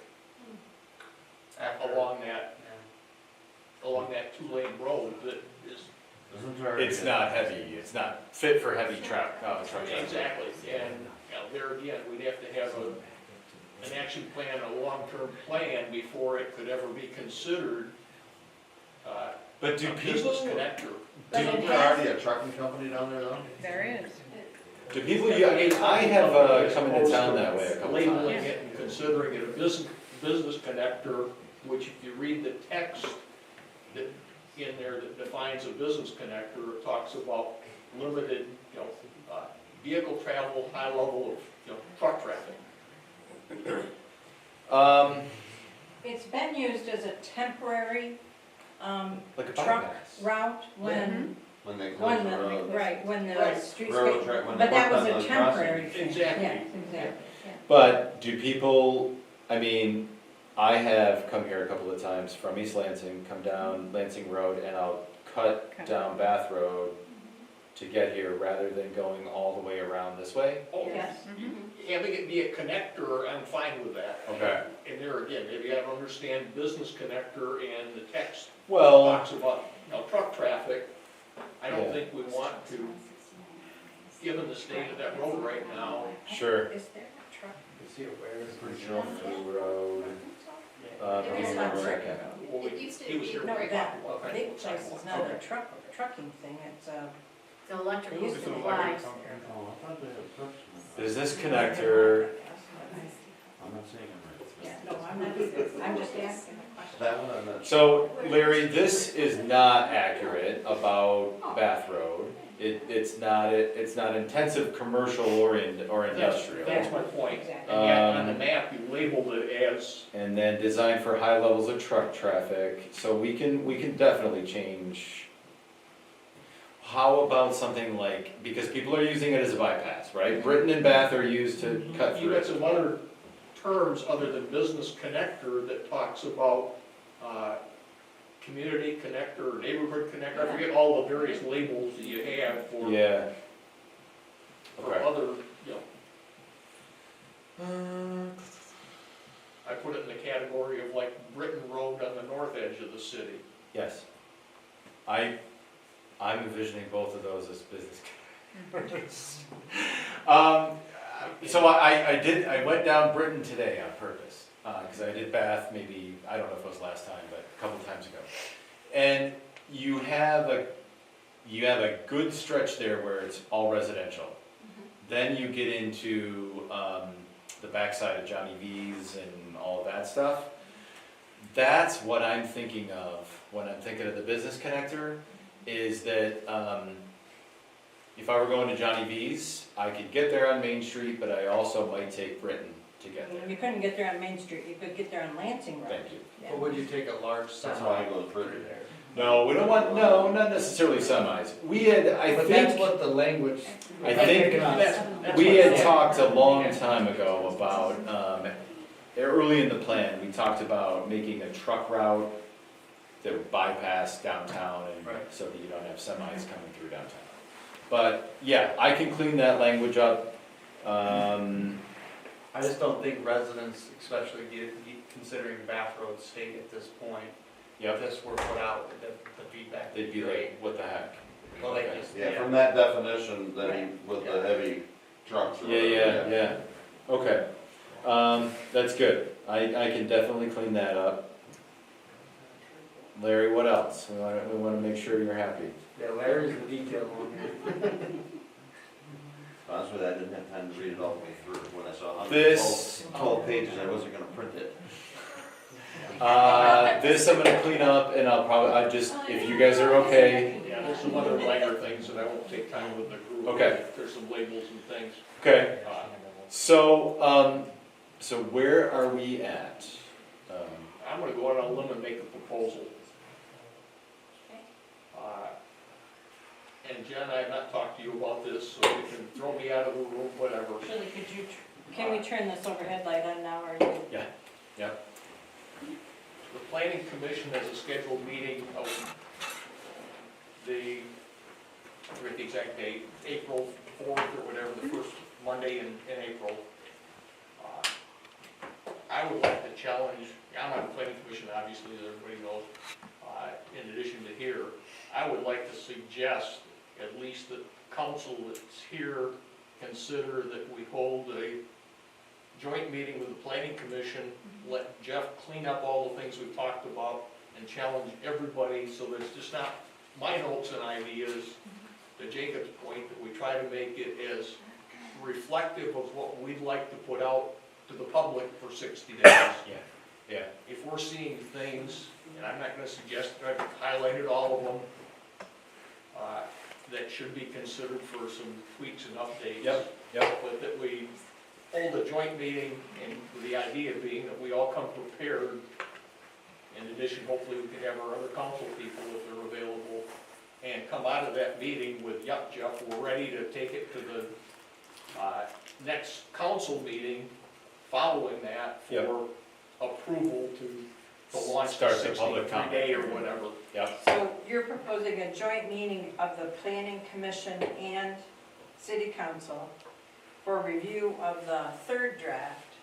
along that two-lane road that is. it's not heavy, it's not fit for heavy truck traffic. Exactly, and, you know, there again, we'd have to have an action plan, a long-term plan before it could ever be considered But do a business people, connector. Isn't there already a trucking company down there though? There is. do people, I mean, I have come into town that way a couple Labeling times. it and considering it a business connector, which if you read the text that in there that defines a business connector, it talks about limited, vehicle travel, high level of, truck traffic. It's been used as a temporary, Like a truck bypass. route when, When they when close the the, road. right, when the Right. streets Railroad get, track, when they but that work was on a those temporary crossings. thing. Exactly. Yes, exactly, yeah. But do people, I mean, I have come here a couple of times from East Lansing, come down Lansing Road, and I'll cut down Bath Road to get here rather than going all the way around this way. Oh, Yes. having it be a connector, I'm fine with that. Okay. And there again, maybe I don't understand business connector and the text Well, talks about, truck traffic. I Yeah. don't think we want to, given the state of that road right now. sure. Is there a truck? Is he aware? Regional Food Road. It is not okay. well, It used to he was be here. No, that Okay. big place is not a trucking thing, it's a. The electrical They used to supplies. Is this connector, Yeah, no, I'm not either, I'm just asking a question. That one, I'm not. so Larry, this is not accurate about Bath Road. It's not intensive commercial or industrial. That's my point. And yet on the map, you labeled it as, And then designed for high levels of truck traffic, so we can definitely change. How about something like, because people are using it as a bypass, right? Britain and Bath are used to cut you through. got some other terms other than business connector that talks about, community connector, or neighborhood connector, I forget all the various labels that you have for, Yeah. for Okay. other, I put it in the category of like Britain Road on the north edge of the city. Yes. I'm envisioning both of those as business. So I went down Britain today on purpose. Cause I did Bath maybe, I don't know if it was last time, but a couple times ago. And you have a good stretch there where it's all residential. Then you get into, the backside of Johnny V's and all of that stuff. That's what I'm thinking of when I'm thinking of the business connector, is that, if I were going to Johnny V's, I could get there on Main Street, but I also might take Britain to get there. You couldn't get there on Main Street, you could get there on Lansing Road. Thank you. But would you take a large That's why I semi go to through there? No, we don't want, no, not necessarily semis. We had, I But that's think, what the language. I think we had talked a long time ago about, early in the plan, we talked about making a truck route that would bypass downtown and Right. so that you don't have semis coming through downtown. But, yeah, I can clean that language up. I just don't think residents, especially considering Bath Road State at this point, Yep. if this were put out, the feedback would They'd be be great. like, what the heck? Well, they Okay. just, Yeah, from that definition, with the heavy trucks. or whatever, Yeah. Okay. That's good. I can definitely clean that up. Larry, what else? We wanna make sure you're happy. Yeah, Larry's the detail on here. Honestly, I didn't have time to read it all the way through. When I saw This- 12 pages, I wasn't gonna print it. This I'm gonna clean up and I just, if you guys are okay. Yeah, there's some other minor things that I won't take time with the group. Okay. There's some labels and things. Okay. So, so where are we at? I'm gonna go out on a limb and make a proposal. And Jen, I have not talked to you about this, so you can throw me out of the room, whatever. Shirley, can we turn this overhead light on now, or? Yeah. The planning commission has a scheduled meeting of I forget the exact date, April 4th or whatever, the first Monday in April. I would like to challenge, I'm on the planning commission, obviously, as everybody knows, in addition to here, I would like to suggest at least that council that's here consider that we hold a joint meeting with the planning commission, let Jeff clean up all the things we've talked about, and challenge everybody, so that it's just not my notes and ideas, to Jacob's point, that we try to make it as reflective of what we'd like to put out to the public for 60 days. Yeah. If we're seeing things, and I'm not gonna suggest that I've highlighted all of them, that should be considered for some tweaks and updates. Yep. But that we hold a joint meeting, and with the idea being that we all come prepared. In addition, hopefully we can have our other council people, if they're available, and come out of that meeting with, yep, Jeff, we're ready to take it to the next council meeting following that Yep. for approval to launch the Start the public 63-day or whatever. Yep. So you're proposing a joint meeting of the planning commission and city council for review of the third draft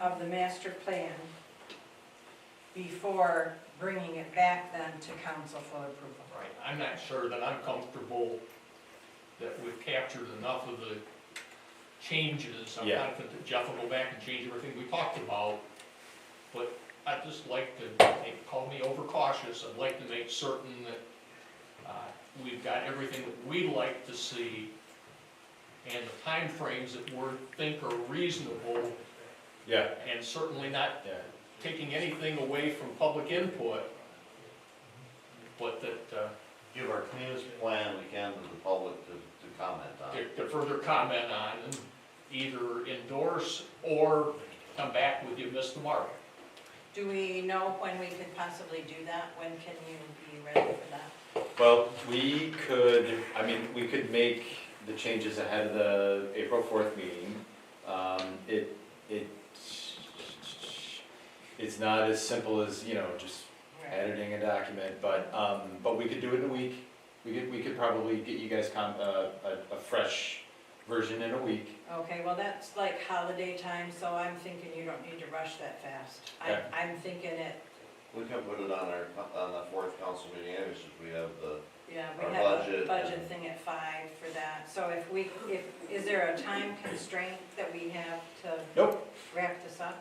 of the master plan before bringing it back then to council for approval. Right, I'm not sure that I'm comfortable that we've captured enough of the changes. I'm Yeah. confident that Jeff will go back and change everything we talked about, but I'd just like to, call me overcautious, I'd like to make certain that we've got everything that we'd like to see, and the timeframes that we think are reasonable, Yeah. and certainly not Yeah. taking anything away from public input, but that, Give our cleanest plan we can to the public to comment on. to further comment on, and either endorse or come back with you missed the mark. Do we know when we could possibly do that? When can you be ready for that? Well, we could make the changes ahead of the April 4th meeting. It's not as simple as, just editing a document, but we could do it in a week. We could probably get you guys a fresh version in a week. Okay, well, that's like holiday time, so I'm thinking you don't need to rush that fast. Okay. I'm thinking it, We can put it on the fourth council meeting, anyways, since we have the Yeah, Our we have a budget budget and- thing at 5 for that. So is there a time constraint that we have to Nope. wrap this up?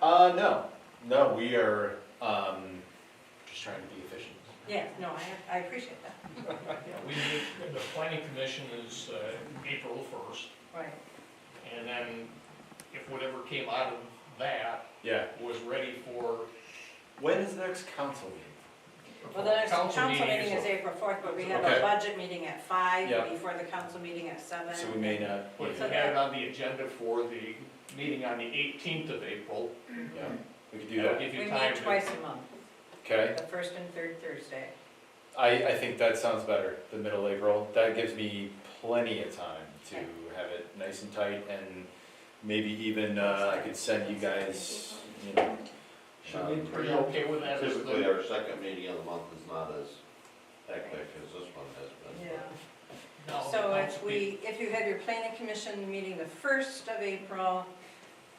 No, we are, just trying to be efficient. Yeah, no, I appreciate that. Yeah, we meet, the planning commission is April 1st, Right. and then if whatever came out of that Yeah. was ready for. When is the next council meeting? Well, the next Council council meeting meeting is is April 4th, but we have a Okay. budget meeting at 5 Yeah. before the council meeting at 7. So we may not. Well, if you had it on the agenda for the meeting on the 18th of April, Yeah, we could do that'll that. give We you time meet to. twice a month, Okay, the first and third Thursday. I think that sounds better, the middle April. That gives me plenty of time to have it nice and tight, and maybe even, I could send you guys, you know. Are you okay with that? as the- Typically, our second meeting of the month is not as hectic as this one has been. Yeah. No, So no, if you have your planning commission meeting the 1st of April,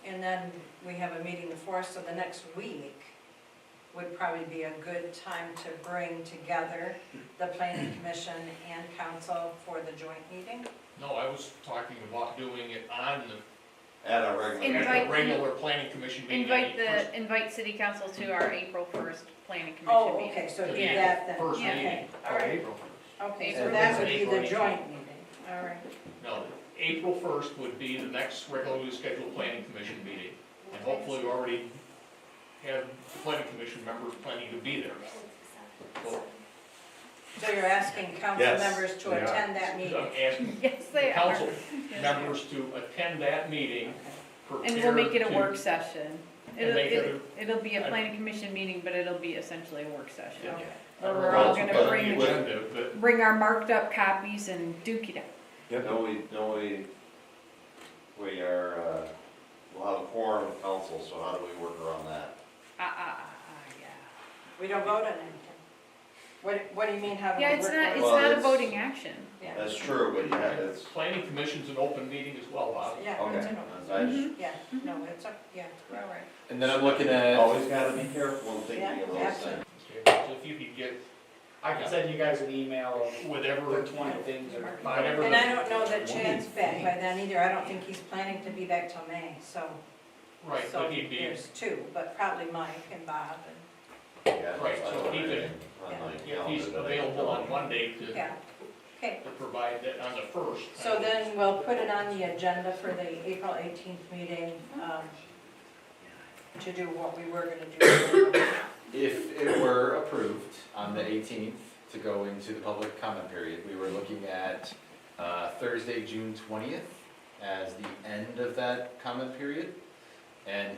and then we have a meeting the 4th, so the next week would probably be a good time to bring together the planning commission and council for the joint meeting. No, I was talking about doing it on At a regular. at the regular planning commission meeting. Invite city council to our April 1st planning commission Oh, meeting. okay, so do Yeah. that then. First Okay, meeting. all right. April 1st. Okay, so April that would is be the April joint meeting, all right. No, April 1st would be the next regularly scheduled planning commission meeting. And hopefully we already have planning commission members planning to be there. So So you're asking council Yes, members to they are. attend that I'm meeting? asking Yes, the they are. council members to attend that meeting, And we'll make it a prepared work to- session. And make it It'll be a planning commission meeting, but it'll be essentially a work session. Okay. Where we're all Well, gonna but bring, with- agenda, but bring our marked up copies and duke it out. We are, we'll have a quorum of council, so how do we work around that? Yeah. We don't vote on anything. What do you mean, how do we Yeah, work? it's not, around it's it? Well, not a it's- voting action. Yeah, That's true, but yeah, it's, planning commission's an open meeting as well, Bob. yeah, okay. it's an I just- open, yeah, no, it's, yeah, we're all right. And then I'm looking at, Always gotta be careful when thinking Yeah, of those absolutely. things. So if you could get I can send you guys an email of whatever, the 20 things or whatever. And I don't know that Chad's back by then either, I don't think he's planning to be back till May, so. Right, So but he'd be, there's two, but probably Mike and Bob Yeah, Right, that's so what he I could- did on my if calendar he's that I available on don't- Monday and, yeah, okay. to provide that on the 1st. So then we'll put it on the agenda for the April 18th meeting, to do what we were gonna do. if it were approved on the 18th to go into the public comment period, we were looking at Thursday, June 20th as the end of that comment period. And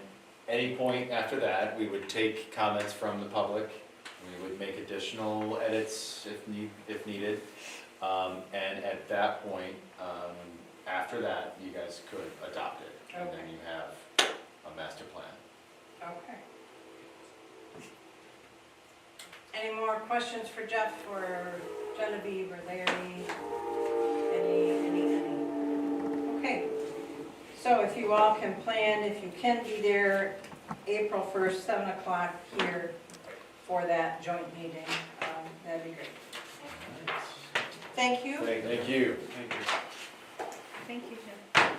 any point after that, we would take comments from the public. We would make additional edits if needed. And at that point, after that, you guys could adopt it. And then Okay. you have a master plan. Okay. Any more questions for Jeff or Genevieve or Larry? Any? Okay, so if you all can plan, if you can be there April 1st, 7 o'clock here for that joint meeting, that'd be great. Thank you. Thank you. Thank you, Jim.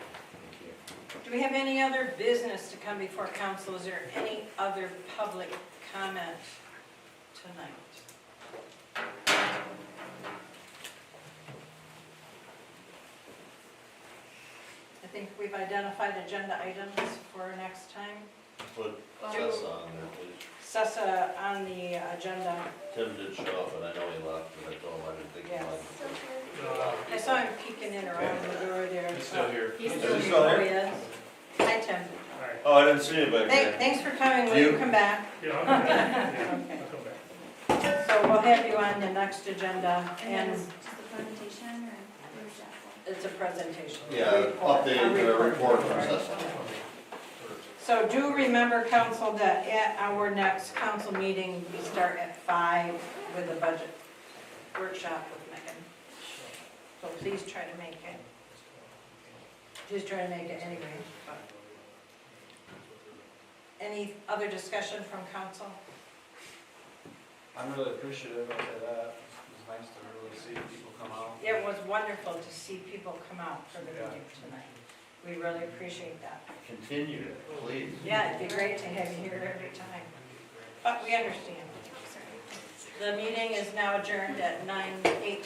Do we have any other business to come before council? Is there any other public comment tonight? I think we've identified agenda items for next time. Put Tessa on there, please. Sessa on the agenda. Tim did show up, and I know he left, but I told him I didn't think he Yeah. I saw him peeking in around the door there. He's still here. He's Is still he here. still Oh, there? he is. Hi, Tim. Oh, I didn't see anybody. Thanks for coming. Will you come back? Okay. So we'll have you on the next agenda, And then and it's just a presentation, or where's that for? it's a presentation. Yeah, Report. update the report from Right. Tessa. So do remember, council, that at our next council meeting, we start at 5 with a budget workshop with Megan. So please try to make it. Please try to make it anyway. but- Any other discussion from council? I'm really appreciative of that. nice to really see people come out. It was wonderful to see people come out for the meeting tonight. We really appreciate that. Continue, please. Yeah, it'd be great to have you here every time. But we understand. The meeting is now adjourned at 9:18.